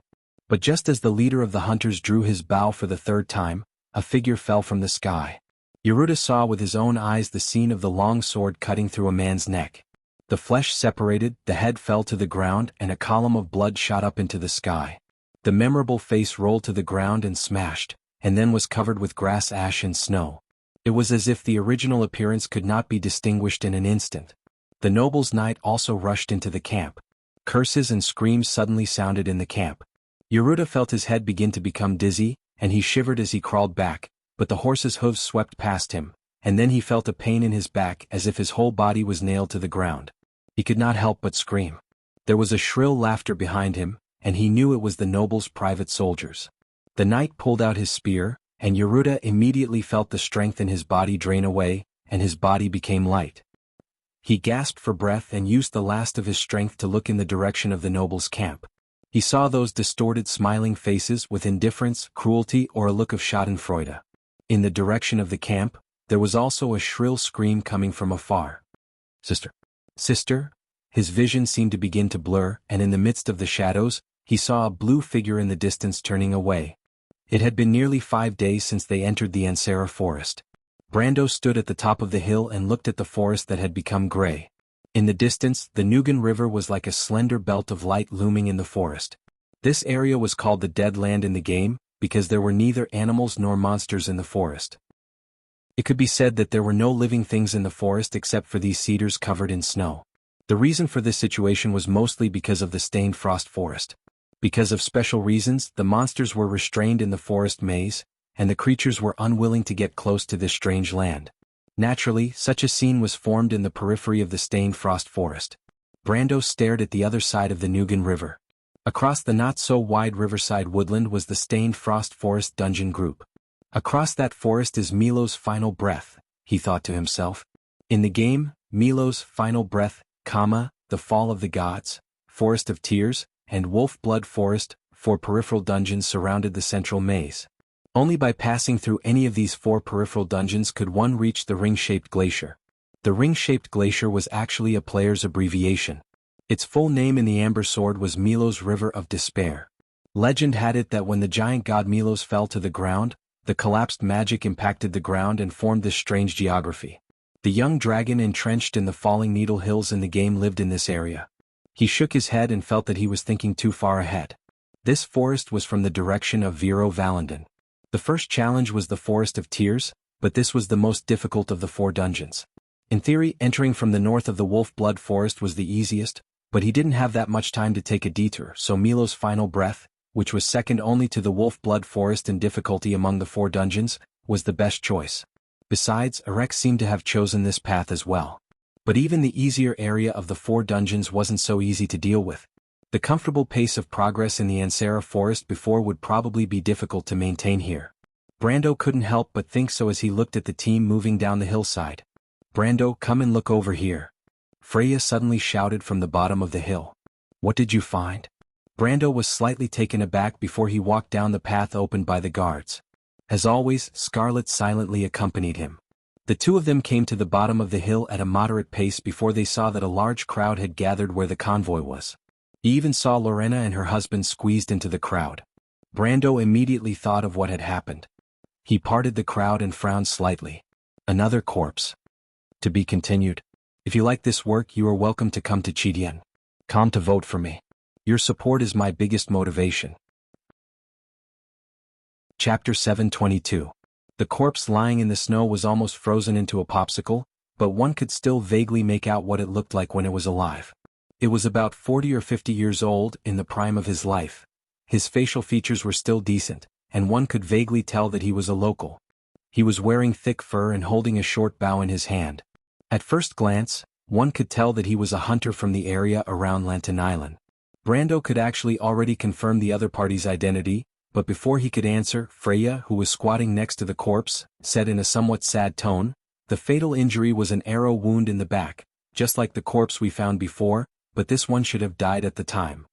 But just as the leader of the hunters drew his bow for the 3rd time, a figure fell from the sky. Yeruta saw with his own eyes the scene of the long sword cutting through a man's neck. The flesh separated, the head fell to the ground, and a column of blood shot up into the sky. The memorable face rolled to the ground and smashed, and then was covered with grass, ash, and snow. It was as if the original appearance could not be distinguished in an instant. The noble's knight also rushed into the camp. Curses and screams suddenly sounded in the camp. Yeruta felt his head begin to become dizzy, and he shivered as he crawled back, but the horse's hooves swept past him, and then he felt a pain in his back as if his whole body was nailed to the ground. He could not help but scream. There was a shrill laughter behind him, and he knew it was the noble's private soldiers. The knight pulled out his spear, and Yeruta immediately felt the strength in his body drain away, and his body became light. He gasped for breath and used the last of his strength to look in the direction of the noble's camp. He saw those distorted smiling faces with indifference, cruelty, or a look of schadenfreude. In the direction of the camp, there was also a shrill scream coming from afar. Sister! Sister! His vision seemed to begin to blur, and in the midst of the shadows, he saw a blue figure in the distance turning away. It had been nearly 5 days since they entered the Ansara forest. Brando stood at the top of the hill and looked at the forest that had become gray. In the distance, the Nugan River was like a slender belt of light looming in the forest. This area was called the Dead Land in the game, because there were neither animals nor monsters in the forest. It could be said that there were no living things in the forest except for these cedars covered in snow. The reason for this situation was mostly because of the stained frost forest. Because of special reasons, the monsters were restrained in the forest maze, and the creatures were unwilling to get close to this strange land. Naturally, such a scene was formed in the periphery of the stained frost forest. Brando stared at the other side of the Nugan River. Across the not-so-wide riverside woodland was the stained frost forest dungeon group. Across that forest is Milo's final breath, he thought to himself. In the game, Milo's final breath, the Fall of the Gods, Forest of Tears, and Wolf Blood Forest, 4 peripheral dungeons surrounded the central maze. Only by passing through any of these 4 peripheral dungeons could one reach the ring-shaped glacier. The ring-shaped glacier was actually a player's abbreviation. Its full name in the Amber Sword was Milo's River of Despair. Legend had it that when the giant god Milos fell to the ground, the collapsed magic impacted the ground and formed this strange geography. The young dragon entrenched in the falling Needle Hills in the game lived in this area. He shook his head and felt that he was thinking too far ahead. This forest was from the direction of Vero Valendon. The first challenge was the Forest of Tears, but this was the most difficult of the 4 dungeons. In theory, entering from the north of the Wolf Blood Forest was the easiest, but he didn't have that much time to take a detour, so Milo's final breath, which was second only to the Wolf Blood Forest in difficulty among the 4 dungeons, was the best choice. Besides, Erek seemed to have chosen this path as well. But even the easier area of the 4 dungeons wasn't so easy to deal with. The comfortable pace of progress in the Ansara Forest before would probably be difficult to maintain here. Brando couldn't help but think so as he looked at the team moving down the hillside. "Brando, come and look over here," Freya suddenly shouted from the bottom of the hill. "What did you find?" Brando was slightly taken aback before he walked down the path opened by the guards. As always, Scarlet silently accompanied him. The 2 of them came to the bottom of the hill at a moderate pace before they saw that a large crowd had gathered where the convoy was. He even saw Lorena and her husband squeezed into the crowd. Brando immediately thought of what had happened. He parted the crowd and frowned slightly. "Another corpse. To be continued. If you like this work, you are welcome to come to Chidian. Come to vote for me. Your support is my biggest motivation." Chapter 722. The corpse lying in the snow was almost frozen into a popsicle, but one could still vaguely make out what it looked like when it was alive. It was about 40 or 50 years old, in the prime of his life. His facial features were still decent, and one could vaguely tell that he was a local. He was wearing thick fur and holding a short bow in his hand. At first glance, one could tell that he was a hunter from the area around Lantern Island. Brando could actually already confirm the other party's identity, but before he could answer, Freya, who was squatting next to the corpse, said in a somewhat sad tone, "The fatal injury was an arrow wound in the back, just like the corpse we found before, but this one should have died at the time.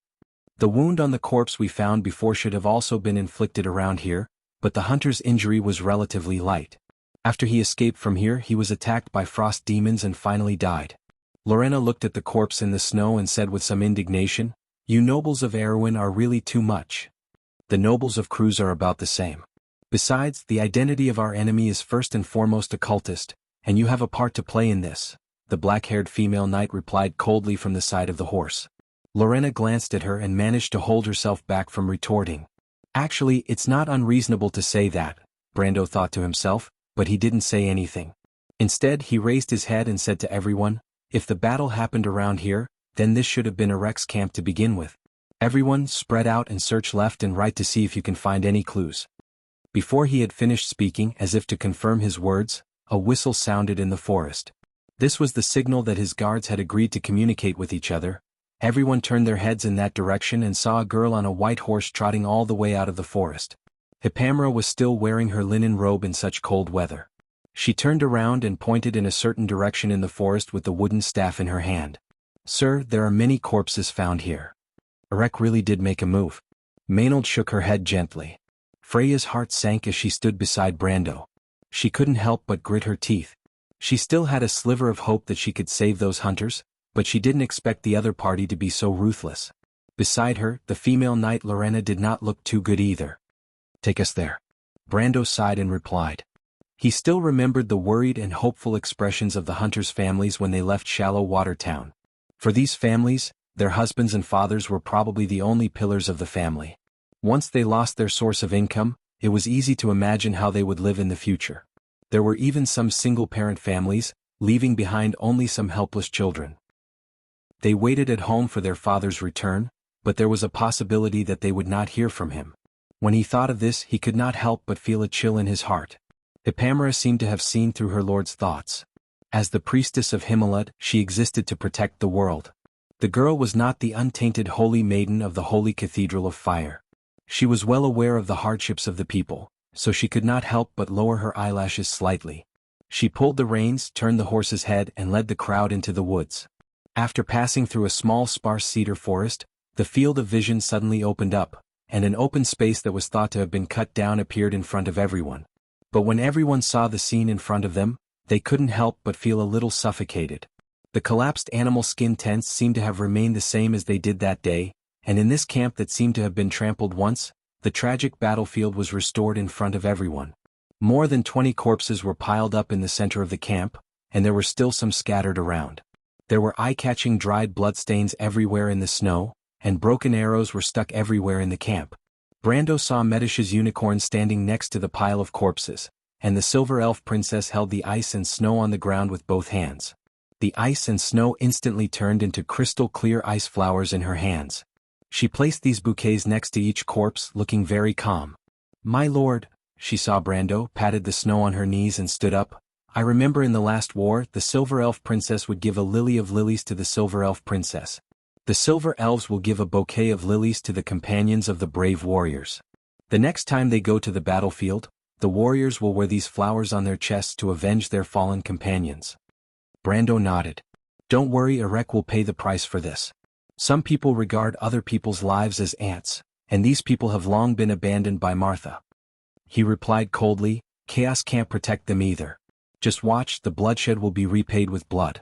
The wound on the corpse we found before should have also been inflicted around here, but the hunter's injury was relatively light. After he escaped from here, he was attacked by frost demons and finally died." Lorena looked at the corpse in the snow and said with some indignation, "You nobles of Erewhon are really too much. The nobles of Cruz are about the same. Besides, the identity of our enemy is first and foremost occultist, and you have a part to play in this," the black-haired female knight replied coldly from the side of the horse. Lorena glanced at her and managed to hold herself back from retorting. Actually, it's not unreasonable to say that, Brando thought to himself, but he didn't say anything. Instead, he raised his head and said to everyone, "If the battle happened around here, then this should have been Erek's camp to begin with. Everyone, spread out and search left and right to see if you can find any clues." Before he had finished speaking, as if to confirm his words, a whistle sounded in the forest. This was the signal that his guards had agreed to communicate with each other. Everyone turned their heads in that direction and saw a girl on a white horse trotting all the way out of the forest. Hippamera was still wearing her linen robe in such cold weather. She turned around and pointed in a certain direction in the forest with the wooden staff in her hand. "Sir, there are many corpses found here." Erek really did make a move. Maynard shook her head gently. Freya's heart sank as she stood beside Brando. She couldn't help but grit her teeth. She still had a sliver of hope that she could save those hunters, but she didn't expect the other party to be so ruthless. Beside her, the female knight Lorena did not look too good either. "Take us there." Brando sighed and replied. He still remembered the worried and hopeful expressions of the hunters' families when they left Shallow Water Town. For these families, their husbands and fathers were probably the only pillars of the family. Once they lost their source of income, it was easy to imagine how they would live in the future. There were even some single-parent families, leaving behind only some helpless children. They waited at home for their father's return, but there was a possibility that they would not hear from him. When he thought of this, he could not help but feel a chill in his heart. Hippamera seemed to have seen through her lord's thoughts. As the priestess of Himalud, she existed to protect the world. The girl was not the untainted holy maiden of the Holy Cathedral of Fire. She was well aware of the hardships of the people, so she could not help but lower her eyelashes slightly. She pulled the reins, turned the horse's head and led the crowd into the woods. After passing through a small sparse cedar forest, the field of vision suddenly opened up, and an open space that was thought to have been cut down appeared in front of everyone. But when everyone saw the scene in front of them, they couldn't help but feel a little suffocated. The collapsed animal skin tents seemed to have remained the same as they did that day, and in this camp that seemed to have been trampled once, the tragic battlefield was restored in front of everyone. More than 20 corpses were piled up in the center of the camp, and there were still some scattered around. There were eye-catching dried bloodstains everywhere in the snow, and broken arrows were stuck everywhere in the camp. Brando saw Medicia's unicorn standing next to the pile of corpses, and the silver elf princess held the ice and snow on the ground with both hands. The ice and snow instantly turned into crystal-clear ice flowers in her hands. She placed these bouquets next to each corpse, looking very calm. "My lord," she saw Brando, patted the snow on her knees and stood up. "I remember in the last war, the silver elf princess would give a lily of lilies to the silver elf princess. The silver elves will give a bouquet of lilies to the companions of the brave warriors. The next time they go to the battlefield, the warriors will wear these flowers on their chests to avenge their fallen companions." Brando nodded. "Don't worry, Erek will pay the price for this. Some people regard other people's lives as ants, and these people have long been abandoned by Martha." He replied coldly, "Chaos can't protect them either. Just watch, the bloodshed will be repaid with blood."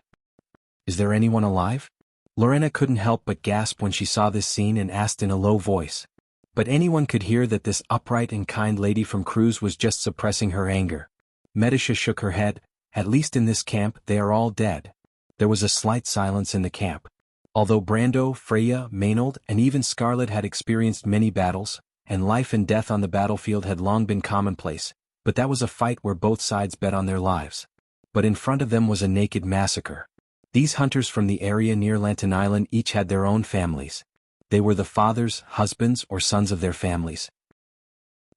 "Is there anyone alive?" Lorena couldn't help but gasp when she saw this scene and asked in a low voice. But anyone could hear that this upright and kind lady from Cruz was just suppressing her anger. Medicia shook her head. "At least in this camp, they are all dead." There was a slight silence in the camp. Although Brando, Freya, Maynard, and even Scarlet had experienced many battles, and life and death on the battlefield had long been commonplace, but that was a fight where both sides bet on their lives. But in front of them was a naked massacre. These hunters from the area near Lantern Island each had their own families. They were the fathers, husbands, or sons of their families.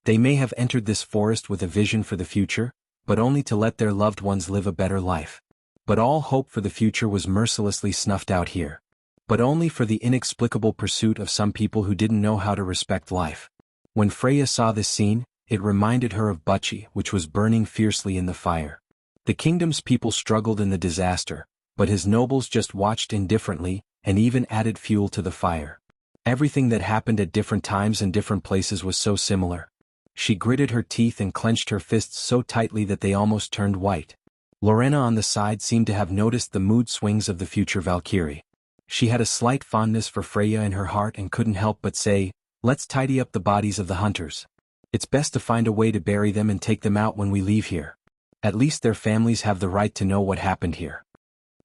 They may have entered this forest with a vision for the future, but only to let their loved ones live a better life. But all hope for the future was mercilessly snuffed out here. But only for the inexplicable pursuit of some people who didn't know how to respect life. When Freya saw this scene, it reminded her of Bucci, which was burning fiercely in the fire. The kingdom's people struggled in the disaster, but his nobles just watched indifferently, and even added fuel to the fire. Everything that happened at different times and different places was so similar. She gritted her teeth and clenched her fists so tightly that they almost turned white. Lorena on the side seemed to have noticed the mood swings of the future Valkyrie. She had a slight fondness for Freya in her heart and couldn't help but say, "Let's tidy up the bodies of the hunters. It's best to find a way to bury them and take them out when we leave here. At least their families have the right to know what happened here."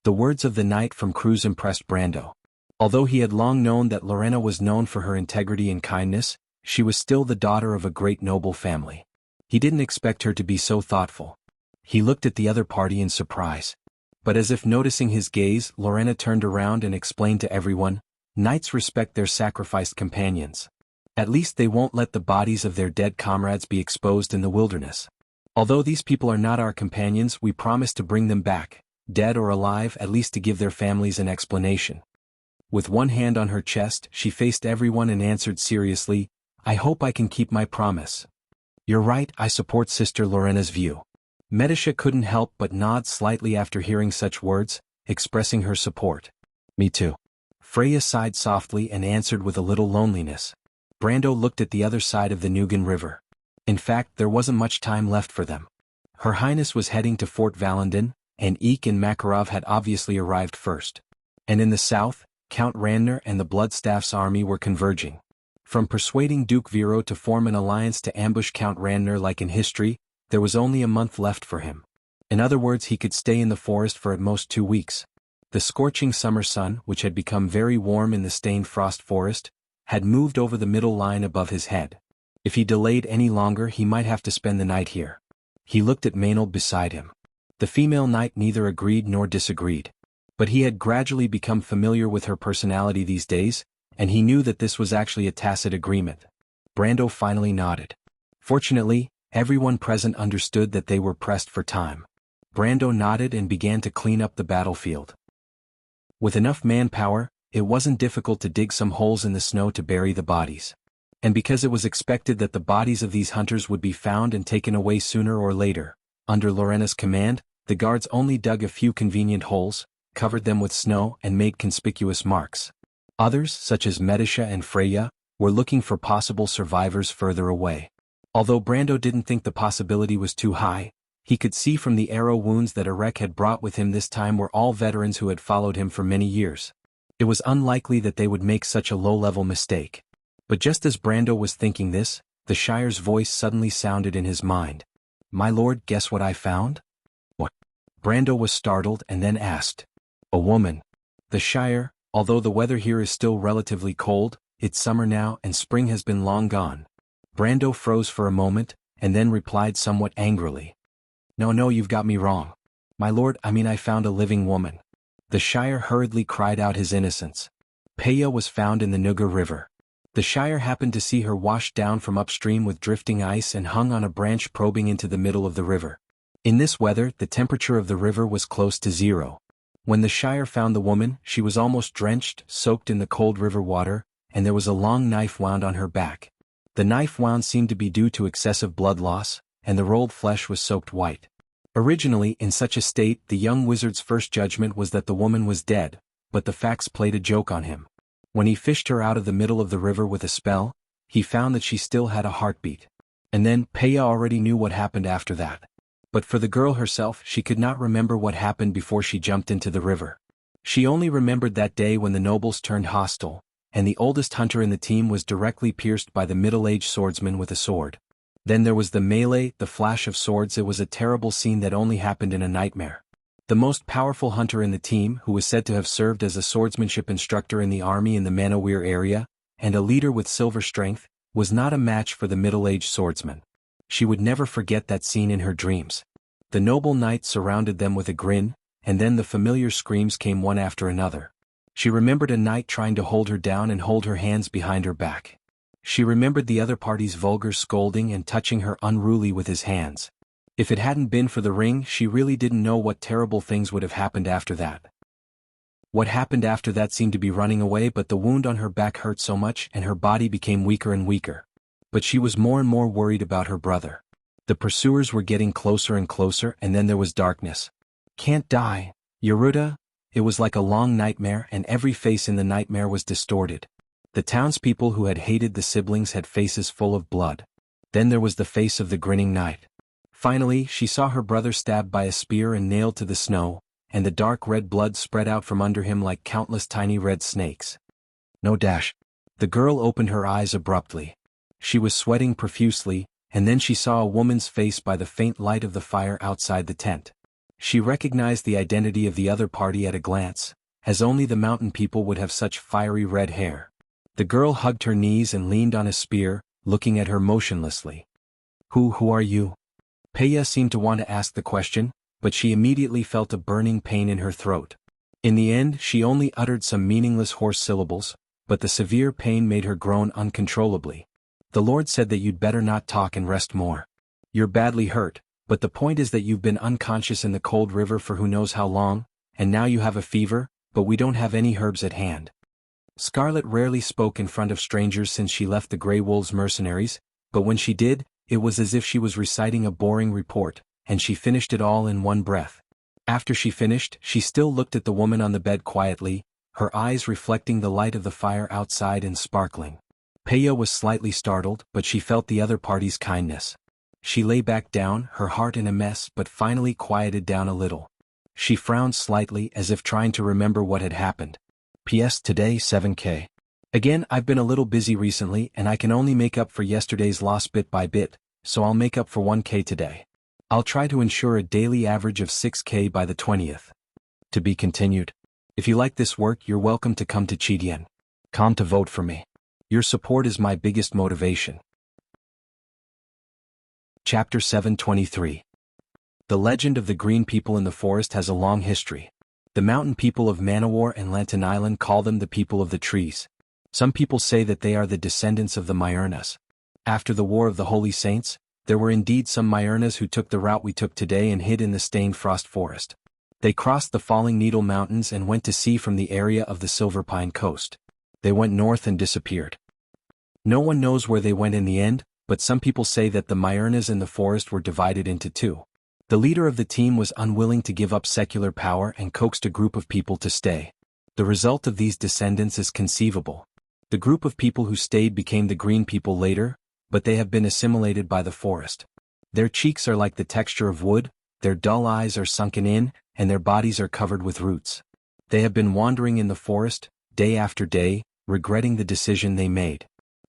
The words of the knight from Cruz impressed Brando. Although he had long known that Lorena was known for her integrity and kindness, she was still the daughter of a great noble family. He didn't expect her to be so thoughtful. He looked at the other party in surprise. But as if noticing his gaze, Lorena turned around and explained to everyone, "Knights respect their sacrificed companions. At least they won't let the bodies of their dead comrades be exposed in the wilderness. Although these people are not our companions, we promise to bring them back, dead or alive, at least to give their families an explanation." With one hand on her chest, she faced everyone and answered seriously, "I hope I can keep my promise." "You're right, I support Sister Lorena's view." Medicia couldn't help but nod slightly after hearing such words, expressing her support. "Me too." Freya sighed softly and answered with a little loneliness. Brando looked at the other side of the Nugan River. In fact, there wasn't much time left for them. Her Highness was heading to Fort Valendin, and Eek and Makarov had obviously arrived first. And in the south, Count Randner and the Bloodstaff's army were converging. From persuading Duke Vero to form an alliance to ambush Count Randner like in history, there was only a month left for him. In other words, he could stay in the forest for at most 2 weeks. The scorching summer sun, which had become very warm in the stained frost forest, had moved over the middle line above his head. If he delayed any longer, he might have to spend the night here. He looked at Maynard beside him. The female knight neither agreed nor disagreed. But he had gradually become familiar with her personality these days, and he knew that this was actually a tacit agreement. Brando finally nodded. Fortunately, everyone present understood that they were pressed for time. Brando nodded and began to clean up the battlefield. With enough manpower, it wasn't difficult to dig some holes in the snow to bury the bodies. And because it was expected that the bodies of these hunters would be found and taken away sooner or later, under Lorena's command, the guards only dug a few convenient holes, covered them with snow and made conspicuous marks. Others, such as Medisha and Freya, were looking for possible survivors further away. Although Brando didn't think the possibility was too high, he could see from the arrow wounds that Erek had brought with him this time were all veterans who had followed him for many years. It was unlikely that they would make such a low-level mistake. But just as Brando was thinking this, the Shire's voice suddenly sounded in his mind. "My lord, guess what I found?" "What?" Brando was startled and then asked. "A woman." The Shire, although the weather here is still relatively cold, it's summer now and spring has been long gone. Brando froze for a moment, and then replied somewhat angrily. No, you've got me wrong. My lord, I found a living woman." The Shire hurriedly cried out his innocence. Peya was found in the Nuga River. The Shire happened to see her washed down from upstream with drifting ice and hung on a branch probing into the middle of the river. In this weather, the temperature of the river was close to zero. When the Shire found the woman, she was almost drenched, soaked in the cold river water, and there was a long knife wound on her back. The knife wound seemed to be due to excessive blood loss, and the rolled flesh was soaked white. Originally, in such a state, the young wizard's first judgment was that the woman was dead, but the facts played a joke on him. When he fished her out of the middle of the river with a spell, he found that she still had a heartbeat. And then, Peya already knew what happened after that. But for the girl herself, she could not remember what happened before she jumped into the river. She only remembered that day when the nobles turned hostile, and the oldest hunter in the team was directly pierced by the middle-aged swordsman with a sword. Then there was the melee, the flash of swords. It was a terrible scene that only happened in a nightmare. The most powerful hunter in the team, who was said to have served as a swordsmanship instructor in the army in the Manawir area, and a leader with silver strength, was not a match for the middle-aged swordsman. She would never forget that scene in her dreams. The noble knight surrounded them with a grin, and then the familiar screams came one after another. She remembered a knight trying to hold her down and hold her hands behind her back. She remembered the other party's vulgar scolding and touching her unruly with his hands. If it hadn't been for the ring, she really didn't know what terrible things would have happened after that. What happened after that seemed to be running away, but the wound on her back hurt so much and her body became weaker and weaker. But she was more and more worried about her brother. The pursuers were getting closer and closer, and then there was darkness. "Can't die, Yeruda." It was like a long nightmare, and every face in the nightmare was distorted. The townspeople who had hated the siblings had faces full of blood. Then there was the face of the grinning knight. Finally, she saw her brother stabbed by a spear and nailed to the snow, and the dark red blood spread out from under him like countless tiny red snakes. No dash. The girl opened her eyes abruptly. She was sweating profusely, and then she saw a woman's face by the faint light of the fire outside the tent. She recognized the identity of the other party at a glance, as only the mountain people would have such fiery red hair. The girl hugged her knees and leaned on a spear, looking at her motionlessly. Who are you?" Peya seemed to want to ask the question, but she immediately felt a burning pain in her throat. In the end, she only uttered some meaningless hoarse syllables, but the severe pain made her groan uncontrollably. "The Lord said that you'd better not talk and rest more. You're badly hurt, but the point is that you've been unconscious in the cold river for who knows how long, and now you have a fever, but we don't have any herbs at hand." Scarlet rarely spoke in front of strangers since she left the Grey Wolves mercenaries, but when she did, it was as if she was reciting a boring report, and she finished it all in one breath. After she finished, she still looked at the woman on the bed quietly, her eyes reflecting the light of the fire outside and sparkling. Peya was slightly startled, but she felt the other party's kindness. She lay back down, her heart in a mess, but finally quieted down a little. She frowned slightly as if trying to remember what had happened. "P.S. Today 7K. Again, I've been a little busy recently and I can only make up for yesterday's loss bit by bit, so I'll make up for 1K today. I'll try to ensure a daily average of 6K by the 20th. To be continued. If you like this work, you're welcome to come to Chidien.com to vote for me. Your support is my biggest motivation." Chapter 723. The legend of the green people in the forest has a long history. The mountain people of Manowar and Lantern Island call them the people of the trees. Some people say that they are the descendants of the Myurnas. After the War of the Holy Saints, there were indeed some Myurnas who took the route we took today and hid in the stained frost forest. They crossed the Falling Needle Mountains and went to sea from the area of the Silver Pine Coast. They went north and disappeared. No one knows where they went in the end, but some people say that the Myrnas in the forest were divided into two. The leader of the team was unwilling to give up secular power and coaxed a group of people to stay. The result of these descendants is conceivable. The group of people who stayed became the green people later, but they have been assimilated by the forest. Their cheeks are like the texture of wood, their dull eyes are sunken in, and their bodies are covered with roots. They have been wandering in the forest, day after day, regretting the decision they made.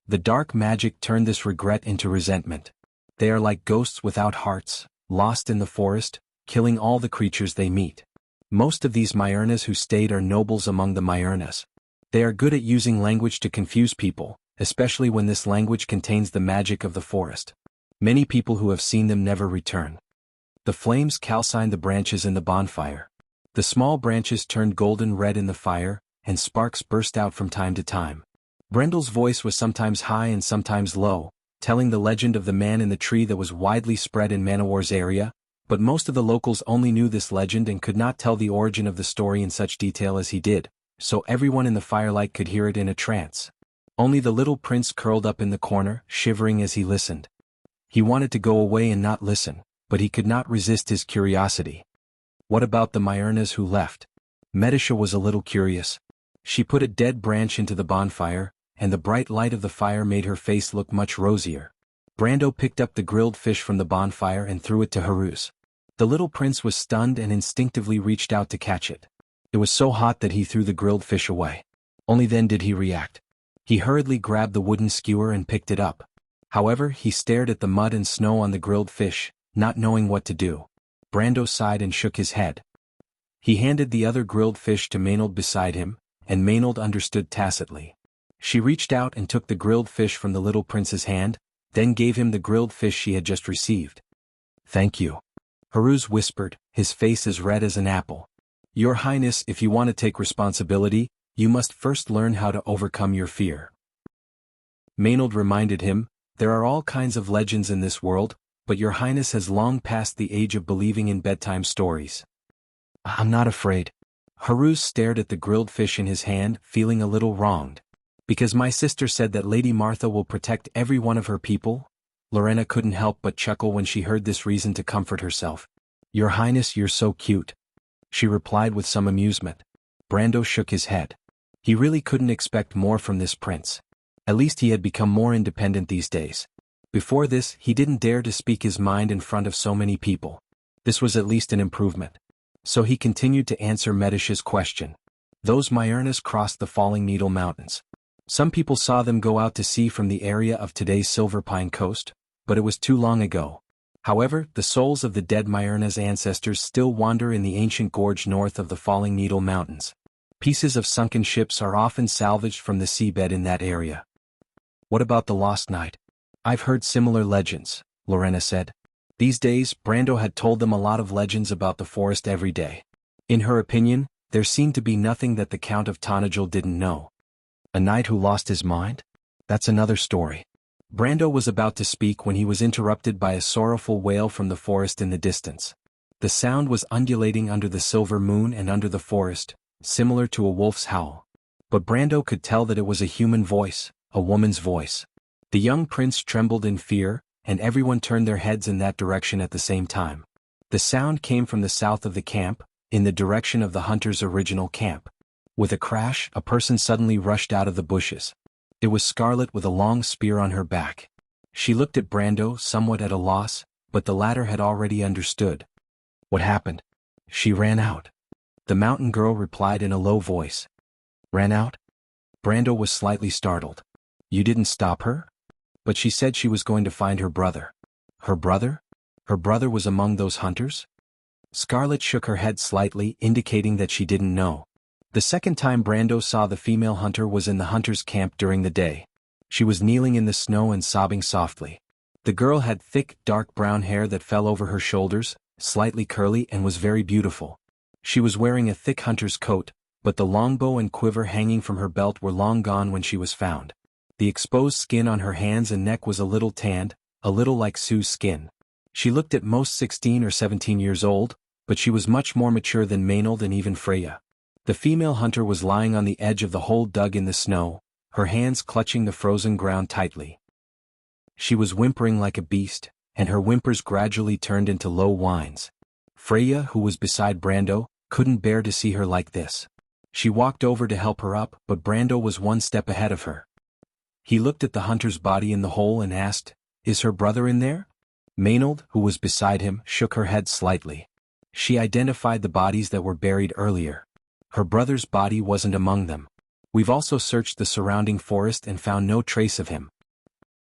The dark magic turned this regret into resentment. They are like ghosts without hearts, lost in the forest, killing all the creatures they meet. Most of these Myrnas who stayed are nobles among the Myrnas. They are good at using language to confuse people, especially when this language contains the magic of the forest. Many people who have seen them never return. The flames calcined the branches in the bonfire. The small branches turned golden red in the fire, and sparks burst out from time to time. Brendel's voice was sometimes high and sometimes low, telling the legend of the man in the tree that was widely spread in Manowar's area, but most of the locals only knew this legend and could not tell the origin of the story in such detail as he did, so everyone in the firelight could hear it in a trance. Only the little prince curled up in the corner, shivering as he listened. He wanted to go away and not listen, but he could not resist his curiosity. What about the Myrnas who left? Medisha was a little curious. She put a dead branch into the bonfire, and the bright light of the fire made her face look much rosier. Brando picked up the grilled fish from the bonfire and threw it to Haruz. The little prince was stunned and instinctively reached out to catch it. It was so hot that he threw the grilled fish away. Only then did he react. He hurriedly grabbed the wooden skewer and picked it up. However, he stared at the mud and snow on the grilled fish, not knowing what to do. Brando sighed and shook his head. He handed the other grilled fish to Maynold beside him, and Maynold understood tacitly. She reached out and took the grilled fish from the little prince's hand, then gave him the grilled fish she had just received. "Thank you," Haruz whispered, his face as red as an apple. "Your Highness, if you want to take responsibility, you must first learn how to overcome your fear." Maynold reminded him, "There are all kinds of legends in this world, but your Highness has long passed the age of believing in bedtime stories." "I'm not afraid." Haruz stared at the grilled fish in his hand, feeling a little wronged. "Because my sister said that Lady Martha will protect every one of her people?" Lorena couldn't help but chuckle when she heard this reason to comfort herself. "Your Highness, you're so cute," she replied with some amusement. Brando shook his head. He really couldn't expect more from this prince. At least he had become more independent these days. Before this, he didn't dare to speak his mind in front of so many people. This was at least an improvement. So he continued to answer Medisha's question. Those Myrnas crossed the Falling Needle Mountains. Some people saw them go out to sea from the area of today's Silver Pine Coast, but it was too long ago. However, the souls of the dead Myrna's ancestors still wander in the ancient gorge north of the Falling Needle Mountains. Pieces of sunken ships are often salvaged from the seabed in that area. "What about the lost night?" "I've heard similar legends," Lorena said. These days, Brando had told them a lot of legends about the forest every day. In her opinion, there seemed to be nothing that the Count of Tanajul didn't know. A knight who lost his mind? That's another story. Brando was about to speak when he was interrupted by a sorrowful wail from the forest in the distance. The sound was undulating under the silver moon and under the forest, similar to a wolf's howl. But Brando could tell that it was a human voice, a woman's voice. The young prince trembled in fear, and everyone turned their heads in that direction at the same time. The sound came from the south of the camp, in the direction of the hunter's original camp. With a crash, a person suddenly rushed out of the bushes. It was Scarlet with a long spear on her back. She looked at Brando, somewhat at a loss, but the latter had already understood. "What happened?" "She ran out," the mountain girl replied in a low voice. "Ran out?" Brando was slightly startled. "You didn't stop her?" "But she said she was going to find her brother." "Her brother? Her brother was among those hunters?" Scarlet shook her head slightly, indicating that she didn't know. The second time Brando saw the female hunter was in the hunter's camp during the day. She was kneeling in the snow and sobbing softly. The girl had thick, dark brown hair that fell over her shoulders, slightly curly, and was very beautiful. She was wearing a thick hunter's coat, but the longbow and quiver hanging from her belt were long gone when she was found. The exposed skin on her hands and neck was a little tanned, a little like Sue's skin. She looked at most 16 or 17 years old, but she was much more mature than Maynold and even Freya. The female hunter was lying on the edge of the hole dug in the snow, her hands clutching the frozen ground tightly. She was whimpering like a beast, and her whimpers gradually turned into low whines. Freya, who was beside Brando, couldn't bear to see her like this. She walked over to help her up, but Brando was one step ahead of her. He looked at the hunter's body in the hole and asked, "Is her brother in there?" Maynard, who was beside him, shook her head slightly. She identified the bodies that were buried earlier. Her brother's body wasn't among them. We've also searched the surrounding forest and found no trace of him.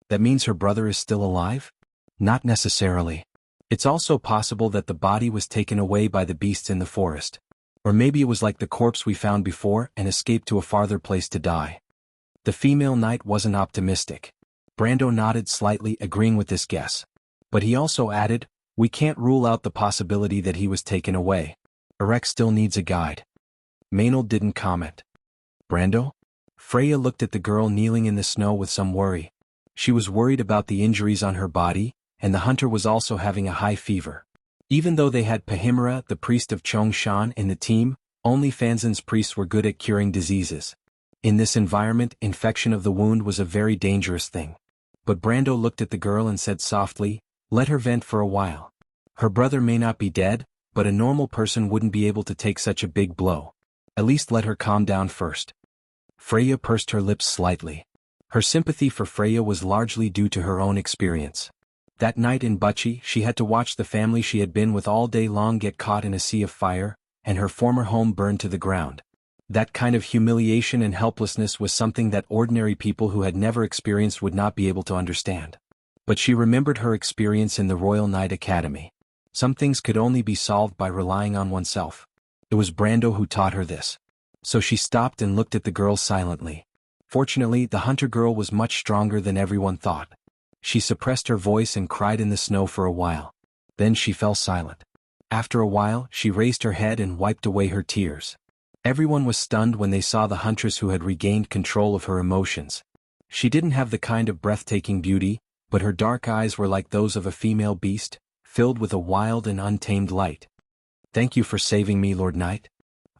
That means her brother is still alive? Not necessarily. It's also possible that the body was taken away by the beasts in the forest. Or maybe it was like the corpse we found before and escaped to a farther place to die. The female knight wasn't optimistic. Brando nodded slightly, agreeing with this guess. But he also added, "We can't rule out the possibility that he was taken away. Erek still needs a guide." Maynard didn't comment. "Brando?" Freya looked at the girl kneeling in the snow with some worry. She was worried about the injuries on her body, and the hunter was also having a high fever. Even though they had Pahimera, the priest of Chongshan, in the team, only Fanzin's priests were good at curing diseases. In this environment, infection of the wound was a very dangerous thing. But Brando looked at the girl and said softly, "Let her vent for a while. Her brother may not be dead, but a normal person wouldn't be able to take such a big blow. At least let her calm down first." Freya pursed her lips slightly. Her sympathy for Freya was largely due to her own experience. That night in Buchi, she had to watch the family she had been with all day long get caught in a sea of fire, and her former home burned to the ground. That kind of humiliation and helplessness was something that ordinary people who had never experienced would not be able to understand. But she remembered her experience in the Royal Knight Academy. Some things could only be solved by relying on oneself. It was Brando who taught her this. So she stopped and looked at the girl silently. Fortunately, the hunter girl was much stronger than everyone thought. She suppressed her voice and cried in the snow for a while. Then she fell silent. After a while, she raised her head and wiped away her tears. Everyone was stunned when they saw the huntress who had regained control of her emotions. She didn't have the kind of breathtaking beauty, but her dark eyes were like those of a female beast, filled with a wild and untamed light. "Thank you for saving me, Lord Knight."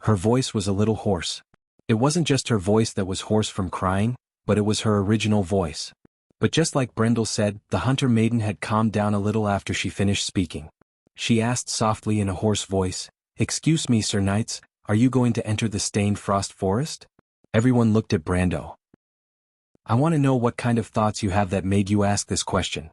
Her voice was a little hoarse. It wasn't just her voice that was hoarse from crying, but it was her original voice. But just like Brendel said, the hunter maiden had calmed down a little after she finished speaking. She asked softly in a hoarse voice, "Excuse me, Sir Knights, are you going to enter the stained frost forest?" Everyone looked at Brando. "I want to know what kind of thoughts you have that made you ask this question."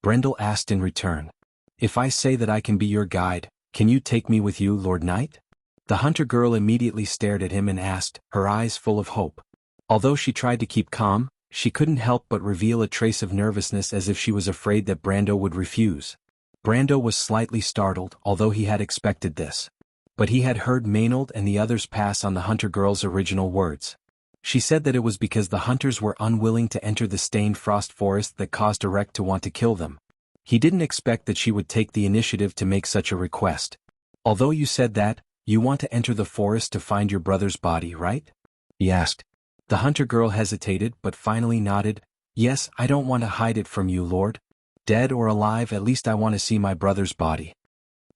Brendel asked in return. "If I say that I can be your guide, can you take me with you, Lord Knight?" The hunter girl immediately stared at him and asked, her eyes full of hope. Although she tried to keep calm, she couldn't help but reveal a trace of nervousness as if she was afraid that Brando would refuse. Brando was slightly startled, although he had expected this. But he had heard Maynard and the others pass on the hunter girl's original words. She said that it was because the hunters were unwilling to enter the stained frost forest that caused Erek to want to kill them. He didn't expect that she would take the initiative to make such a request. "Although you said that, you want to enter the forest to find your brother's body, right?" he asked. The hunter girl hesitated but finally nodded. "Yes, I don't want to hide it from you, Lord. Dead or alive, at least I want to see my brother's body."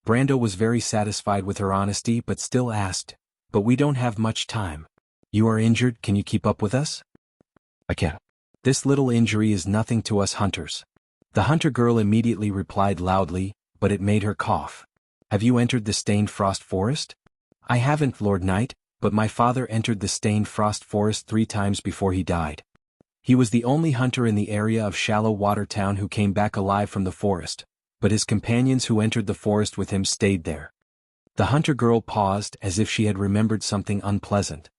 Brando was very satisfied with her honesty but still asked, "But we don't have much time. You are injured, can you keep up with us?" "I can." "This little injury is nothing to us hunters." The hunter girl immediately replied loudly, but it made her cough. "Have you entered the stained frost forest?" "I haven't, Lord Knight, but my father entered the stained frost forest 3 times before he died. He was the only hunter in the area of Shallow Water Town who came back alive from the forest, but his companions who entered the forest with him stayed there." The hunter girl paused as if she had remembered something unpleasant.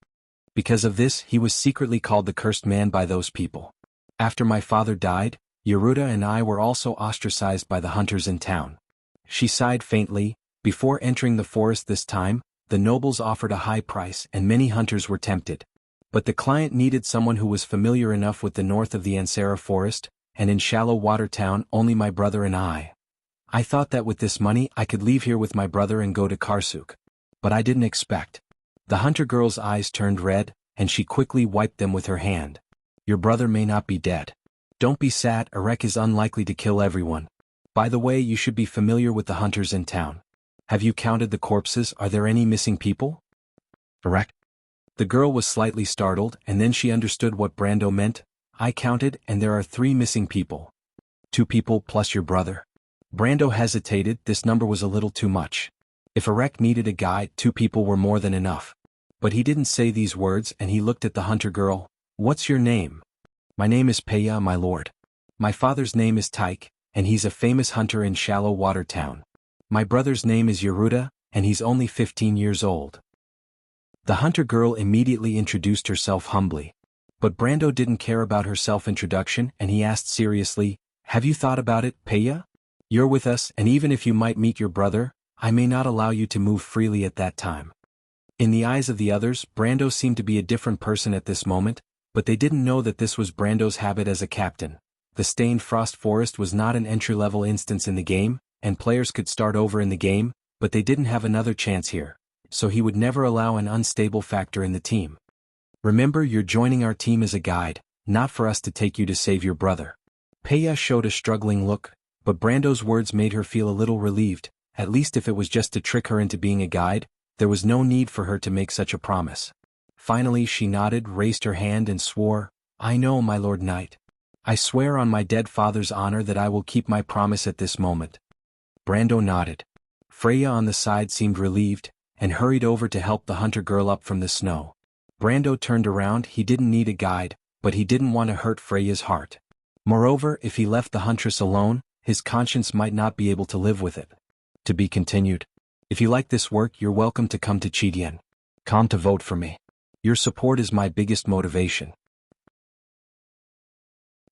"Because of this, he was secretly called the Cursed Man by those people. After my father died, Yeruda and I were also ostracized by the hunters in town." She sighed faintly. "Before entering the forest this time, the nobles offered a high price and many hunters were tempted. But the client needed someone who was familiar enough with the north of the Ansara forest, and in Shallow Water Town only my brother and I. I thought that with this money I could leave here with my brother and go to Karsuk. But I didn't expect." The hunter girl's eyes turned red, and she quickly wiped them with her hand. "Your brother may not be dead. Don't be sad, Erek is unlikely to kill everyone. By the way, you should be familiar with the hunters in town. Have you counted the corpses? Are there any missing people?" "Erek?" The girl was slightly startled, and then she understood what Brando meant. I counted, and there are 3 missing people. 2 people plus your brother. Brando hesitated, this number was a little too much. If Erek needed a guide, 2 people were more than enough. But he didn't say these words, and he looked at the hunter girl. What's your name? My name is Peya, my lord. My father's name is Taik, and he's a famous hunter in Shallow Water Town. My brother's name is Yeruda, and he's only 15 years old. The hunter girl immediately introduced herself humbly. But Brando didn't care about her self-introduction, and he asked seriously, have you thought about it, Peya? You're with us, and even if you might meet your brother, I may not allow you to move freely at that time. In the eyes of the others, Brando seemed to be a different person at this moment, but they didn't know that this was Brando's habit as a captain. The Stained Frost Forest was not an entry-level instance in the game, and players could start over in the game, but they didn't have another chance here, so he would never allow an unstable factor in the team. Remember, you're joining our team as a guide, not for us to take you to save your brother. Peya showed a struggling look, but Brando's words made her feel a little relieved. At least if it was just to trick her into being a guide, there was no need for her to make such a promise. Finally she nodded, raised her hand and swore, I know, my lord knight. I swear on my dead father's honor that I will keep my promise at this moment. Brando nodded. Freya on the side seemed relieved, and hurried over to help the hunter girl up from the snow. Brando turned around, he didn't need a guide, but he didn't want to hurt Freya's heart. Moreover, if he left the huntress alone, his conscience might not be able to live with it. To be continued. If you like this work, you're welcome to come to Chidien. Come to vote for me. Your support is my biggest motivation.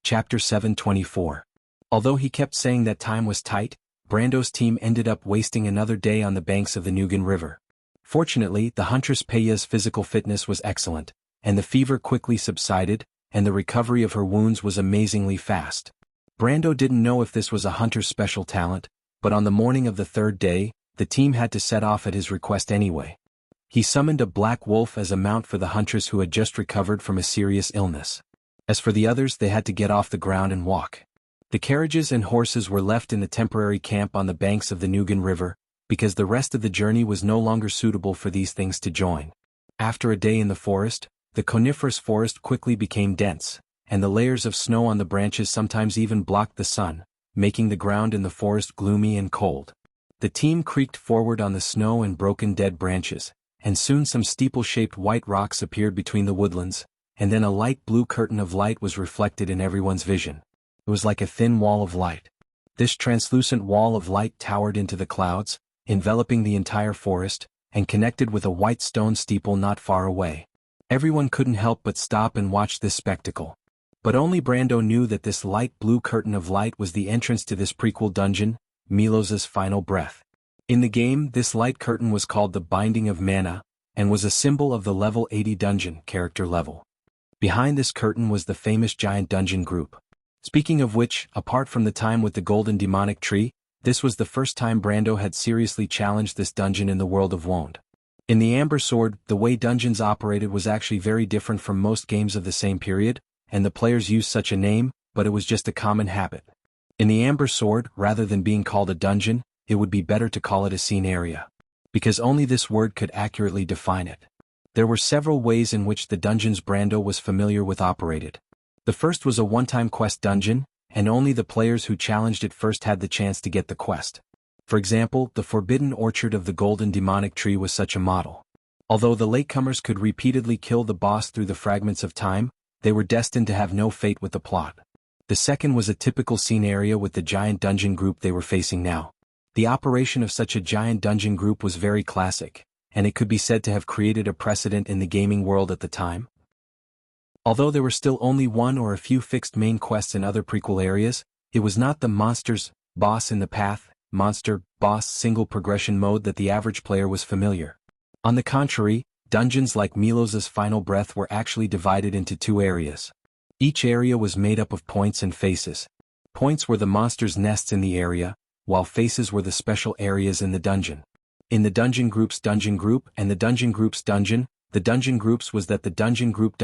Chapter 724. Although he kept saying that time was tight, Brando's team ended up wasting another day on the banks of the Nugan River. Fortunately, the huntress Peya's physical fitness was excellent, and the fever quickly subsided, and the recovery of her wounds was amazingly fast. Brando didn't know if this was a hunter's special talent, but on the morning of the 3rd day, the team had to set off at his request anyway. He summoned a black wolf as a mount for the huntress who had just recovered from a serious illness. As for the others, they had to get off the ground and walk. The carriages and horses were left in the temporary camp on the banks of the Nugan River, because the rest of the journey was no longer suitable for these things to join. After a day in the forest, the coniferous forest quickly became dense, and the layers of snow on the branches sometimes even blocked the sun, making the ground in the forest gloomy and cold. The team creaked forward on the snow and broken dead branches, and soon some steeple-shaped white rocks appeared between the woodlands, and then a light blue curtain of light was reflected in everyone's vision. It was like a thin wall of light. This translucent wall of light towered into the clouds, enveloping the entire forest, and connected with a white stone steeple not far away. Everyone couldn't help but stop and watch this spectacle. But only Brando knew that this light blue curtain of light was the entrance to this prequel dungeon, Milos's final breath. In the game, this light curtain was called the Binding of Mana, and was a symbol of the level 80 dungeon character level. Behind this curtain was the famous giant dungeon group. Speaking of which, apart from the time with the golden demonic tree, this was the first time Brando had seriously challenged this dungeon in the world of Wond. In the Amber Sword, the way dungeons operated was actually very different from most games of the same period, and the players used such a name, but it was just a common habit. In the Amber Sword, rather than being called a dungeon, it would be better to call it a scene area. Because only this word could accurately define it. There were several ways in which the dungeons Brando was familiar with operated. The first was a one-time quest dungeon, and only the players who challenged it first had the chance to get the quest. For example, the Forbidden Orchard of the Golden Demonic Tree was such a model. Although the latecomers could repeatedly kill the boss through the fragments of time, they were destined to have no fate with the plot. The second was a typical scene area with the giant dungeon group they were facing now. The operation of such a giant dungeon group was very classic, and it could be said to have created a precedent in the gaming world at the time. Although there were still only one or a few fixed main quests in other prequel areas, it was not the monsters, boss in the path, monster, boss single progression mode that the average player was familiar. On the contrary, dungeons like Milos's Final Breath were actually divided into 2 areas. Each area was made up of points and faces. Points were the monsters' nests in the area, while faces were the special areas in the dungeon. In the dungeon group's dungeon group and the dungeon group's dungeon, the dungeon groups was that the dungeon group's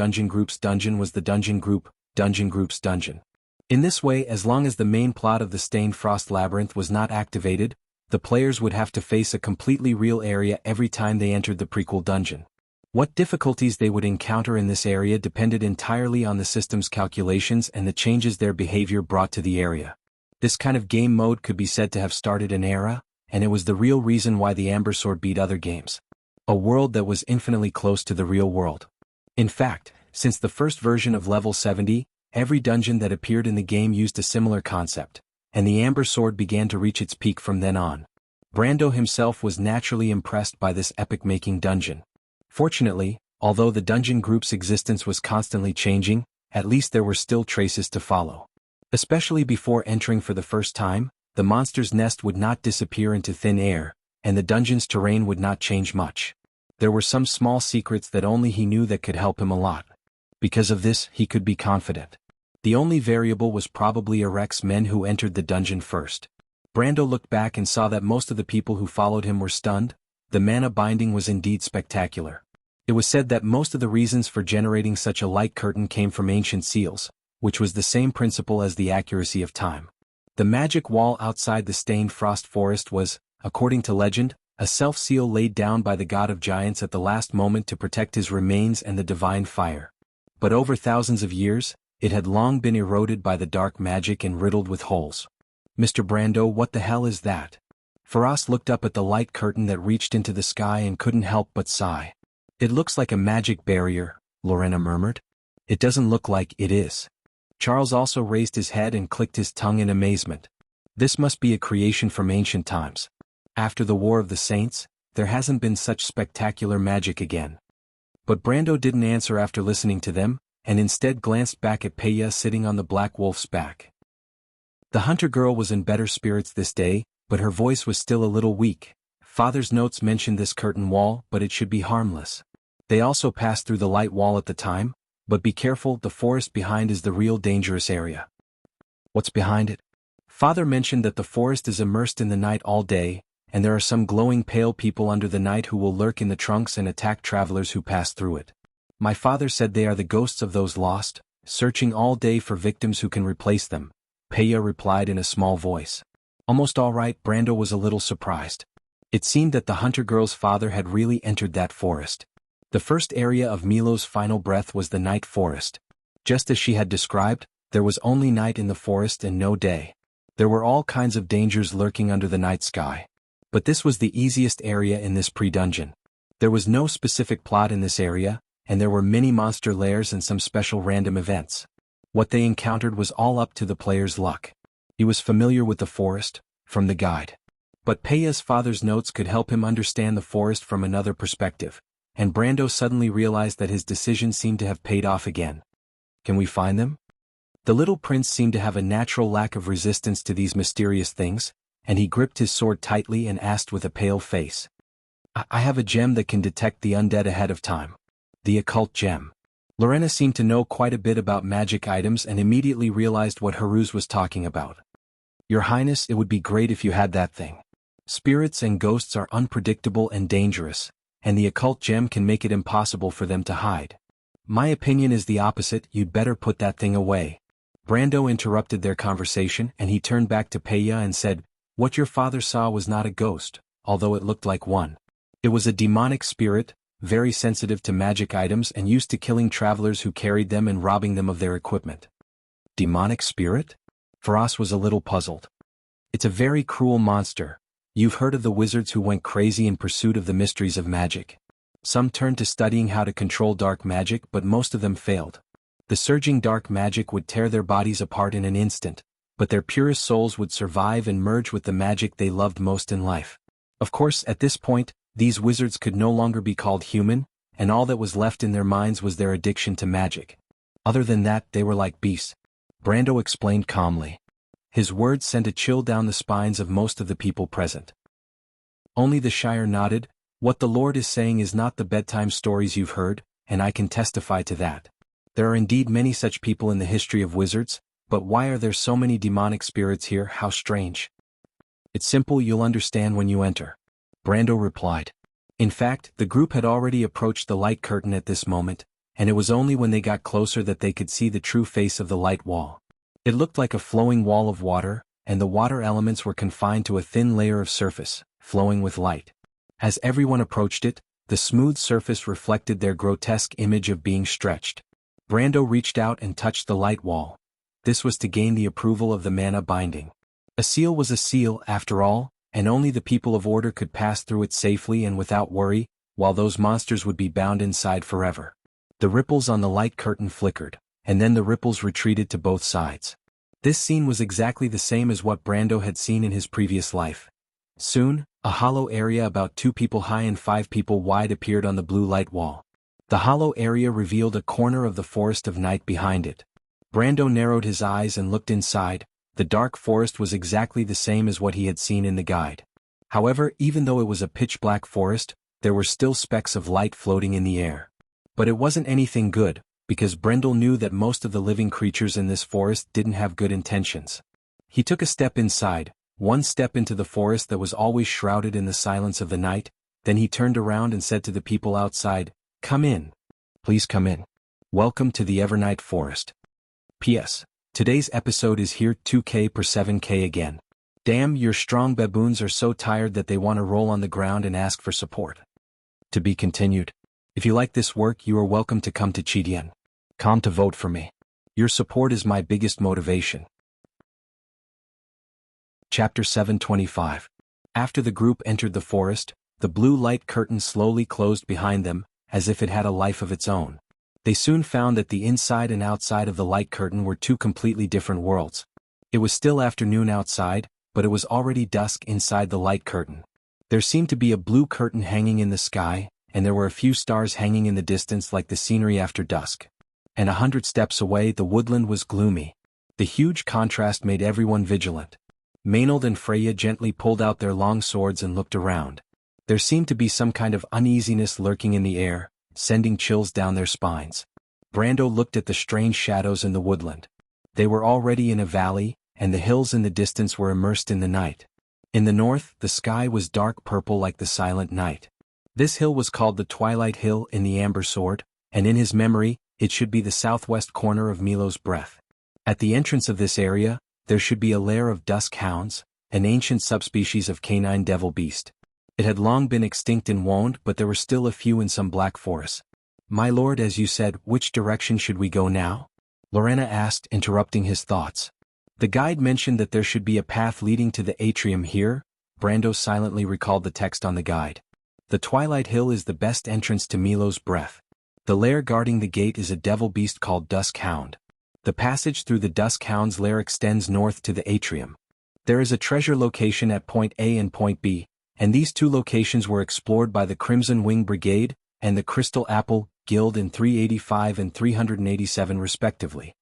dungeon was the dungeon group's dungeon. In this way, as long as the main plot of the Stained Frost Labyrinth was not activated, the players would have to face a completely real area every time they entered the prequel dungeon. What difficulties they would encounter in this area depended entirely on the system's calculations and the changes their behavior brought to the area. This kind of game mode could be said to have started an era, and it was the real reason why the Amber Sword beat other games. A world that was infinitely close to the real world. In fact, since the first version of level 70, every dungeon that appeared in the game used a similar concept, and the Amber Sword began to reach its peak from then on. Brando himself was naturally impressed by this epic-making dungeon. Fortunately, although the dungeon group's existence was constantly changing, at least there were still traces to follow. Especially before entering for the first time, the monster's nest would not disappear into thin air, and the dungeon's terrain would not change much. There were some small secrets that only he knew that could help him a lot. Because of this, he could be confident. The only variable was probably Eric's men who entered the dungeon first. Brando looked back and saw that most of the people who followed him were stunned. The mana binding was indeed spectacular. It was said that most of the reasons for generating such a light curtain came from ancient seals, which was the same principle as the accuracy of time. The magic wall outside the stained frost forest was, according to legend, a self-seal laid down by the god of giants at the last moment to protect his remains and the divine fire. But over thousands of years, it had long been eroded by the dark magic and riddled with holes. Mr. Brando, what the hell is that? Faraz looked up at the light curtain that reached into the sky and couldn't help but sigh. It looks like a magic barrier, Lorena murmured. It doesn't look like it is. Charles also raised his head and clicked his tongue in amazement. This must be a creation from ancient times. After the War of the Saints, there hasn't been such spectacular magic again. But Brando didn't answer after listening to them, and instead glanced back at Peya sitting on the black wolf's back. The hunter girl was in better spirits this day, but her voice was still a little weak. Father's notes mentioned this curtain wall, but it should be harmless. They also passed through the light wall at the time, but be careful, the forest behind is the real dangerous area. What's behind it? Father mentioned that the forest is immersed in the night all day, and there are some glowing pale people under the night who will lurk in the trunks and attack travelers who pass through it. My father said they are the ghosts of those lost, searching all day for victims who can replace them, Peya replied in a small voice. Almost all right, Brando was a little surprised. It seemed that the hunter girl's father had really entered that forest. The first area of Milo's final breath was the night forest. Just as she had described, there was only night in the forest and no day. There were all kinds of dangers lurking under the night sky. But this was the easiest area in this pre-dungeon. There was no specific plot in this area, and there were many monster lairs and some special random events. What they encountered was all up to the player's luck. He was familiar with the forest, from the guide. But Peya's father's notes could help him understand the forest from another perspective, and Brando suddenly realized that his decision seemed to have paid off again. Can we find them? The little prince seemed to have a natural lack of resistance to these mysterious things, and he gripped his sword tightly and asked with a pale face. I have a gem that can detect the undead ahead of time. The occult gem. Lorena seemed to know quite a bit about magic items and immediately realized what Haruz was talking about. Your Highness, it would be great if you had that thing. Spirits and ghosts are unpredictable and dangerous, and the occult gem can make it impossible for them to hide. My opinion is the opposite, you'd better put that thing away. Brando interrupted their conversation and he turned back to Peya and said, what your father saw was not a ghost, although it looked like one. It was a demonic spirit, very sensitive to magic items and used to killing travelers who carried them and robbing them of their equipment. Demonic spirit? Faraz was a little puzzled. It's a very cruel monster. You've heard of the wizards who went crazy in pursuit of the mysteries of magic. Some turned to studying how to control dark magic, but most of them failed. The surging dark magic would tear their bodies apart in an instant, but their purest souls would survive and merge with the magic they loved most in life. Of course, at this point, these wizards could no longer be called human, and all that was left in their minds was their addiction to magic. Other than that, they were like beasts. Brando explained calmly. His words sent a chill down the spines of most of the people present. Only the Shire nodded. What the Lord is saying is not the bedtime stories you've heard, and I can testify to that. There are indeed many such people in the history of wizards, but why are there so many demonic spirits here? How strange. It's simple, you'll understand when you enter. Brando replied. In fact, the group had already approached the light curtain at this moment, and it was only when they got closer that they could see the true face of the light wall. It looked like a flowing wall of water, and the water elements were confined to a thin layer of surface, flowing with light. As everyone approached it, The smooth surface reflected their grotesque image of being stretched. Brando reached out and touched the light wall. This was to gain the approval of the mana binding. A seal was a seal, after all, and only the people of order could pass through it safely and without worry, while those monsters would be bound inside forever. The ripples on the light curtain flickered, and then the ripples retreated to both sides. This scene was exactly the same as what Brando had seen in his previous life. Soon, a hollow area about 2 people high and 5 people wide appeared on the blue light wall. The hollow area revealed a corner of the forest of night behind it. Brando narrowed his eyes and looked inside. The dark forest was exactly the same as what he had seen in the guide. However, even though it was a pitch-black forest, there were still specks of light floating in the air. But it wasn't anything good, because Brendel knew that most of the living creatures in this forest didn't have good intentions. He took a step inside, one step into the forest that was always shrouded in the silence of the night, then he turned around and said to the people outside, "Come in. Please come in. Welcome to the Evernight Forest. P.S. Today's episode is here 2K per 7K again. Damn, your strong baboons are so tired that they want to roll on the ground and ask for support." To be continued. If you like this work, you are welcome to come to Jianghu to vote for me. Your support is my biggest motivation. Chapter 725. After the group entered the forest, the blue light curtain slowly closed behind them, as if it had a life of its own. They soon found that the inside and outside of the light curtain were 2 completely different worlds. It was still afternoon outside, but it was already dusk inside the light curtain. There seemed to be a blue curtain hanging in the sky, and there were a few stars hanging in the distance like the scenery after dusk. And 100 steps away the woodland was gloomy. The huge contrast made everyone vigilant. Maynard and Freya gently pulled out their long swords and looked around. There seemed to be some kind of uneasiness lurking in the air, sending chills down their spines. Brando looked at the strange shadows in the woodland. They were already in a valley, and the hills in the distance were immersed in the night. In the north, the sky was dark purple like the silent night. This hill was called the Twilight Hill in the Amber Sword, and in his memory, it should be the southwest corner of Milo's breath. At the entrance of this area, there should be a lair of dusk hounds, an ancient subspecies of canine devil beast. It had long been extinct in Wonde, but there were still a few in some black forests. "My lord, as you said, which direction should we go now?" Lorena asked, interrupting his thoughts. The guide mentioned that there should be a path leading to the atrium here. Brando silently recalled the text on the guide. The Twilight Hill is the best entrance to Milo's breath. The lair guarding the gate is a devil beast called Dusk Hound. The passage through the Dusk Hound's lair extends north to the atrium. There is a treasure location at Point A and Point B, and these 2 locations were explored by the Crimson Wing Brigade and the Crystal Apple Guild in 385 and 387 respectively.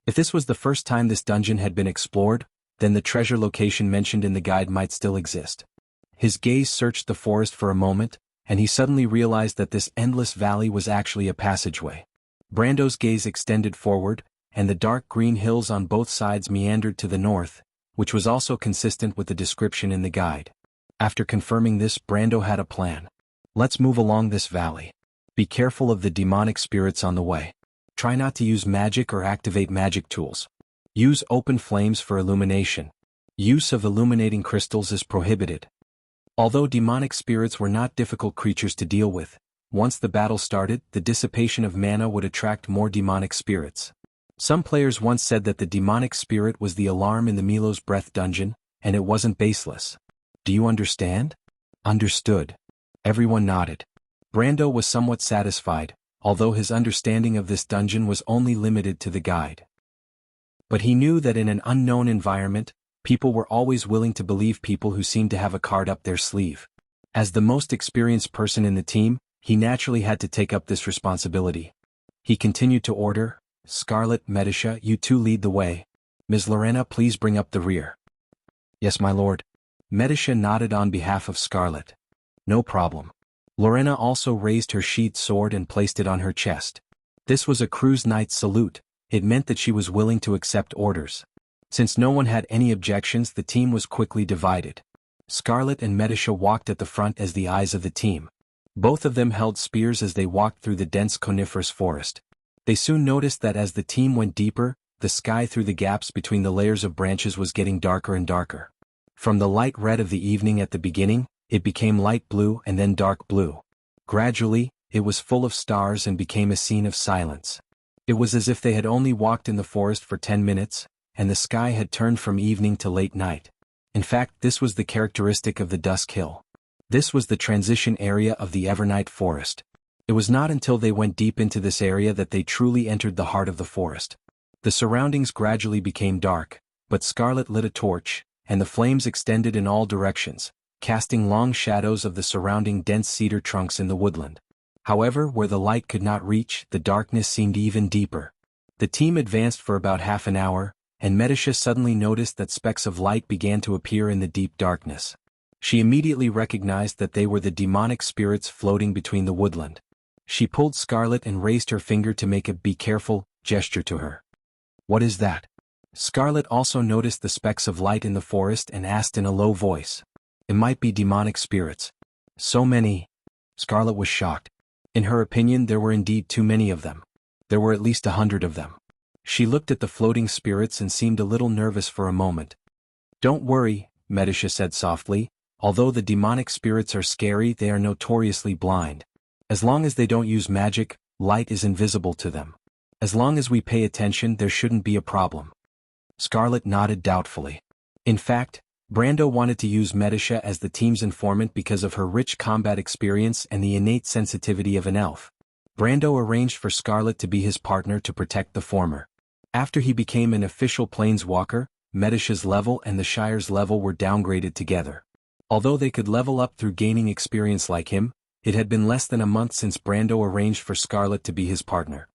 If this was the first time this dungeon had been explored, then the treasure location mentioned in the guide might still exist. His gaze searched the forest for a moment, and he suddenly realized that this endless valley was actually a passageway. Brando's gaze extended forward, and the dark green hills on both sides meandered to the north, which was also consistent with the description in the guide. After confirming this, Brando had a plan. "Let's move along this valley. Be careful of the demonic spirits on the way. Try not to use magic or activate magic tools. Use open flames for illumination. Use of illuminating crystals is prohibited." Although demonic spirits were not difficult creatures to deal with, once the battle started, the dissipation of mana would attract more demonic spirits. Some players once said that the demonic spirit was the alarm in the Milo's Breath dungeon, and it wasn't baseless. "Do you understand?" "Understood." Everyone nodded. Brando was somewhat satisfied, although his understanding of this dungeon was only limited to the guide. But he knew that in an unknown environment, people were always willing to believe people who seemed to have a card up their sleeve. As the most experienced person in the team, he naturally had to take up this responsibility. He continued to order, "Scarlet, Medisha, you 2 lead the way. Ms. Lorena, please bring up the rear." "Yes, my lord." Medisha nodded on behalf of Scarlet. "No problem." Lorena also raised her sheathed sword and placed it on her chest. This was a crew's knight's salute. It meant that she was willing to accept orders. Since no one had any objections, the team was quickly divided. Scarlet and Medisha walked at the front as the eyes of the team. Both of them held spears as they walked through the dense coniferous forest. They soon noticed that as the team went deeper, the sky through the gaps between the layers of branches was getting darker and darker. From the light red of the evening at the beginning, it became light blue and then dark blue. Gradually, it was full of stars and became a scene of silence. It was as if they had only walked in the forest for 10 minutes, and the sky had turned from evening to late night. In fact, this was the characteristic of the Dusk Hill. This was the transition area of the Evernight Forest. It was not until they went deep into this area that they truly entered the heart of the forest. The surroundings gradually became dark, but Scarlet lit a torch, and the flames extended in all directions, casting long shadows of the surrounding dense cedar trunks in the woodland. However, where the light could not reach, the darkness seemed even deeper. The team advanced for about half an hour, and Medisha suddenly noticed that specks of light began to appear in the deep darkness. She immediately recognized that they were the demonic spirits floating between the woodland. She pulled Scarlet and raised her finger to make a "be careful" gesture to her. "What is that?" Scarlet also noticed the specks of light in the forest and asked in a low voice. "It might be demonic spirits." "So many?" Scarlet was shocked. In her opinion, there were indeed too many of them. There were at least 100 of them. She looked at the floating spirits and seemed a little nervous for a moment. "Don't worry," Medisha said softly. "Although the demonic spirits are scary, they are notoriously blind. As long as they don't use magic, light is invisible to them. As long as we pay attention, there shouldn't be a problem." Scarlet nodded doubtfully. In fact, Brando wanted to use Medisha as the team's informant because of her rich combat experience and the innate sensitivity of an elf. Brando arranged for Scarlet to be his partner to protect the former. After he became an official planeswalker, Medisha's level and the Shire's level were downgraded together. Although they could level up through gaining experience like him, it had been less than a month since Brando arranged for Scarlet to be his partner.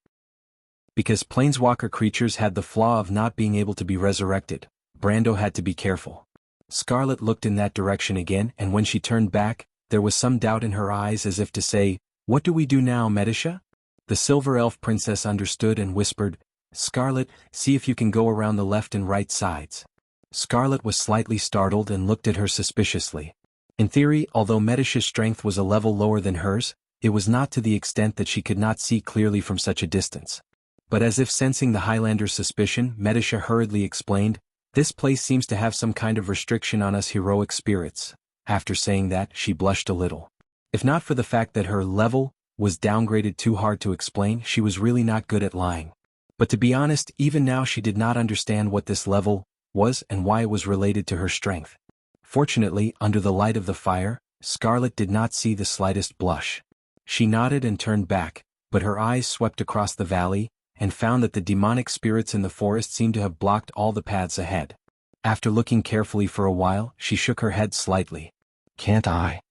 Because planeswalker creatures had the flaw of not being able to be resurrected, Brando had to be careful. Scarlet looked in that direction again, and when she turned back, there was some doubt in her eyes as if to say, "What do we do now, Medisha?" The Silver Elf Princess understood and whispered, "Scarlet, see if you can go around the left and right sides." Scarlet was slightly startled and looked at her suspiciously. In theory, although Medisha's strength was a level lower than hers, it was not to the extent that she could not see clearly from such a distance. But as if sensing the Highlander's suspicion, Medisha hurriedly explained, "This place seems to have some kind of restriction on us heroic spirits." After saying that, she blushed a little. If not for the fact that her level was downgraded too hard to explain, she was really not good at lying. But to be honest, even now she did not understand what this level was and why it was related to her strength. Fortunately, under the light of the fire, Scarlet did not see the slightest blush. She nodded and turned back, but her eyes swept across the valley, and found that the demonic spirits in the forest seemed to have blocked all the paths ahead. After looking carefully for a while, she shook her head slightly. "Can't I?"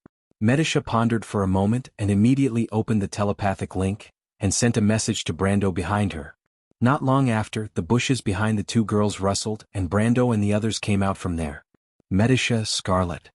Medisha pondered for a moment and immediately opened the telepathic link, and sent a message to Brando behind her. Not long after, the bushes behind the two girls rustled, and Brando and the others came out from there. Medisha, Scarlet.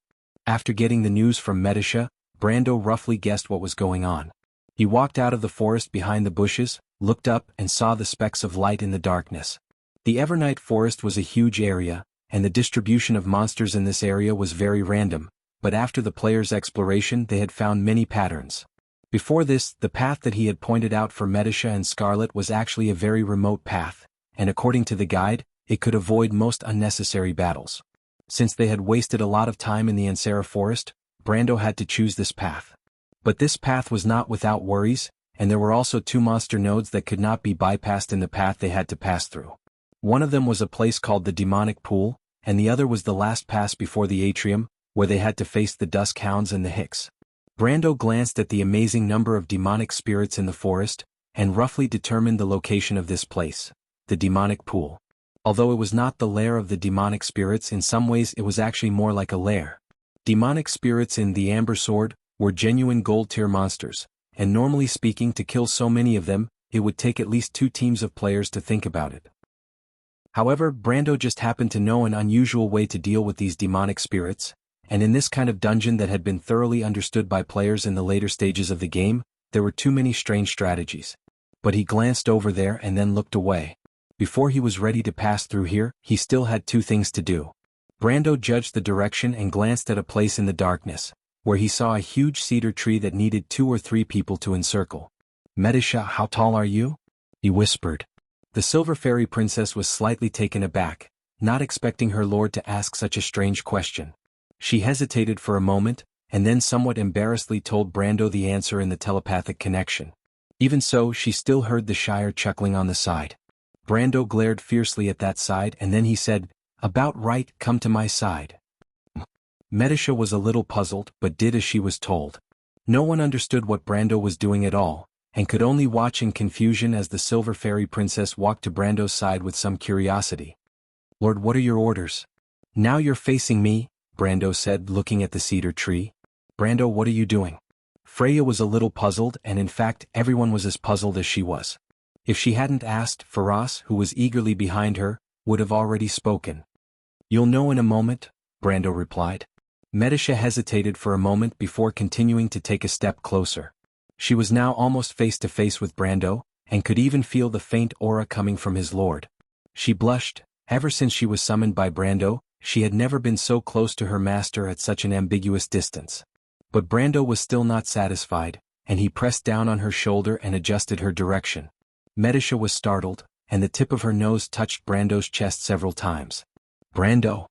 After getting the news from Medisha, Brando roughly guessed what was going on. He walked out of the forest behind the bushes, looked up and saw the specks of light in the darkness. The Evernight Forest was a huge area, and the distribution of monsters in this area was very random, but after the player's exploration they had found many patterns. Before this, the path that he had pointed out for Medisha and Scarlet was actually a very remote path, and according to the guide, it could avoid most unnecessary battles. Since they had wasted a lot of time in the Ansara Forest, Brando had to choose this path. But this path was not without worries, and there were also two monster nodes that could not be bypassed in the path they had to pass through. One of them was a place called the Demonic Pool, and the other was the last pass before the atrium, where they had to face the Dusk Hounds and the Hicks. Brando glanced at the amazing number of demonic spirits in the forest, and roughly determined the location of this place, the Demonic Pool. Although it was not the lair of the demonic spirits, in some ways it was actually more like a lair. Demonic spirits in the Amber Sword were genuine gold-tier monsters, and normally speaking, to kill so many of them, it would take at least 2 teams of players to think about it. However, Brando just happened to know an unusual way to deal with these demonic spirits, and in this kind of dungeon that had been thoroughly understood by players in the later stages of the game, there were too many strange strategies. But he glanced over there and then looked away. Before he was ready to pass through here, he still had 2 things to do. Brando judged the direction and glanced at a place in the darkness, where he saw a huge cedar tree that needed 2 or 3 people to encircle. "Medisha, how tall are you?" he whispered. The Silver Fairy Princess was slightly taken aback, not expecting her lord to ask such a strange question. She hesitated for a moment, and then somewhat embarrassedly told Brando the answer in the telepathic connection. Even so, she still heard the Shire chuckling on the side. Brando glared fiercely at that side and then he said, "About right, come to my side." Medisha was a little puzzled but did as she was told. No one understood what Brando was doing at all, and could only watch in confusion as the Silver Fairy Princess walked to Brando's side with some curiosity. "Lord, what are your orders?" "Now you're facing me," Brando said, looking at the cedar tree. "Brando, what are you doing?" Freya was a little puzzled, and in fact everyone was as puzzled as she was. If she hadn't asked, Faraz, who was eagerly behind her, would have already spoken. "You'll know in a moment," Brando replied. Medisha hesitated for a moment before continuing to take a step closer. She was now almost face to face with Brando, and could even feel the faint aura coming from his lord. She blushed. Ever since she was summoned by Brando, she had never been so close to her master at such an ambiguous distance. But Brando was still not satisfied, and he pressed down on her shoulder and adjusted her direction. Medisha was startled, and the tip of her nose touched Brando's chest several times. "Brando!"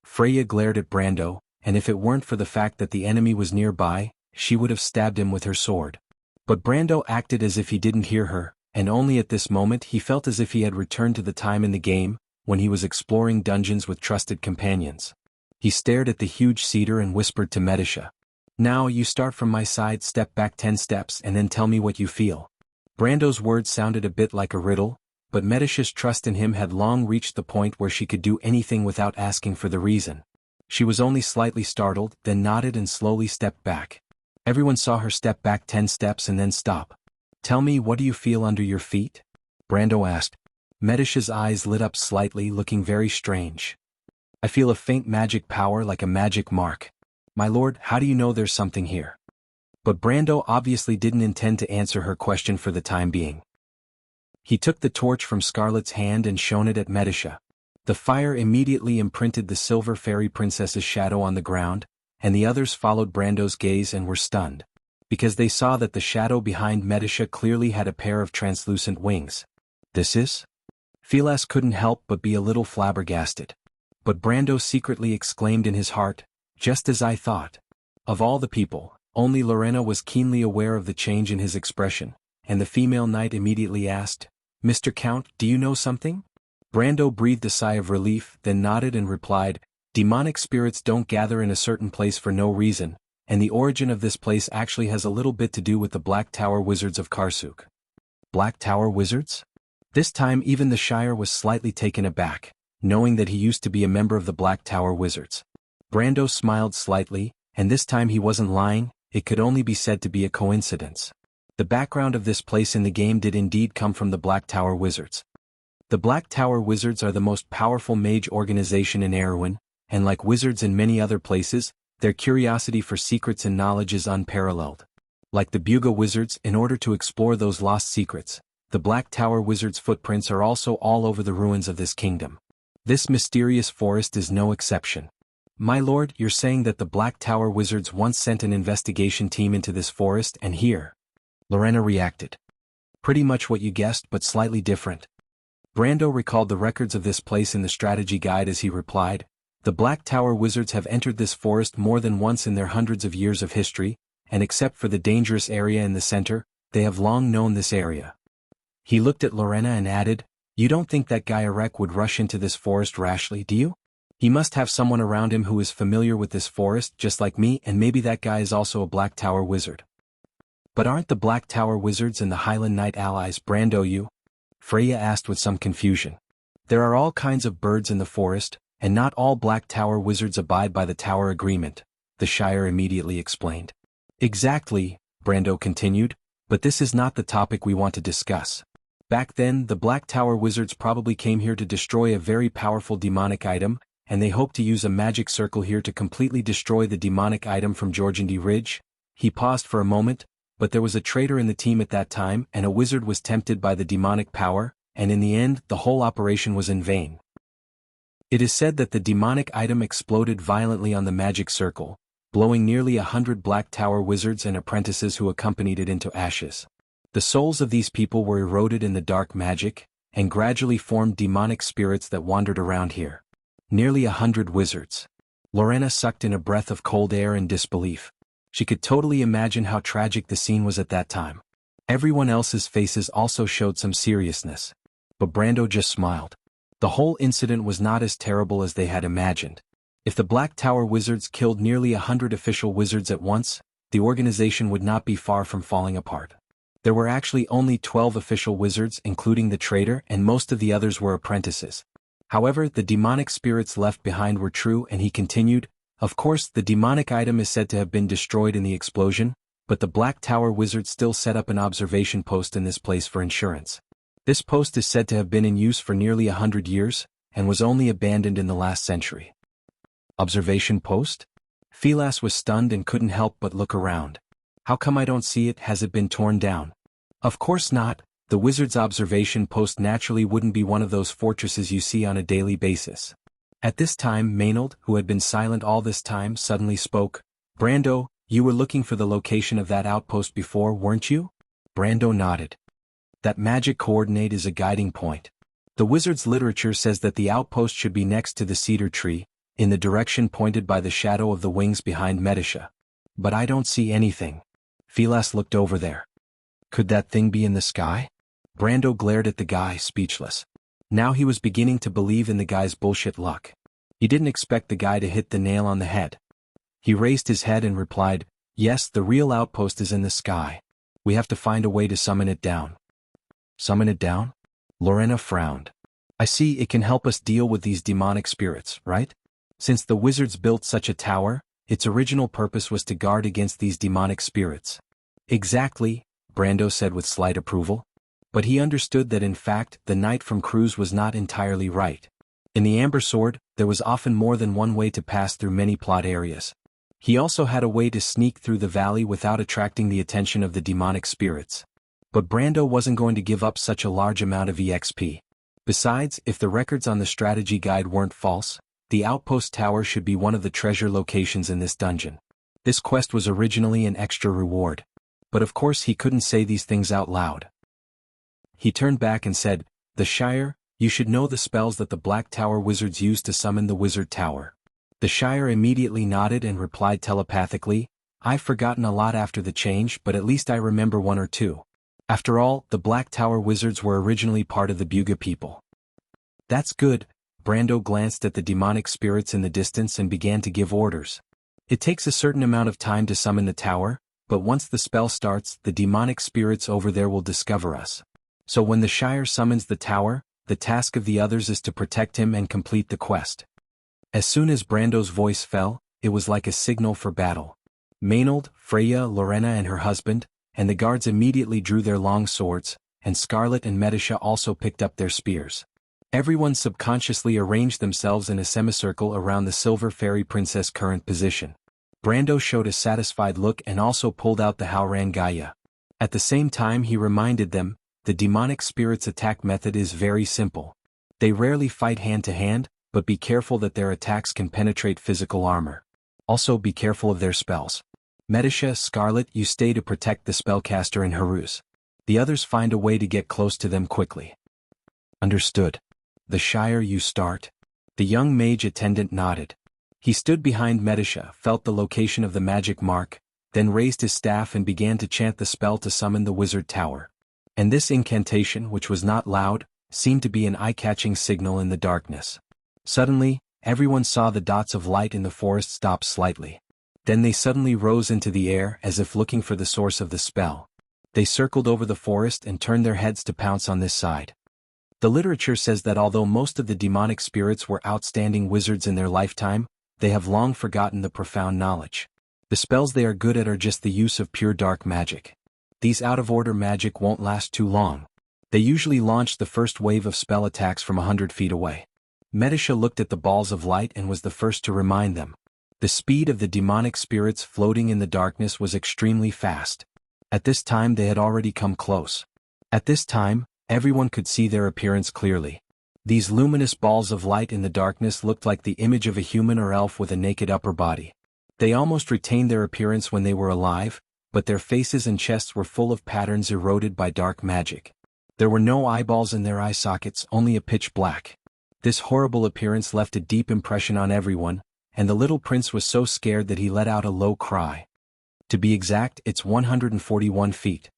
Freya glared at Brando, and if it weren't for the fact that the enemy was nearby, she would have stabbed him with her sword. But Brando acted as if he didn't hear her, and only at this moment he felt as if he had returned to the time in the game, when he was exploring dungeons with trusted companions. He stared at the huge cedar and whispered to Medisha, "Now you start from my side, step back 10 steps and then tell me what you feel." Brando's words sounded a bit like a riddle, but Medisha's trust in him had long reached the point where she could do anything without asking for the reason. She was only slightly startled, then nodded and slowly stepped back. Everyone saw her step back 10 steps and then stop. "Tell me, what do you feel under your feet?" Brando asked. Medisha's eyes lit up slightly, looking very strange. "I feel a faint magic power, like a magic mark." "My lord, how do you know there's something here?" But Brando obviously didn't intend to answer her question for the time being. He took the torch from Scarlet's hand and shone it at Medisha. The fire immediately imprinted the Silver Fairy Princess's shadow on the ground, and the others followed Brando's gaze and were stunned, because they saw that the shadow behind Medisha clearly had a pair of translucent wings. "This is?" Philas couldn't help but be a little flabbergasted. But Brando secretly exclaimed in his heart, "Just as I thought." Of all the people, only Lorena was keenly aware of the change in his expression, and the female knight immediately asked, "Mr. Count, do you know something?" Brando breathed a sigh of relief, then nodded and replied, "Demonic spirits don't gather in a certain place for no reason, and the origin of this place actually has a little bit to do with the Black Tower Wizards of Karsuk." Black Tower Wizards? This time even the Shire was slightly taken aback, knowing that he used to be a member of the Black Tower Wizards. Brando smiled slightly, and this time he wasn't lying, it could only be said to be a coincidence. The background of this place in the game did indeed come from the Black Tower Wizards. The Black Tower Wizards are the most powerful mage organization in Erewhon, and like wizards in many other places, their curiosity for secrets and knowledge is unparalleled. Like the Buga Wizards, in order to explore those lost secrets, the Black Tower Wizards' footprints are also all over the ruins of this kingdom. This mysterious forest is no exception. "My lord, you're saying that the Black Tower Wizards once sent an investigation team into this forest and here?" Lorena reacted. "Pretty much what you guessed, but slightly different." Brando recalled the records of this place in the strategy guide as he replied, "The Black Tower Wizards have entered this forest more than once in their hundreds of years of history, and except for the dangerous area in the center, they have long known this area." He looked at Lorena and added, "You don't think that guy Arek would rush into this forest rashly, do you? He must have someone around him who is familiar with this forest just like me, and maybe that guy is also a Black Tower Wizard." "But aren't the Black Tower Wizards and the Highland Knight allies, Brando, you?" Freya asked with some confusion. "There are all kinds of birds in the forest, and not all Black Tower Wizards abide by the Tower Agreement," the Shire immediately explained. "Exactly," Brando continued, "but this is not the topic we want to discuss. Back then, the Black Tower Wizards probably came here to destroy a very powerful demonic item, and they hope to use a magic circle here to completely destroy the demonic item from Georgandy Ridge." He paused for a moment, but there was a traitor in the team at that time, and a wizard was tempted by the demonic power, and in the end, the whole operation was in vain. It is said that the demonic item exploded violently on the magic circle, blowing nearly 100 Black Tower Wizards and apprentices who accompanied it into ashes. The souls of these people were eroded in the dark magic, and gradually formed demonic spirits that wandered around here. Nearly 100 wizards. Lorena sucked in a breath of cold air in disbelief. She could totally imagine how tragic the scene was at that time. Everyone else's faces also showed some seriousness. But Brando just smiled. The whole incident was not as terrible as they had imagined. If the Black Tower wizards killed nearly 100 official wizards at once, the organization would not be far from falling apart. There were actually only 12 official wizards including the traitor, and most of the others were apprentices. However, the demonic spirits left behind were true, and he continued, of course the demonic item is said to have been destroyed in the explosion, but the Black Tower wizards still set up an observation post in this place for insurance. This post is said to have been in use for nearly 100 years, and was only abandoned in the last century. Observation post? Philas was stunned and couldn't help but look around. How come I don't see it? Has it been torn down? Of course not. The wizard's observation post naturally wouldn't be one of those fortresses you see on a daily basis. At this time Maynard, who had been silent all this time, suddenly spoke. Brando, you were looking for the location of that outpost before, weren't you? Brando nodded. That magic coordinate is a guiding point. The wizard's literature says that the outpost should be next to the cedar tree, in the direction pointed by the shadow of the wings behind Medisha. But I don't see anything. Philas looked over there. Could that thing be in the sky? Brando glared at the guy, speechless. Now he was beginning to believe in the guy's bullshit luck. He didn't expect the guy to hit the nail on the head. He raised his head and replied, yes, the real outpost is in the sky. We have to find a way to summon it down. Summon it down? Lorena frowned. I see, it can help us deal with these demonic spirits, right? Since the wizards built such a tower, its original purpose was to guard against these demonic spirits. Exactly, Brando said with slight approval. But he understood that in fact, the knight from Cruz was not entirely right. In the Amber Sword, there was often more than one way to pass through many plot areas. He also had a way to sneak through the valley without attracting the attention of the demonic spirits. But Brando wasn't going to give up such a large amount of EXP. Besides, if the records on the strategy guide weren't false, the outpost tower should be one of the treasure locations in this dungeon. This quest was originally an extra reward. But of course he couldn't say these things out loud. He turned back and said, the Shire, you should know the spells that the Black Tower wizards used to summon the Wizard Tower. The Shire immediately nodded and replied telepathically, I've forgotten a lot after the change, but at least I remember one or two. After all, the Black Tower wizards were originally part of the Buga people. That's good. Brando glanced at the demonic spirits in the distance and began to give orders. It takes a certain amount of time to summon the tower, but once the spell starts, the demonic spirits over there will discover us. So when the Shire summons the tower, the task of the others is to protect him and complete the quest. As soon as Brando's voice fell, it was like a signal for battle. Maynard, Freya, Lorena and her husband, and the guards immediately drew their long swords, and Scarlet and Medisha also picked up their spears. Everyone subconsciously arranged themselves in a semicircle around the Silver Fairy Princess' current position. Brando showed a satisfied look and also pulled out the Howran Gaia. At the same time he reminded them, the demonic spirits' attack method is very simple. They rarely fight hand to hand, but be careful that their attacks can penetrate physical armor. Also be careful of their spells. Medisha, Scarlet, you stay to protect the spellcaster and Haruz. The others find a way to get close to them quickly. Understood. The Shire, you start. The young mage attendant nodded. He stood behind Medisha, felt the location of the magic mark, then raised his staff and began to chant the spell to summon the wizard tower. And this incantation, which was not loud, seemed to be an eye-catching signal in the darkness. Suddenly, everyone saw the dots of light in the forest stop slightly. Then they suddenly rose into the air as if looking for the source of the spell. They circled over the forest and turned their heads to pounce on this side. The literature says that although most of the demonic spirits were outstanding wizards in their lifetime, they have long forgotten the profound knowledge. The spells they are good at are just the use of pure dark magic. These out-of-order magic won't last too long. They usually launch the first wave of spell attacks from 100 feet away. Medisha looked at the balls of light and was the first to remind them. The speed of the demonic spirits floating in the darkness was extremely fast. At this time they had already come close. At this time, everyone could see their appearance clearly. These luminous balls of light in the darkness looked like the image of a human or elf with a naked upper body. They almost retained their appearance when they were alive, but their faces and chests were full of patterns eroded by dark magic. There were no eyeballs in their eye sockets, only a pitch black. This horrible appearance left a deep impression on everyone, and the little prince was so scared that he let out a low cry. To be exact, it's 141 feet.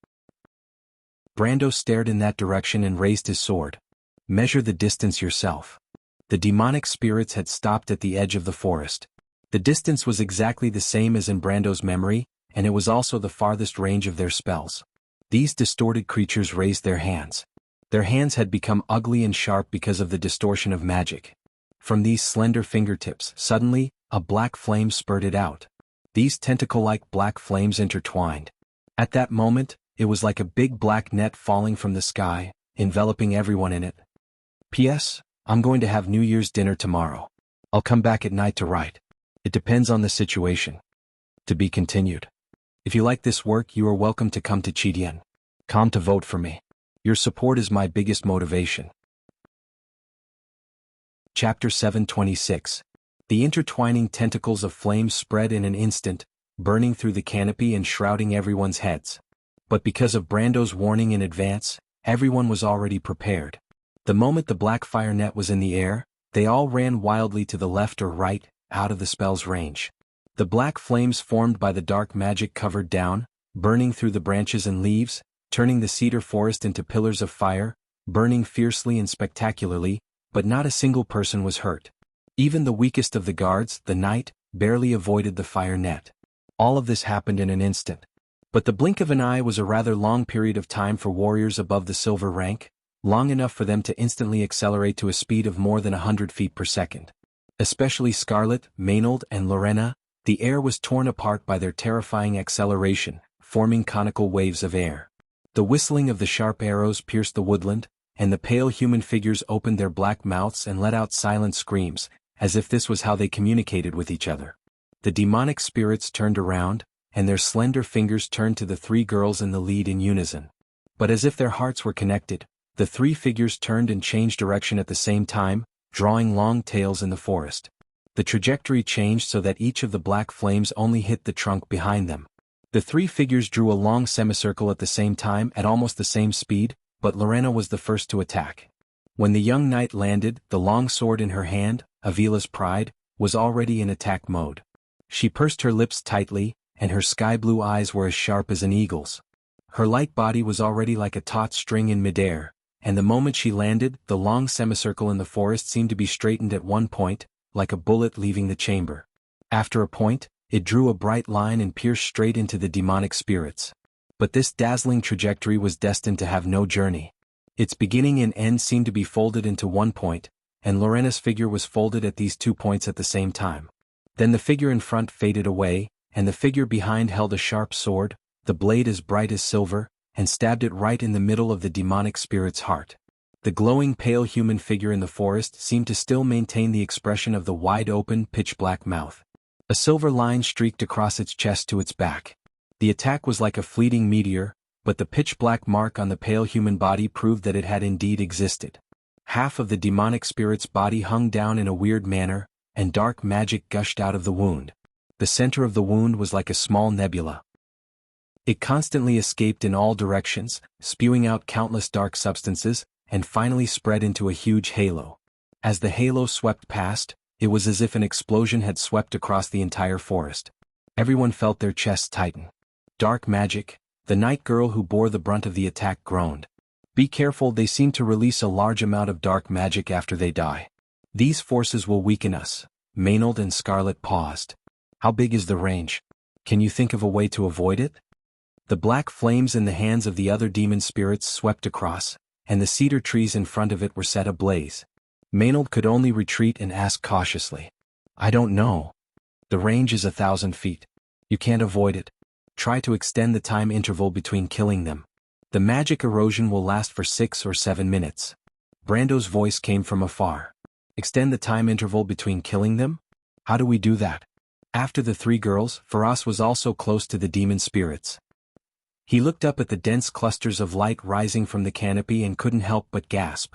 Brando stared in that direction and raised his sword. Measure the distance yourself. The demonic spirits had stopped at the edge of the forest. The distance was exactly the same as in Brando's memory, and it was also the farthest range of their spells. These distorted creatures raised their hands. Their hands had become ugly and sharp because of the distortion of magic. From these slender fingertips, suddenly, a black flame spurted out. These tentacle-like black flames intertwined. At that moment, it was like a big black net falling from the sky, enveloping everyone in it. P.S. I'm going to have New Year's dinner tomorrow. I'll come back at night to write. It depends on the situation. To be continued. If you like this work, you are welcome to come to Jianghu to vote for me. Your support is my biggest motivation. Chapter 726. The intertwining tentacles of flame spread in an instant, burning through the canopy and shrouding everyone's heads. But because of Brando's warning in advance, everyone was already prepared. The moment the black fire net was in the air, they all ran wildly to the left or right, out of the spell's range. The black flames formed by the dark magic covered down, burning through the branches and leaves, turning the cedar forest into pillars of fire, burning fiercely and spectacularly, but not a single person was hurt. Even the weakest of the guards, the knight, barely avoided the fire net. All of this happened in an instant. But the blink of an eye was a rather long period of time for warriors above the silver rank, long enough for them to instantly accelerate to a speed of more than 100 feet per second. Especially Scarlet, Maynard, and Lorena, the air was torn apart by their terrifying acceleration, forming conical waves of air. The whistling of the sharp arrows pierced the woodland, and the pale human figures opened their black mouths and let out silent screams, as if this was how they communicated with each other. The demonic spirits turned around, and their slender fingers turned to the three girls in the lead in unison. But as if their hearts were connected, the three figures turned and changed direction at the same time, drawing long tails in the forest. The trajectory changed so that each of the black flames only hit the trunk behind them. The three figures drew a long semicircle at the same time at almost the same speed, but Lorena was the first to attack. When the young knight landed, the long sword in her hand, Avila's pride, was already in attack mode. She pursed her lips tightly, and her sky-blue eyes were as sharp as an eagle's. Her light body was already like a taut string in midair, and the moment she landed, the long semicircle in the forest seemed to be straightened at one point, like a bullet leaving the chamber. After a point, it drew a bright line and pierced straight into the demonic spirits. But this dazzling trajectory was destined to have no journey. Its beginning and end seemed to be folded into one point, and Lorena's figure was folded at these 2 points at the same time. Then the figure in front faded away, and the figure behind held a sharp sword, the blade as bright as silver, and stabbed it right in the middle of the demonic spirit's heart. The glowing pale human figure in the forest seemed to still maintain the expression of the wide-open, pitch-black mouth. A silver line streaked across its chest to its back. The attack was like a fleeting meteor, but the pitch-black mark on the pale human body proved that it had indeed existed. Half of the demonic spirit's body hung down in a weird manner, and dark magic gushed out of the wound. The center of the wound was like a small nebula. It constantly escaped in all directions, spewing out countless dark substances, and finally spread into a huge halo. As the halo swept past, it was as if an explosion had swept across the entire forest. Everyone felt their chests tighten. Dark magic, the night girl who bore the brunt of the attack groaned. Be careful, they seem to release a large amount of dark magic after they die. These forces will weaken us. Maynard and Scarlet paused. How big is the range? Can you think of a way to avoid it? The black flames in the hands of the other demon spirits swept across, and the cedar trees in front of it were set ablaze. Maynard could only retreat and ask cautiously. I don't know. The range is 1,000 feet. You can't avoid it. Try to extend the time interval between killing them. The magic erosion will last for 6 or 7 minutes. Brando's voice came from afar. Extend the time interval between killing them? How do we do that? After the three girls, Faraz was also close to the demon spirits. He looked up at the dense clusters of light rising from the canopy and couldn't help but gasp.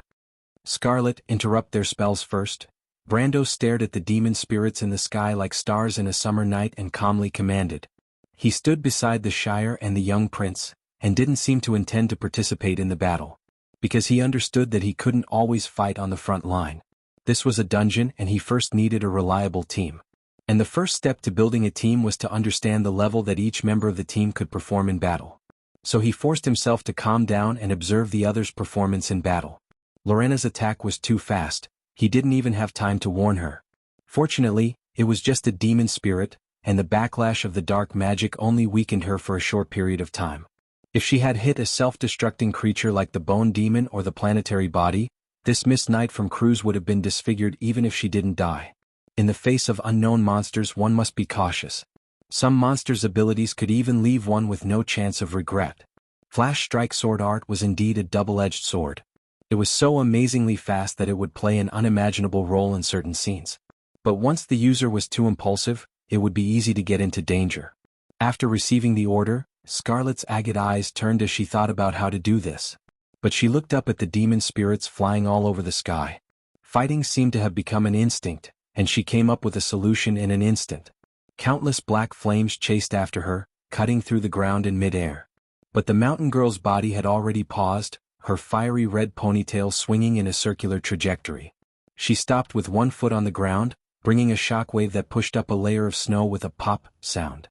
Scarlet, interrupt their spells first. Brando stared at the demon spirits in the sky like stars in a summer night and calmly commanded. He stood beside the Shire and the young prince, and didn't seem to intend to participate in the battle, because he understood that he couldn't always fight on the front line. This was a dungeon and he first needed a reliable team. And the first step to building a team was to understand the level that each member of the team could perform in battle. So he forced himself to calm down and observe the others' performance in battle. Lorena's attack was too fast, he didn't even have time to warn her. Fortunately, it was just a demon spirit, and the backlash of the dark magic only weakened her for a short period of time. If she had hit a self-destructing creature like the bone demon or the planetary body, this Miss Knight from Cruz would have been disfigured even if she didn't die. In the face of unknown monsters, one must be cautious. Some monsters' abilities could even leave one with no chance of regret. Flash Strike sword art was indeed a double-edged sword. It was so amazingly fast that it would play an unimaginable role in certain scenes. But once the user was too impulsive, it would be easy to get into danger. After receiving the order, Scarlet's agate eyes turned as she thought about how to do this. But she looked up at the demon spirits flying all over the sky. Fighting seemed to have become an instinct, and she came up with a solution in an instant. Countless black flames chased after her, cutting through the ground in mid-air. But the mountain girl's body had already paused, her fiery red ponytail swinging in a circular trajectory. She stopped with one foot on the ground, bringing a shockwave that pushed up a layer of snow with a pop sound.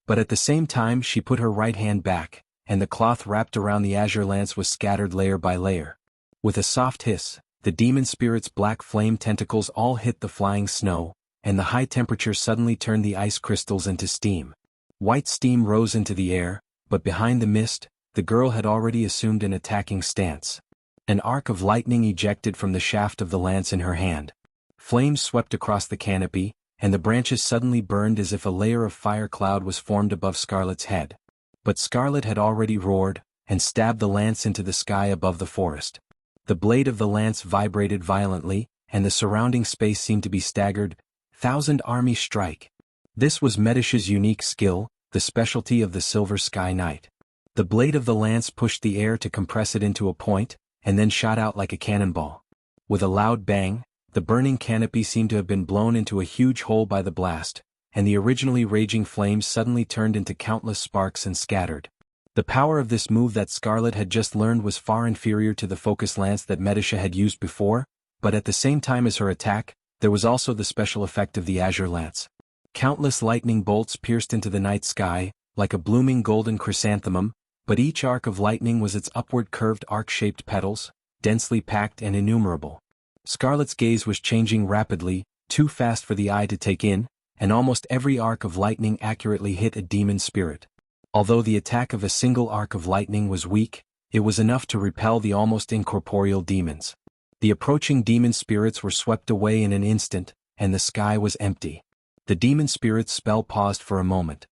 But at the same time she put her right hand back, and the cloth wrapped around the azure lance was scattered layer by layer. With a soft hiss, the demon spirit's black flame tentacles all hit the flying snow, and the high temperature suddenly turned the ice crystals into steam. White steam rose into the air, but behind the mist, the girl had already assumed an attacking stance. An arc of lightning ejected from the shaft of the lance in her hand. Flames swept across the canopy, and the branches suddenly burned as if a layer of fire cloud was formed above Scarlet's head. But Scarlet had already roared, and stabbed the lance into the sky above the forest. The blade of the lance vibrated violently, and the surrounding space seemed to be staggered. Thousand Army Strike. This was Medish's unique skill, the specialty of the Silver Sky Knight. The blade of the lance pushed the air to compress it into a point, and then shot out like a cannonball. With a loud bang, the burning canopy seemed to have been blown into a huge hole by the blast, and the originally raging flames suddenly turned into countless sparks and scattered. The power of this move that Scarlet had just learned was far inferior to the focus lance that Medisha had used before, but at the same time as her attack, there was also the special effect of the azure lance. Countless lightning bolts pierced into the night sky, like a blooming golden chrysanthemum, but each arc of lightning was its upward curved arc-shaped petals, densely packed and innumerable. Scarlet's gaze was changing rapidly, too fast for the eye to take in, and almost every arc of lightning accurately hit a demon spirit. Although the attack of a single arc of lightning was weak, it was enough to repel the almost incorporeal demons. The approaching demon spirits were swept away in an instant, and the sky was empty. The demon spirit's spell paused for a moment.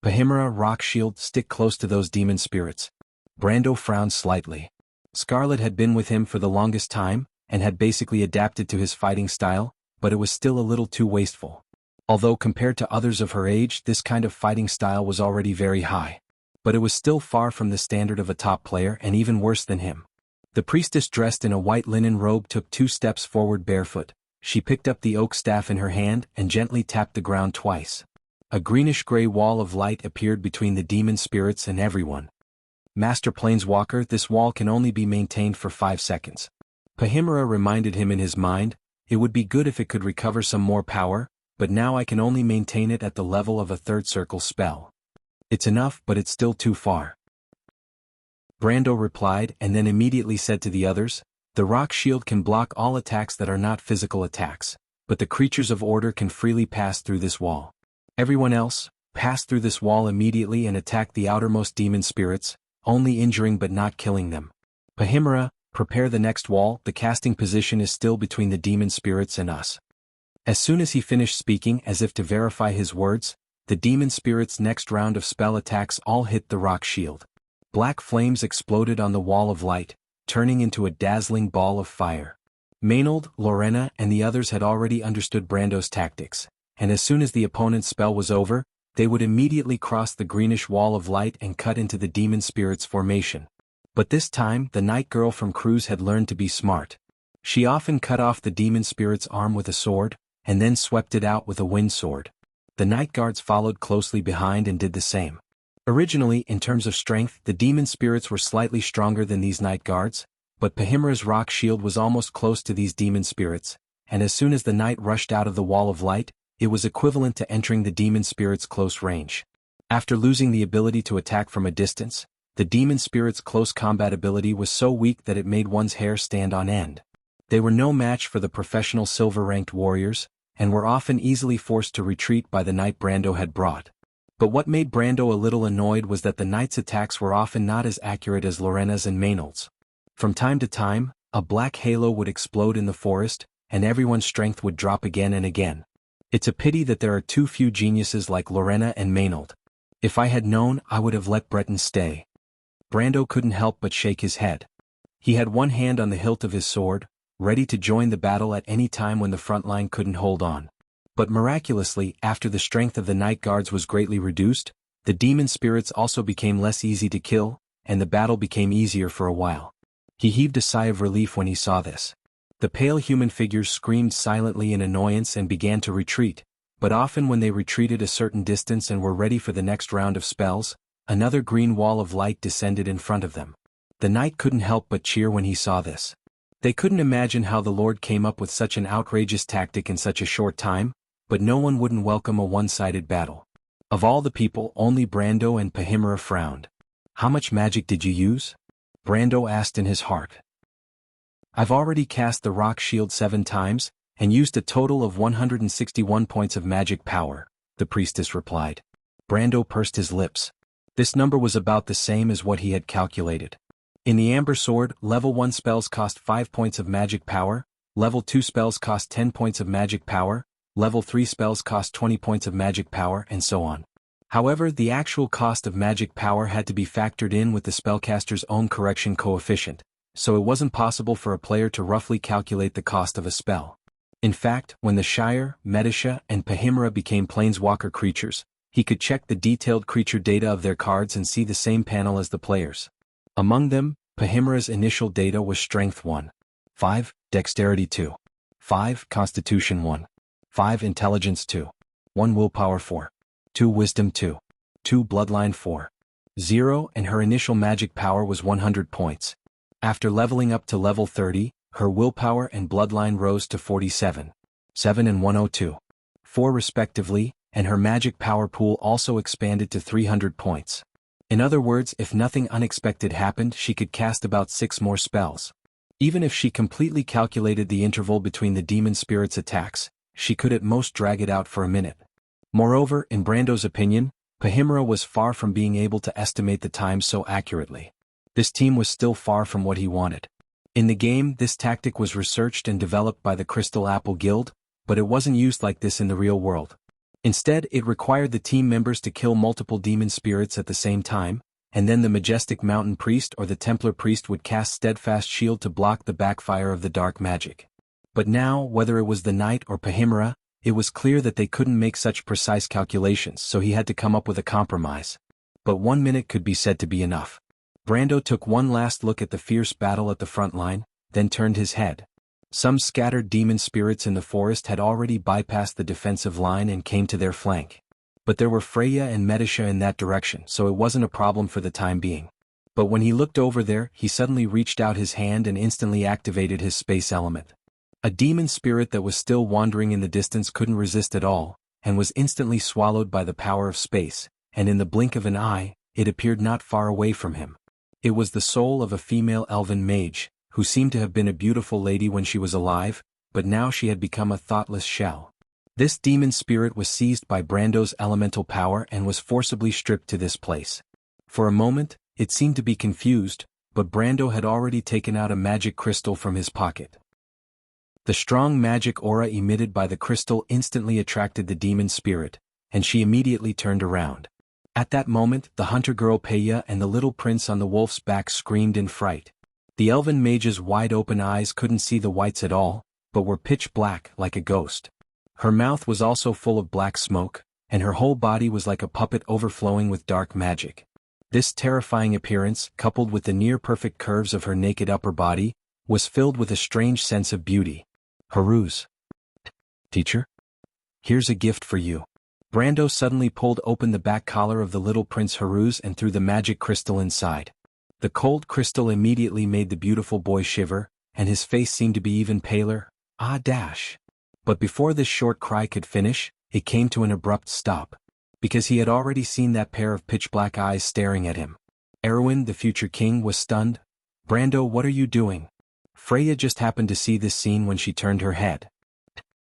Pahimera, Rock Shield, stick close to those demon spirits. Brando frowned slightly. Scarlet had been with him for the longest time, and had basically adapted to his fighting style, but it was still a little too wasteful. Although compared to others of her age, this kind of fighting style was already very high. But it was still far from the standard of a top player and even worse than him. The priestess dressed in a white linen robe took 2 steps forward barefoot. She picked up the oak staff in her hand and gently tapped the ground twice. A greenish-gray wall of light appeared between the demon spirits and everyone. Master Planeswalker, this wall can only be maintained for 5 seconds. Pahimera reminded him in his mind, it would be good if it could recover some more power, but now I can only maintain it at the level of a 3rd circle spell. It's enough, but it's still too far. Brando replied and then immediately said to the others, the rock shield can block all attacks that are not physical attacks, but the creatures of order can freely pass through this wall. Everyone else, pass through this wall immediately and attack the outermost demon spirits, only injuring but not killing them. Pahimera, prepare the next wall, the casting position is still between the demon spirits and us. As soon as he finished speaking as if to verify his words, the demon spirits' next round of spell attacks all hit the rock shield. Black flames exploded on the wall of light, turning into a dazzling ball of fire. Maynard, Lorena and the others had already understood Brando's tactics, and as soon as the opponent's spell was over, they would immediately cross the greenish wall of light and cut into the demon spirit's formation. But this time the night girl from Cruz had learned to be smart. She often cut off the demon spirit's arm with a sword, and then swept it out with a wind sword. The night guards followed closely behind and did the same. Originally, in terms of strength, the demon spirits were slightly stronger than these night guards, but Pahimera's rock shield was almost close to these demon spirits, and as soon as the knight rushed out of the wall of light, it was equivalent to entering the demon spirit's close range. After losing the ability to attack from a distance, the demon spirit's close combat ability was so weak that it made one's hair stand on end. They were no match for the professional silver-ranked warriors, and were often easily forced to retreat by the knight Brando had brought. But what made Brando a little annoyed was that the knight's attacks were often not as accurate as Lorena's and Meynold's. From time to time, a black halo would explode in the forest, and everyone's strength would drop again and again. It's a pity that there are too few geniuses like Lorena and Meynold. If I had known, I would have let Breton stay. Brando couldn't help but shake his head. He had one hand on the hilt of his sword, ready to join the battle at any time when the front line couldn't hold on. But miraculously, after the strength of the night guards was greatly reduced, the demon spirits also became less easy to kill, and the battle became easier for a while. He heaved a sigh of relief when he saw this. The pale human figures screamed silently in annoyance and began to retreat, but often when they retreated a certain distance and were ready for the next round of spells, another green wall of light descended in front of them. The knight couldn't help but cheer when he saw this. They couldn't imagine how the Lord came up with such an outrageous tactic in such a short time, but no one wouldn't welcome a one-sided battle. Of all the people, only Brando and Pahimera frowned. "How much magic did you use?" Brando asked in his heart. "I've already cast the rock shield 7 times, and used a total of 161 points of magic power," the priestess replied. Brando pursed his lips. This number was about the same as what he had calculated. In the Amber Sword, level 1 spells cost 5 points of magic power, level 2 spells cost 10 points of magic power, level 3 spells cost 20 points of magic power, and so on. However, the actual cost of magic power had to be factored in with the spellcaster's own correction coefficient, so it wasn't possible for a player to roughly calculate the cost of a spell. In fact, when the Shire, Medisha, and Pahimera became planeswalker creatures, he could check the detailed creature data of their cards and see the same panel as the players. Among them, Pahimera's initial data was Strength 1, 5, Dexterity 2, 5, Constitution 1, 5, Intelligence 2, 1 Willpower 4, 2 Wisdom 2, 2 Bloodline 4, 0, and her initial magic power was 100 points. After leveling up to level 30, her willpower and bloodline rose to 47, 7 and 102, 4 respectively, and her magic power pool also expanded to 300 points. In other words, if nothing unexpected happened, she could cast about 6 more spells. Even if she completely calculated the interval between the demon spirit's attacks, she could at most drag it out for a minute. Moreover, in Brando's opinion, Pahimera was far from being able to estimate the time so accurately. This team was still far from what he wanted. In the game, this tactic was researched and developed by the Crystal Apple Guild, but it wasn't used like this in the real world. Instead, it required the team members to kill multiple demon spirits at the same time, and then the Majestic Mountain Priest or the Templar Priest would cast Steadfast Shield to block the backfire of the dark magic. But now, whether it was the knight or Pahimera, it was clear that they couldn't make such precise calculations, so he had to come up with a compromise. But 1 minute could be said to be enough. Brando took one last look at the fierce battle at the front line, then turned his head. Some scattered demon spirits in the forest had already bypassed the defensive line and came to their flank. But there were Freya and Medisha in that direction, so it wasn't a problem for the time being. But when he looked over there, he suddenly reached out his hand and instantly activated his space element. A demon spirit that was still wandering in the distance couldn't resist at all, and was instantly swallowed by the power of space, and in the blink of an eye, it appeared not far away from him. It was the soul of a female elven mage, who seemed to have been a beautiful lady when she was alive, but now she had become a thoughtless shell. This demon spirit was seized by Brando's elemental power and was forcibly stripped to this place. For a moment, it seemed to be confused, but Brando had already taken out a magic crystal from his pocket. The strong magic aura emitted by the crystal instantly attracted the demon spirit, and she immediately turned around. At that moment, the hunter girl Peya and the little prince on the wolf's back screamed in fright. The elven mage's wide-open eyes couldn't see the whites at all, but were pitch black like a ghost. Her mouth was also full of black smoke, and her whole body was like a puppet overflowing with dark magic. This terrifying appearance, coupled with the near-perfect curves of her naked upper body, was filled with a strange sense of beauty. "Haruz. Teacher? Here's a gift for you." Brando suddenly pulled open the back collar of the little Prince Haruz and threw the magic crystal inside. The cold crystal immediately made the beautiful boy shiver, and his face seemed to be even paler. But before this short cry could finish, it came to an abrupt stop. Because he had already seen that pair of pitch-black eyes staring at him. Erwin, the future king, was stunned. "Brando, what are you doing?" Freya just happened to see this scene when she turned her head.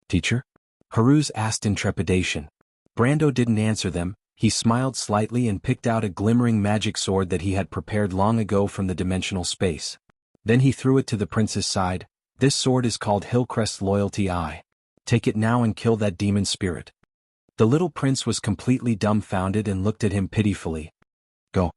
"Teacher?" Haruz asked in trepidation. Brando didn't answer them. He smiled slightly and picked out a glimmering magic sword that he had prepared long ago from the dimensional space. Then he threw it to the prince's side. "This sword is called Hillcrest's Loyalty Eye. Take it now and kill that demon spirit." The little prince was completely dumbfounded and looked at him pitifully. "Go,"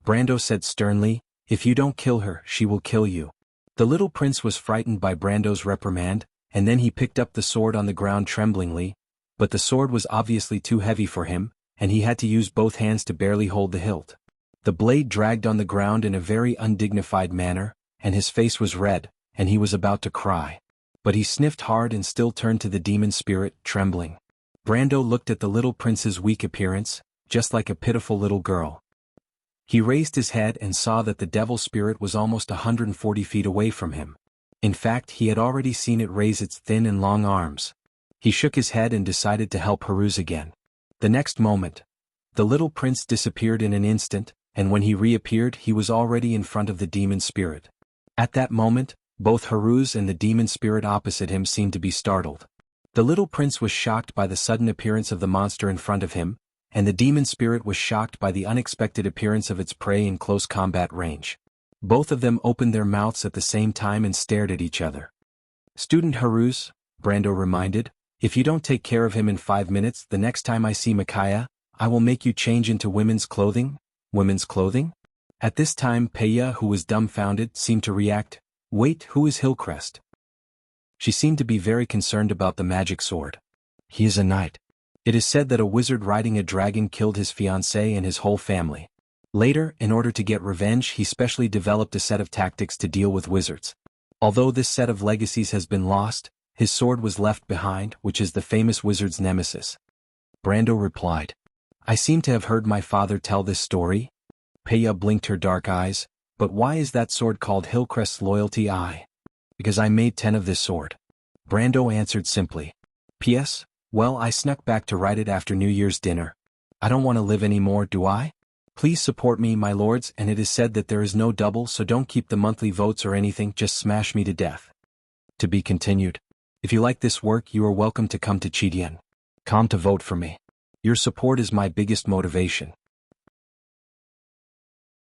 Brando said sternly. "If you don't kill her, she will kill you." The little prince was frightened by Brando's reprimand, and then he picked up the sword on the ground tremblingly, but the sword was obviously too heavy for him, and he had to use both hands to barely hold the hilt. The blade dragged on the ground in a very undignified manner, and his face was red, and he was about to cry. But he sniffed hard and still turned to the demon spirit, trembling. Brando looked at the little prince's weak appearance, just like a pitiful little girl. He raised his head and saw that the devil spirit was almost 140 feet away from him. In fact, he had already seen it raise its thin and long arms. He shook his head and decided to help Haruz again. The next moment, the little prince disappeared in an instant, and when he reappeared he was already in front of the demon spirit. At that moment, both Haruz and the demon spirit opposite him seemed to be startled. The little prince was shocked by the sudden appearance of the monster in front of him, and the demon spirit was shocked by the unexpected appearance of its prey in close combat range. Both of them opened their mouths at the same time and stared at each other. "Student Haruz," Brando reminded, "if you don't take care of him in 5 minutes, the next time I see Micaiah, I will make you change into women's clothing." "Women's clothing?" At this time Peya, who was dumbfounded, seemed to react. "Wait, who is Hillcrest?" She seemed to be very concerned about the magic sword. "He is a knight. It is said that a wizard riding a dragon killed his fiancée and his whole family. Later, in order to get revenge, he specially developed a set of tactics to deal with wizards. Although this set of legacies has been lost, his sword was left behind, which is the famous wizard's nemesis." Brando replied. "I seem to have heard my father tell this story." Peya blinked her dark eyes. "But why is that sword called Hillcrest's Loyalty Eye?" "Because I made 10 of this sword," Brando answered simply. "P.S. Well, I snuck back to write it after New Year's dinner. I don't want to live anymore, do I? Please support me, my lords, and it is said that there is no double, so don't keep the monthly votes or anything, just smash me to death." To be continued. If you like this work, you are welcome to come to Jianghu to vote for me. Your support is my biggest motivation.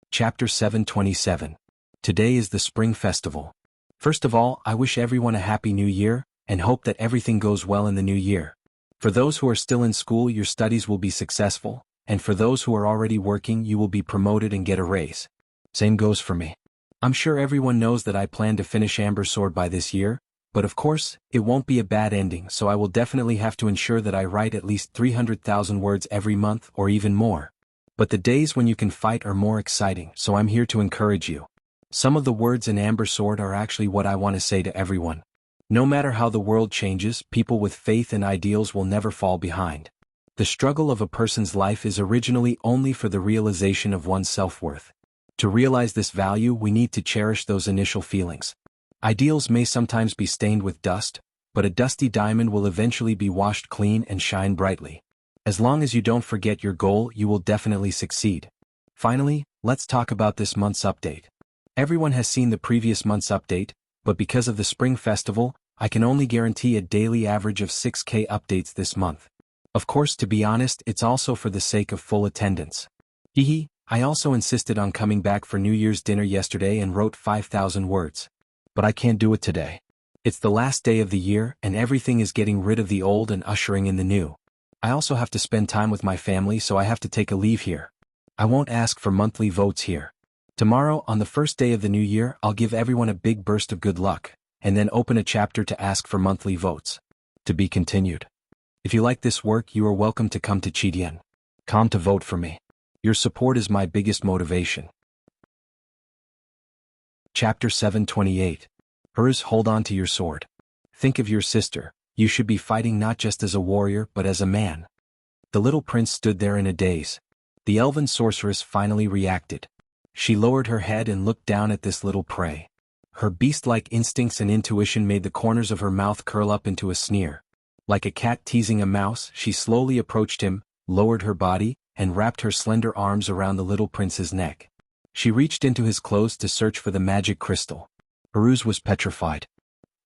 Chapter 727. Today is the Spring Festival. First of all, I wish everyone a happy new year, and hope that everything goes well in the new year. For those who are still in school, your studies will be successful, and for those who are already working, you will be promoted and get a raise. Same goes for me. I'm sure everyone knows that I plan to finish Amber Sword by this year, but of course, it won't be a bad ending, so I will definitely have to ensure that I write at least 300,000 words every month or even more. But the days when you can fight are more exciting, so I'm here to encourage you. Some of the words in Amber Sword are actually what I want to say to everyone. No matter how the world changes, people with faith and ideals will never fall behind. The struggle of a person's life is originally only for the realization of one's self-worth. To realize this value, we need to cherish those initial feelings. Ideals may sometimes be stained with dust, but a dusty diamond will eventually be washed clean and shine brightly. As long as you don't forget your goal, you will definitely succeed. Finally, let's talk about this month's update. Everyone has seen the previous month's update, but because of the Spring Festival, I can only guarantee a daily average of 6K updates this month. Of course, to be honest, it's also for the sake of full attendance. Hehe, I also insisted on coming back for New Year's dinner yesterday and wrote 5,000 words. But I can't do it today. It's the last day of the year and everything is getting rid of the old and ushering in the new. I also have to spend time with my family, so I have to take a leave here. I won't ask for monthly votes here. Tomorrow, on the first day of the new year, I'll give everyone a big burst of good luck, and then open a chapter to ask for monthly votes. To be continued. If you like this work, you are welcome to come to Jianghu to vote for me. Your support is my biggest motivation. Chapter 728. Haruz, hold on to your sword. Think of your sister. You should be fighting not just as a warrior but as a man. The little prince stood there in a daze. The elven sorceress finally reacted. She lowered her head and looked down at this little prey. Her beast-like instincts and intuition made the corners of her mouth curl up into a sneer. Like a cat teasing a mouse, she slowly approached him, lowered her body, and wrapped her slender arms around the little prince's neck. She reached into his clothes to search for the magic crystal. Haruz was petrified.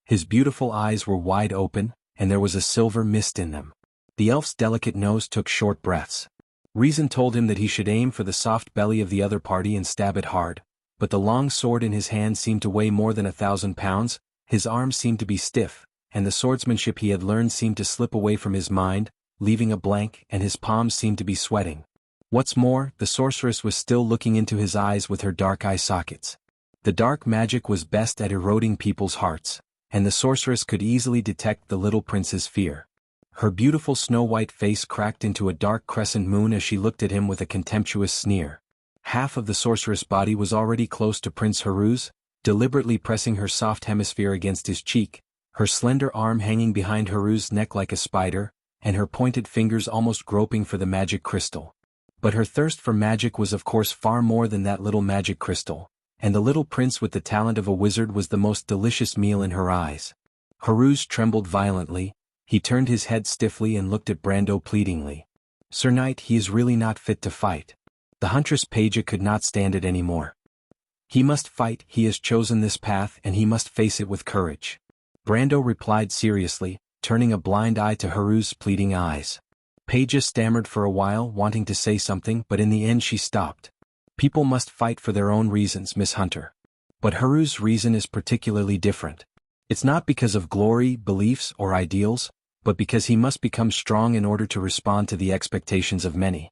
His beautiful eyes were wide open, and there was a silver mist in them. The elf's delicate nose took short breaths. Reason told him that he should aim for the soft belly of the other party and stab it hard, but the long sword in his hand seemed to weigh more than 1,000 pounds, his arms seemed to be stiff, and the swordsmanship he had learned seemed to slip away from his mind, leaving a blank, and his palms seemed to be sweating. What's more, the sorceress was still looking into his eyes with her dark eye sockets. The dark magic was best at eroding people's hearts, and the sorceress could easily detect the little prince's fear. Her beautiful snow-white face cracked into a dark crescent moon as she looked at him with a contemptuous sneer. Half of the sorceress' body was already close to Prince Haruz, deliberately pressing her soft hemisphere against his cheek, her slender arm hanging behind Haruz's neck like a spider, and her pointed fingers almost groping for the magic crystal. But her thirst for magic was of course far more than that little magic crystal, and the little prince with the talent of a wizard was the most delicious meal in her eyes. Haruz trembled violently, he turned his head stiffly and looked at Brando pleadingly. "Sir Knight, he is really not fit to fight." The huntress Paja could not stand it anymore. "He must fight, he has chosen this path and he must face it with courage." Brando replied seriously, turning a blind eye to Haruz's pleading eyes. Paja stammered for a while, wanting to say something, but in the end she stopped. "People must fight for their own reasons, Miss Hunter. But Haruz's reason is particularly different. It's not because of glory, beliefs, or ideals, but because he must become strong in order to respond to the expectations of many.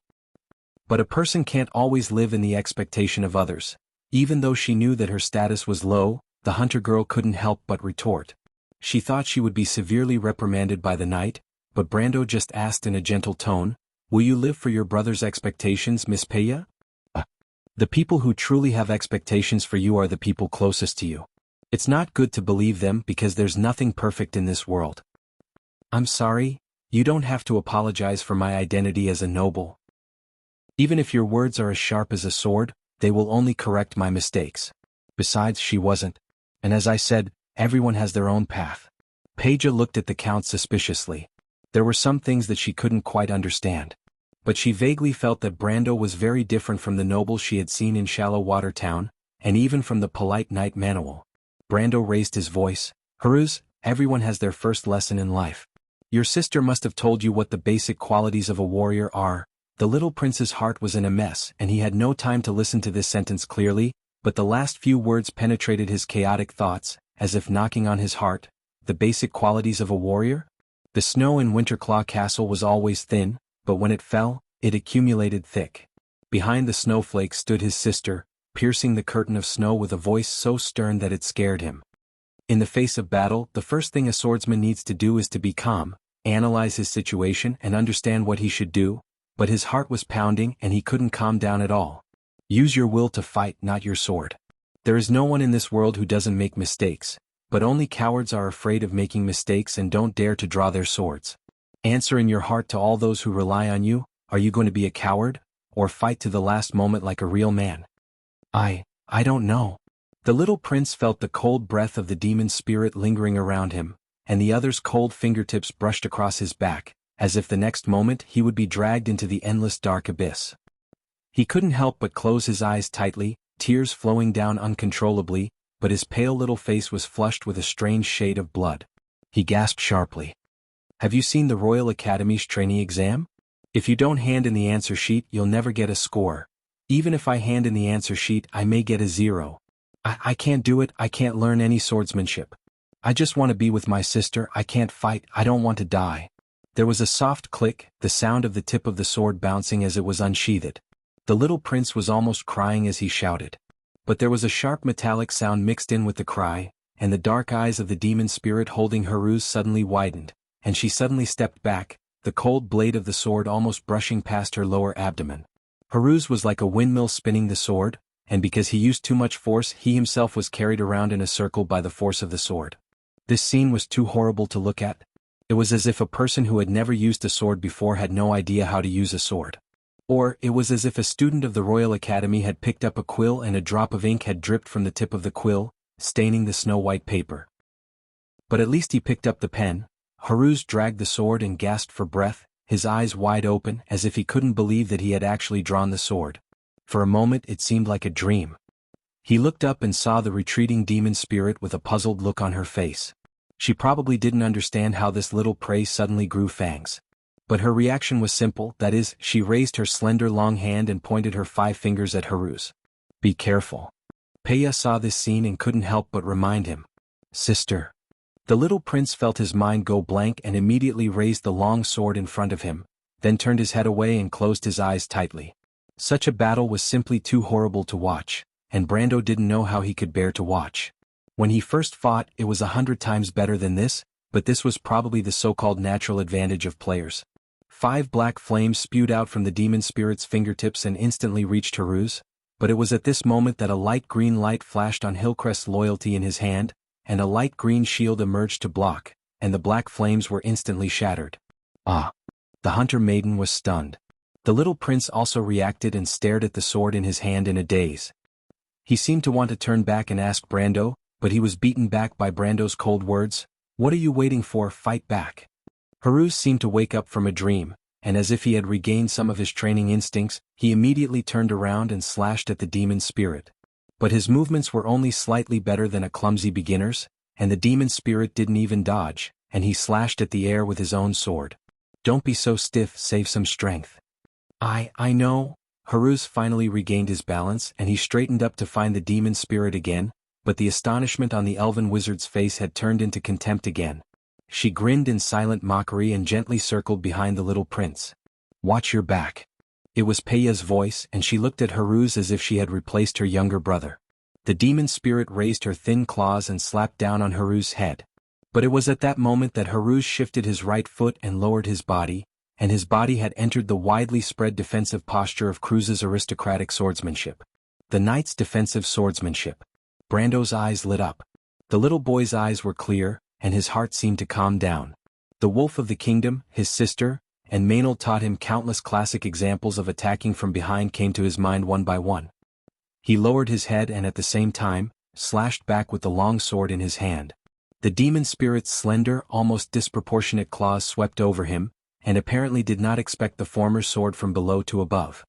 But a person can't always live in the expectation of others." Even though she knew that her status was low, the hunter girl couldn't help but retort. She thought she would be severely reprimanded by the knight, but Brando just asked in a gentle tone, "Will you live for your brother's expectations, Miss Peya?" The people who truly have expectations for you are the people closest to you. It's not good to believe them because there's nothing perfect in this world. I'm sorry, you don't have to apologize for my identity as a noble. Even if your words are as sharp as a sword, they will only correct my mistakes. Besides, she wasn't. And as I said, everyone has their own path. Paja looked at the count suspiciously. There were some things that she couldn't quite understand. But she vaguely felt that Brando was very different from the noble she had seen in Shallow Water Town, and even from the polite knight Manuel. Brando raised his voice. "Haruz, everyone has their first lesson in life. Your sister must have told you what the basic qualities of a warrior are." The little prince's heart was in a mess and he had no time to listen to this sentence clearly, but the last few words penetrated his chaotic thoughts, as if knocking on his heart. The basic qualities of a warrior? The snow in Winterclaw Castle was always thin, but when it fell, it accumulated thick. Behind the snowflakes stood his sister, piercing the curtain of snow with a voice so stern that it scared him. In the face of battle, the first thing a swordsman needs to do is to be calm, analyze his situation and understand what he should do, but his heart was pounding and he couldn't calm down at all. Use your will to fight, not your sword. There is no one in this world who doesn't make mistakes, but only cowards are afraid of making mistakes and don't dare to draw their swords. Answer in your heart to all those who rely on you. Are you going to be a coward, or fight to the last moment like a real man? I don't know. The little prince felt the cold breath of the demon spirit lingering around him, and the other's cold fingertips brushed across his back, as if the next moment he would be dragged into the endless dark abyss. He couldn't help but close his eyes tightly, tears flowing down uncontrollably, but his pale little face was flushed with a strange shade of blood. He gasped sharply. "Have you seen the Royal Academy's trainee exam? If you don't hand in the answer sheet, you'll never get a score. Even if I hand in the answer sheet, I may get a 0. I can't do it, I can't learn any swordsmanship. I just want to be with my sister, I can't fight, I don't want to die." There was a soft click, the sound of the tip of the sword bouncing as it was unsheathed. The little prince was almost crying as he shouted. But there was a sharp metallic sound mixed in with the cry, and the dark eyes of the demon spirit holding Haruz suddenly widened, and she suddenly stepped back, the cold blade of the sword almost brushing past her lower abdomen. Haruz was like a windmill spinning the sword, and because he used too much force he himself was carried around in a circle by the force of the sword. This scene was too horrible to look at. It was as if a person who had never used a sword before had no idea how to use a sword. Or it was as if a student of the Royal Academy had picked up a quill and a drop of ink had dripped from the tip of the quill, staining the snow-white paper. But at least he picked up the pen. Haruz dragged the sword and gasped for breath, his eyes wide open as if he couldn't believe that he had actually drawn the sword. For a moment it seemed like a dream. He looked up and saw the retreating demon spirit with a puzzled look on her face. She probably didn't understand how this little prey suddenly grew fangs. But her reaction was simple, that is, she raised her slender long hand and pointed her 5 fingers at Haruz. "Be careful." Peya saw this scene and couldn't help but remind him. "Sister." The little prince felt his mind go blank and immediately raised the long sword in front of him, then turned his head away and closed his eyes tightly. Such a battle was simply too horrible to watch, and Brando didn't know how he could bear to watch. When he first fought, it was 100 times better than this, but this was probably the so-called natural advantage of players. 5 black flames spewed out from the demon spirit's fingertips and instantly reached Haruz, but it was at this moment that a light green light flashed on Hillcrest's loyalty in his hand, and a light green shield emerged to block, and the black flames were instantly shattered. Ah! The hunter maiden was stunned. The little prince also reacted and stared at the sword in his hand in a daze. He seemed to want to turn back and ask Brando, but he was beaten back by Brando's cold words. "What are you waiting for? Fight back." Haruz seemed to wake up from a dream, and as if he had regained some of his training instincts, he immediately turned around and slashed at the demon spirit. But his movements were only slightly better than a clumsy beginner's, and the demon spirit didn't even dodge, and he slashed at the air with his own sword. "Don't be so stiff, save some strength." I know." Haruz finally regained his balance and he straightened up to find the demon spirit again, but the astonishment on the elven wizard's face had turned into contempt again. She grinned in silent mockery and gently circled behind the little prince. "Watch your back." It was Peya's voice, and she looked at Haruz as if she had replaced her younger brother. The demon spirit raised her thin claws and slapped down on Haruz's head. But it was at that moment that Haruz shifted his right foot and lowered his body, and his body had entered the widely spread defensive posture of Cruz's aristocratic swordsmanship. The knight's defensive swordsmanship. Brando's eyes lit up. The little boy's eyes were clear, and his heart seemed to calm down. The wolf of the kingdom, his sister, and Maynard taught him countless classic examples of attacking from behind came to his mind one by one. He lowered his head and at the same time, slashed back with the long sword in his hand. The demon spirit's slender, almost disproportionate claws swept over him, and apparently did not expect the former's sword from below to above.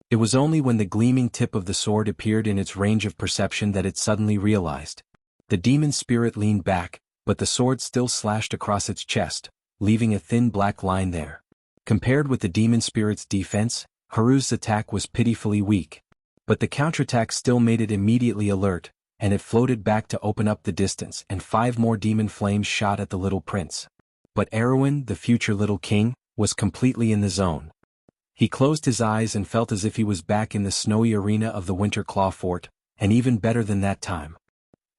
It was only when the gleaming tip of the sword appeared in its range of perception that it suddenly realized. The demon spirit leaned back, but the sword still slashed across its chest, leaving a thin black line there. Compared with the demon spirit's defense, Haruz's attack was pitifully weak. But the counterattack still made it immediately alert, and it floated back to open up the distance, and 5 more demon flames shot at the little prince. But Erwin, the future little king, was completely in the zone. He closed his eyes and felt as if he was back in the snowy arena of the Winter Claw Fort, and even better than that time.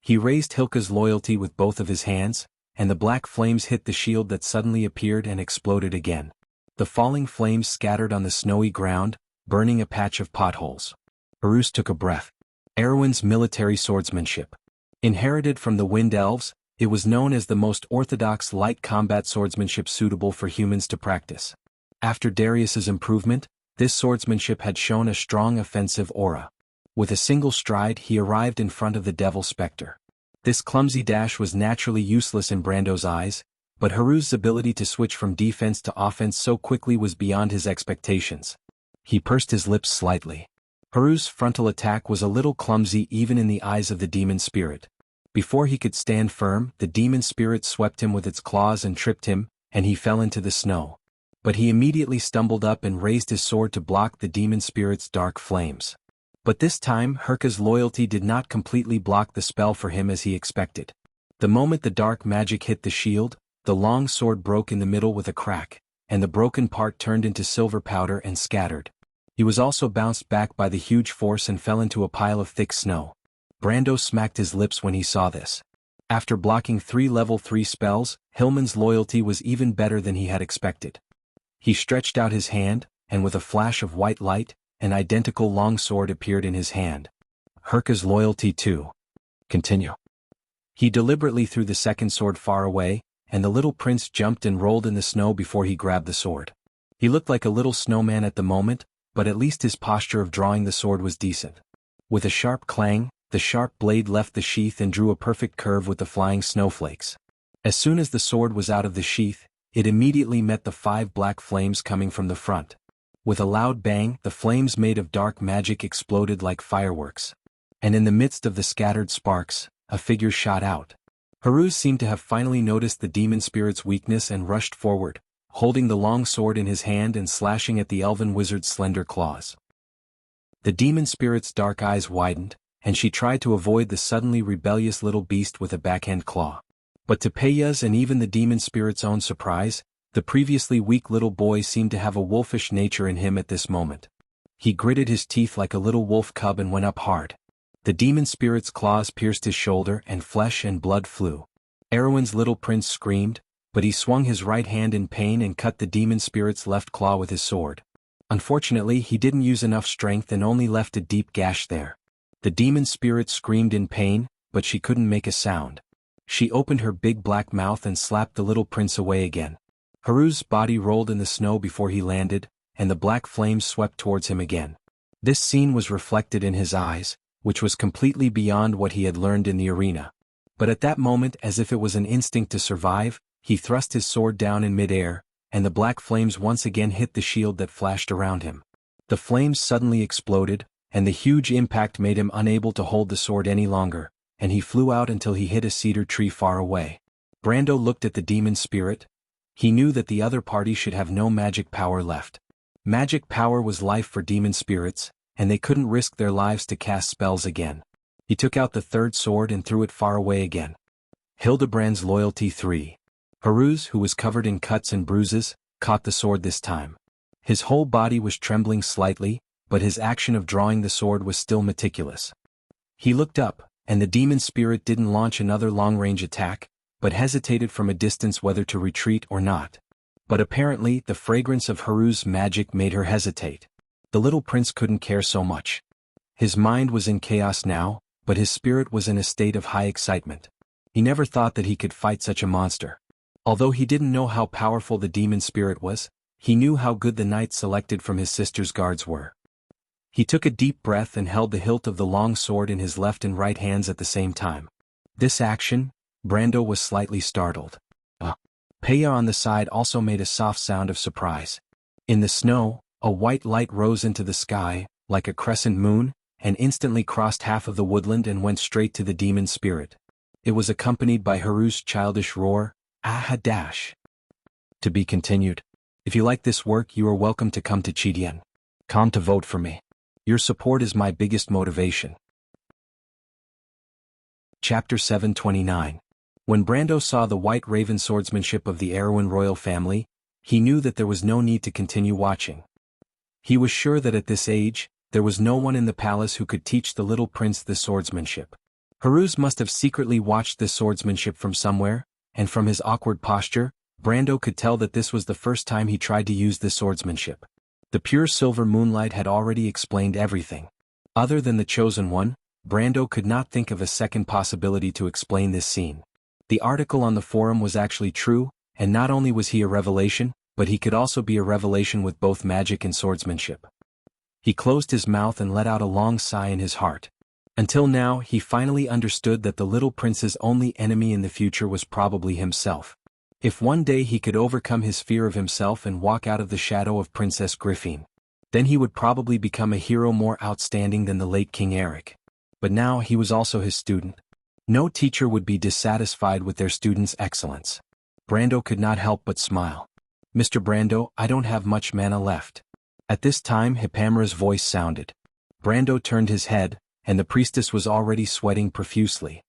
He raised Hilka's loyalty with both of his hands, and the black flames hit the shield that suddenly appeared and exploded again. The falling flames scattered on the snowy ground, burning a patch of potholes. Haruz took a breath. Erwin's military swordsmanship. Inherited from the Wind Elves, it was known as the most orthodox light combat swordsmanship suitable for humans to practice. After Darius's improvement, this swordsmanship had shown a strong offensive aura. With a single stride he arrived in front of the Devil Spectre. This clumsy dash was naturally useless in Brando's eyes, but Haruz's ability to switch from defense to offense so quickly was beyond his expectations. He pursed his lips slightly. Haruz's frontal attack was a little clumsy even in the eyes of the demon spirit. Before he could stand firm, the demon spirit swept him with its claws and tripped him, and he fell into the snow. But he immediately stumbled up and raised his sword to block the demon spirit's dark flames. But this time Herka's loyalty did not completely block the spell for him as he expected. The moment the dark magic hit the shield, the long sword broke in the middle with a crack, and the broken part turned into silver powder and scattered. He was also bounced back by the huge force and fell into a pile of thick snow. Brando smacked his lips when he saw this. After blocking 3 level 3 spells, Hillman's loyalty was even better than he had expected. He stretched out his hand, and with a flash of white light, an identical long sword appeared in his hand. Herka's loyalty too. Continue. He deliberately threw the second sword far away, and the little prince jumped and rolled in the snow before he grabbed the sword. He looked like a little snowman at the moment, but at least his posture of drawing the sword was decent. With a sharp clang, the sharp blade left the sheath and drew a perfect curve with the flying snowflakes. As soon as the sword was out of the sheath, it immediately met the 5 black flames coming from the front. With a loud bang, the flames made of dark magic exploded like fireworks. And in the midst of the scattered sparks, a figure shot out. Haruz seemed to have finally noticed the demon spirit's weakness and rushed forward, holding the long sword in his hand and slashing at the elven wizard's slender claws. The demon spirit's dark eyes widened, and she tried to avoid the suddenly rebellious little beast with a backhand claw. But to Peya's and even the demon spirit's own surprise, the previously weak little boy seemed to have a wolfish nature in him at this moment. He gritted his teeth like a little wolf cub and went up hard. The demon spirit's claws pierced his shoulder and flesh and blood flew. Erwin's little prince screamed, but he swung his right hand in pain and cut the demon spirit's left claw with his sword. Unfortunately, he didn't use enough strength and only left a deep gash there. The demon spirit screamed in pain, but she couldn't make a sound. She opened her big black mouth and slapped the little prince away again. Haruz's body rolled in the snow before he landed, and the black flames swept towards him again. This scene was reflected in his eyes, which was completely beyond what he had learned in the arena. But at that moment, as if it was an instinct to survive, he thrust his sword down in mid-air, and the black flames once again hit the shield that flashed around him. The flames suddenly exploded, and the huge impact made him unable to hold the sword any longer, and he flew out until he hit a cedar tree far away. Brando looked at the demon spirit. He knew that the other party should have no magic power left. Magic power was life for demon spirits, and they couldn't risk their lives to cast spells again. He took out the third sword and threw it far away again. Hildebrand's loyalty 3. Haruz, who was covered in cuts and bruises, caught the sword this time. His whole body was trembling slightly, but his action of drawing the sword was still meticulous. He looked up, and the demon spirit didn't launch another long-range attack, but hesitated from a distance whether to retreat or not. But apparently the fragrance of Haruz's magic made her hesitate. The little prince couldn't care so much. His mind was in chaos now, but his spirit was in a state of high excitement. He never thought that he could fight such a monster. Although he didn't know how powerful the demon spirit was, he knew how good the knights selected from his sister's guards were. He took a deep breath and held the hilt of the long sword in his left and right hands at the same time. This action, Brando was slightly startled. Peya on the side also made a soft sound of surprise. In the snow, a white light rose into the sky, like a crescent moon, and instantly crossed half of the woodland and went straight to the demon spirit. It was accompanied by Haruz's childish roar, "Ah dash!" To be continued. If you like this work, you are welcome to come to Chidian. Come to vote for me. Your support is my biggest motivation. Chapter 729. When Brando saw the white raven swordsmanship of the Erwin royal family, he knew that there was no need to continue watching. He was sure that at this age, there was no one in the palace who could teach the little prince this swordsmanship. Haruz must have secretly watched this swordsmanship from somewhere, and from his awkward posture, Brando could tell that this was the first time he tried to use this swordsmanship. The pure silver moonlight had already explained everything. Other than the chosen one, Brando could not think of a second possibility to explain this scene. The article on the forum was actually true, and not only was he a revelation, but he could also be a revelation with both magic and swordsmanship. He closed his mouth and let out a long sigh in his heart. Until now, he finally understood that the little prince's only enemy in the future was probably himself. If one day he could overcome his fear of himself and walk out of the shadow of Princess Griffin, then he would probably become a hero more outstanding than the late King Eric. But now he was also his student. No teacher would be dissatisfied with their student's excellence. Brando could not help but smile. "Mr. Brando, I don't have much mana left." At this time Hippamra's voice sounded. Brando turned his head, and the priestess was already sweating profusely.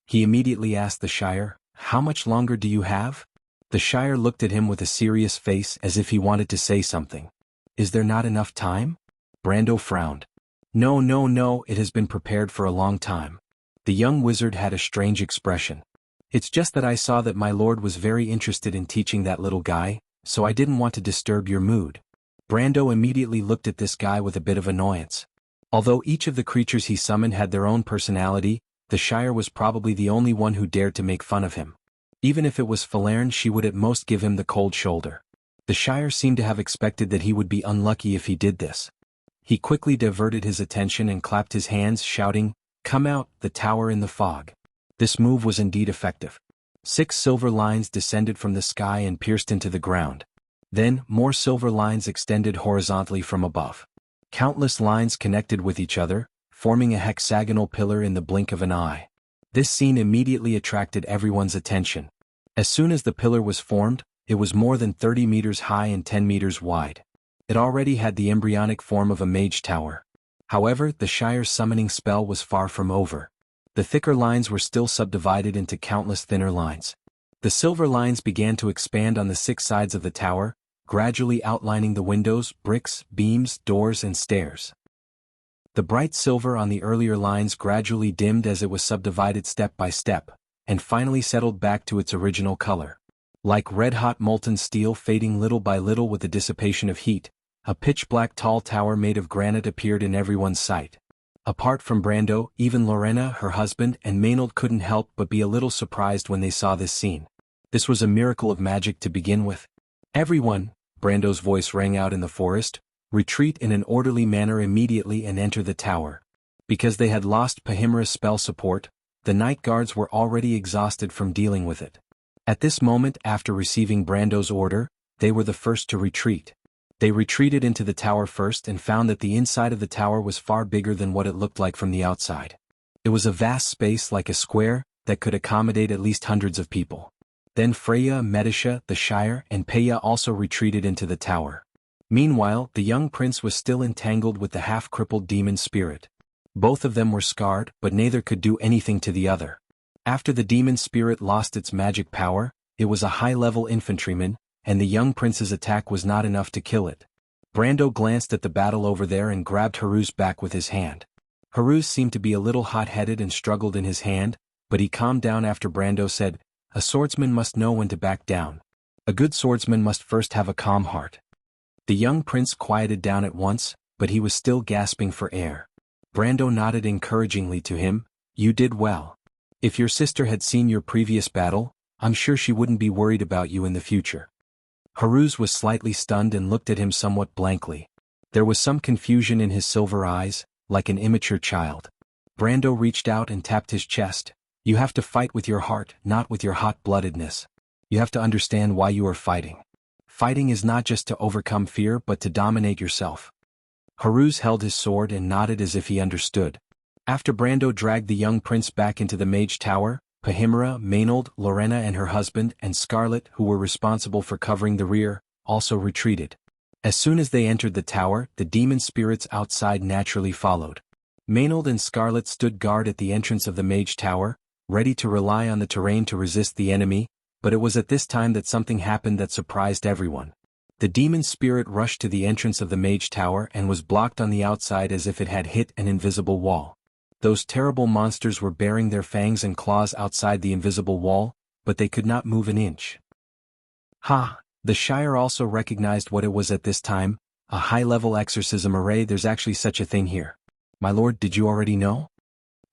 He immediately asked the Shire, "How much longer do you have?" The Shire looked at him with a serious face as if he wanted to say something. "Is there not enough time?" Brando frowned. No, it has been prepared for a long time." The young wizard had a strange expression. "It's just that I saw that my lord was very interested in teaching that little guy, so I didn't want to disturb your mood." Brando immediately looked at this guy with a bit of annoyance. Although each of the creatures he summoned had their own personality, the Shire was probably the only one who dared to make fun of him. Even if it was Falerne, she would at most give him the cold shoulder. The Shire seemed to have expected that he would be unlucky if he did this. He quickly diverted his attention and clapped his hands, shouting, "Come out, the tower in the fog." This move was indeed effective. 6 silver lines descended from the sky and pierced into the ground. Then, more silver lines extended horizontally from above. Countless lines connected with each other, forming a hexagonal pillar in the blink of an eye. This scene immediately attracted everyone's attention. As soon as the pillar was formed, it was more than 30 meters high and 10 meters wide. It already had the embryonic form of a mage tower. However, the Shire's summoning spell was far from over. The thicker lines were still subdivided into countless thinner lines. The silver lines began to expand on the 6 sides of the tower, gradually outlining the windows, bricks, beams, doors, and stairs. The bright silver on the earlier lines gradually dimmed as it was subdivided step by step, and finally settled back to its original color. Like red-hot molten steel fading little by little with the dissipation of heat, a pitch-black tall tower made of granite appeared in everyone's sight. Apart from Brando, even Lorena, her husband, and Maynard couldn't help but be a little surprised when they saw this scene. This was a miracle of magic to begin with. Everyone, Brando's voice rang out in the forest, retreat in an orderly manner immediately and enter the tower. Because they had lost Pahimra's spell support, the night guards were already exhausted from dealing with it. At this moment, after receiving Brando's order, they were the first to retreat. They retreated into the tower first and found that the inside of the tower was far bigger than what it looked like from the outside. It was a vast space like a square that could accommodate at least hundreds of people. Then Freya, Medisha, the Shire, and Peya also retreated into the tower. Meanwhile, the young prince was still entangled with the half-crippled demon spirit. Both of them were scarred, but neither could do anything to the other. After the demon spirit lost its magic power, it was a high-level infantryman, and the young prince's attack was not enough to kill it. Brando glanced at the battle over there and grabbed Haruz back with his hand. Haruz seemed to be a little hot-headed and struggled in his hand, but he calmed down after Brando said, "A swordsman must know when to back down. A good swordsman must first have a calm heart." The young prince quieted down at once, but he was still gasping for air. Brando nodded encouragingly to him, "You did well. If your sister had seen your previous battle, I'm sure she wouldn't be worried about you in the future." Haruz was slightly stunned and looked at him somewhat blankly. There was some confusion in his silver eyes, like an immature child. Brando reached out and tapped his chest. "You have to fight with your heart, not with your hot-bloodedness. You have to understand why you are fighting. Fighting is not just to overcome fear but to dominate yourself." Haruz held his sword and nodded as if he understood. After Brando dragged the young prince back into the mage tower, Pahimra, Maynard, Lorena and her husband, and Scarlet, who were responsible for covering the rear, also retreated. As soon as they entered the tower, the demon spirits outside naturally followed. Maynard and Scarlet stood guard at the entrance of the mage tower, ready to rely on the terrain to resist the enemy, but it was at this time that something happened that surprised everyone. The demon spirit rushed to the entrance of the mage tower and was blocked on the outside as if it had hit an invisible wall. Those terrible monsters were baring their fangs and claws outside the invisible wall, but they could not move an inch. Ha! The Shire also recognized what it was at this time, a high-level exorcism array. "There's actually such a thing here. My lord, did you already know?"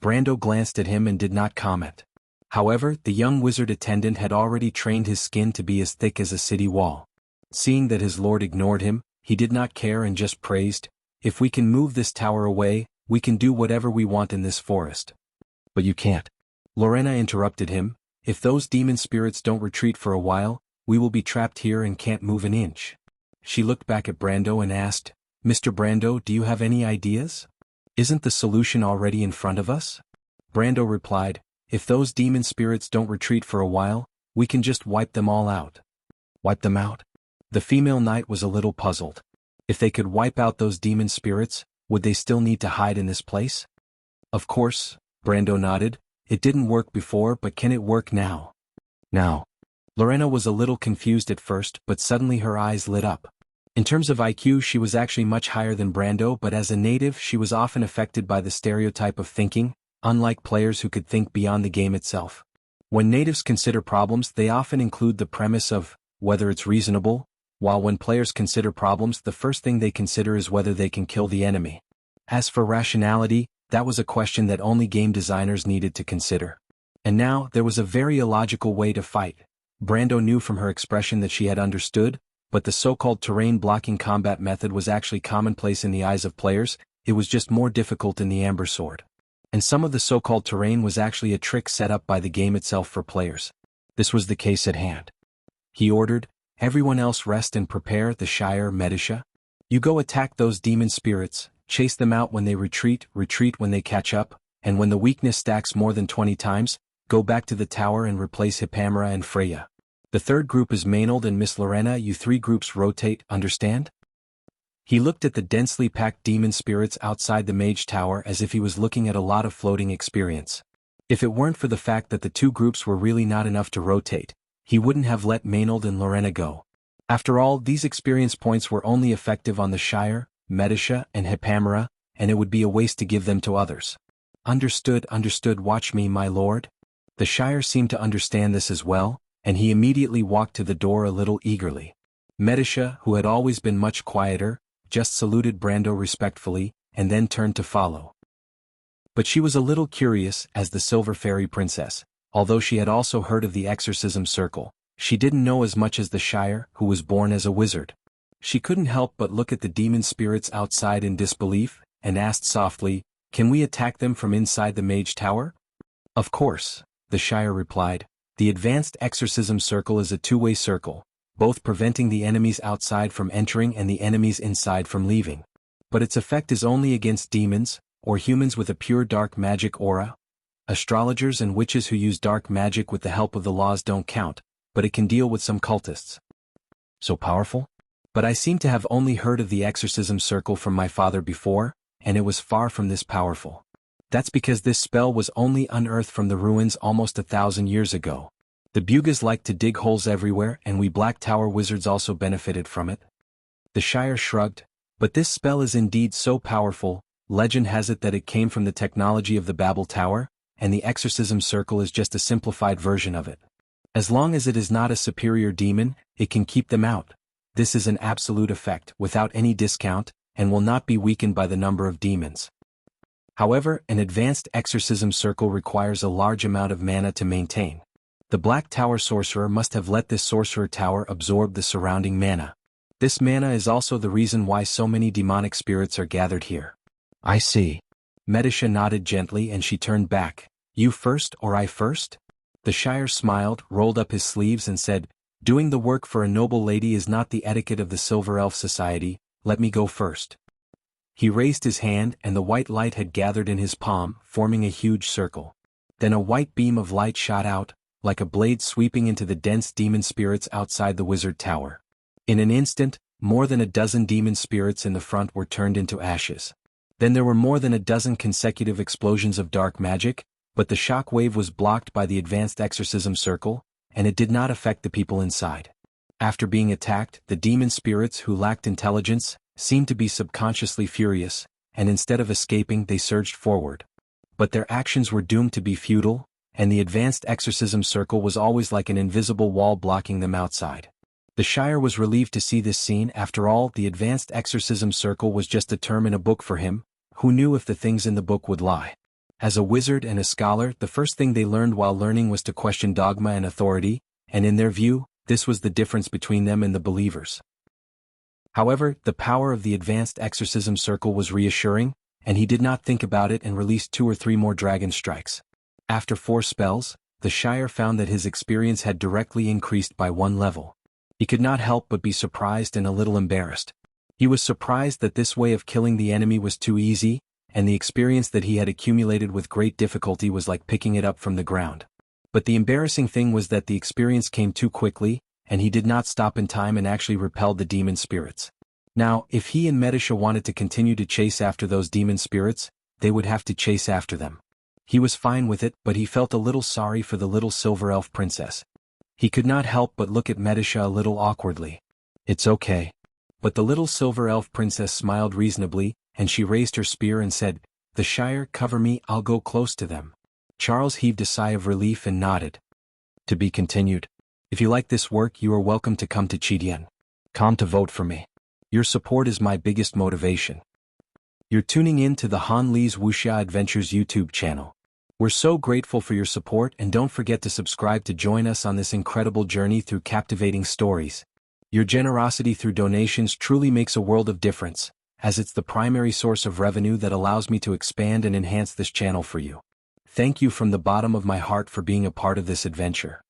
Brando glanced at him and did not comment. However, the young wizard attendant had already trained his skin to be as thick as a city wall. Seeing that his lord ignored him, he did not care and just praised, "If we can move this tower away, we can do whatever we want in this forest." "But you can't." Lorena interrupted him, "If those demon spirits don't retreat for a while, we will be trapped here and can't move an inch." She looked back at Brando and asked, "Mr. Brando, do you have any ideas? Isn't the solution already in front of us?" Brando replied, "If those demon spirits don't retreat for a while, we can just wipe them all out." "Wipe them out?" The female knight was a little puzzled. If they could wipe out those demon spirits, would they still need to hide in this place? "Of course," Brando nodded. "It didn't work before, but can it work now?" "Now." Lorena was a little confused at first, but suddenly her eyes lit up. In terms of IQ, she was actually much higher than Brando, but as a native she was often affected by the stereotype of thinking, unlike players who could think beyond the game itself. When natives consider problems, they often include the premise of whether it's reasonable, while when players consider problems, the first thing they consider is whether they can kill the enemy. As for rationality, that was a question that only game designers needed to consider. And now, there was a very illogical way to fight. Brando knew from her expression that she had understood, but the so-called terrain-blocking combat method was actually commonplace in the eyes of players. It was just more difficult in the Amber Sword. And some of the so-called terrain was actually a trick set up by the game itself for players. This was the case at hand. He ordered, "Everyone else rest and prepare the Shire Medisha. You go attack those demon spirits, chase them out when they retreat when they catch up, and when the weakness stacks more than 20 times, go back to the tower and replace Hippamera and Freya. The third group is Maynard and Miss Lorena. You three groups rotate, understand?" He looked at the densely packed demon spirits outside the mage tower as if he was looking at a lot of floating experience. If it weren't for the fact that the two groups were really not enough to rotate, he wouldn't have let Maynard and Lorena go. After all, these experience points were only effective on the Shire, Medisha, and Hippamera, and it would be a waste to give them to others. Understood, watch me, my lord. The Shire seemed to understand this as well, and he immediately walked to the door a little eagerly. Medisha, who had always been much quieter, just saluted Brando respectfully, and then turned to follow. But she was a little curious, as the Silver Fairy Princess, although she had also heard of the Exorcism Circle, she didn't know as much as the Shire, who was born as a wizard. She couldn't help but look at the demon spirits outside in disbelief, and asked softly, "Can we attack them from inside the mage tower?" "Of course," the Shire replied. "The Advanced Exorcism Circle is a two-way circle, both preventing the enemies outside from entering and the enemies inside from leaving. But its effect is only against demons, or humans with a pure dark magic aura. Astrologers and witches who use dark magic with the help of the laws don't count, but it can deal with some cultists." "So powerful?" "But I seem to have only heard of the Exorcism Circle from my father before, and it was far from this powerful. That's because this spell was only unearthed from the ruins almost 1,000 years ago. The Bugas like to dig holes everywhere, and we Black Tower wizards also benefited from it." The Shire shrugged. "But this spell is indeed so powerful. Legend has it that it came from the technology of the Babel Tower, and the Exorcism Circle is just a simplified version of it. As long as it is not a superior demon, it can keep them out. This is an absolute effect, without any discount, and will not be weakened by the number of demons. However, an advanced exorcism circle requires a large amount of mana to maintain. The Black Tower sorcerer must have let this sorcerer tower absorb the surrounding mana. This mana is also the reason why so many demonic spirits are gathered here." "I see." Medisha nodded gently and she turned back. "You first or I first?" The Shire smiled, rolled up his sleeves and said, "Doing the work for a noble lady is not the etiquette of the Silver Elf Society. Let me go first." He raised his hand and the white light had gathered in his palm, forming a huge circle. Then a white beam of light shot out, like a blade sweeping into the dense demon spirits outside the wizard tower. In an instant, more than a dozen demon spirits in the front were turned into ashes. Then there were more than a dozen consecutive explosions of dark magic, but the shock wave was blocked by the advanced exorcism circle, and it did not affect the people inside. After being attacked, the demon spirits who lacked intelligence seemed to be subconsciously furious, and instead of escaping they surged forward. But their actions were doomed to be futile, and the advanced exorcism circle was always like an invisible wall blocking them outside. The Shire was relieved to see this scene. After all, the advanced exorcism circle was just a term in a book for him. Who knew if the things in the book would lie? As a wizard and a scholar, the first thing they learned while learning was to question dogma and authority, and in their view, this was the difference between them and the believers. However, the power of the advanced exorcism circle was reassuring, and he did not think about it and released 2 or 3 more dragon strikes. After 4 spells, the Shire found that his experience had directly increased by 1 level. He could not help but be surprised and a little embarrassed. He was surprised that this way of killing the enemy was too easy, and the experience that he had accumulated with great difficulty was like picking it up from the ground. But the embarrassing thing was that the experience came too quickly, and he did not stop in time and actually repelled the demon spirits. Now, if he and Medisha wanted to continue to chase after those demon spirits, they would have to chase after them. He was fine with it, but he felt a little sorry for the little silver elf princess. He could not help but look at Medisha a little awkwardly. "It's okay." But the little silver elf princess smiled reasonably, and she raised her spear and said, "The Shire, cover me, I'll go close to them." Charles heaved a sigh of relief and nodded. To be continued. If you like this work, you are welcome to come to Jianghu to vote for me. Your support is my biggest motivation. You're tuning in to the Han Lee's Wuxia Adventures YouTube channel. We're so grateful for your support, and don't forget to subscribe to join us on this incredible journey through captivating stories. Your generosity through donations truly makes a world of difference, as it's the primary source of revenue that allows me to expand and enhance this channel for you. Thank you from the bottom of my heart for being a part of this adventure.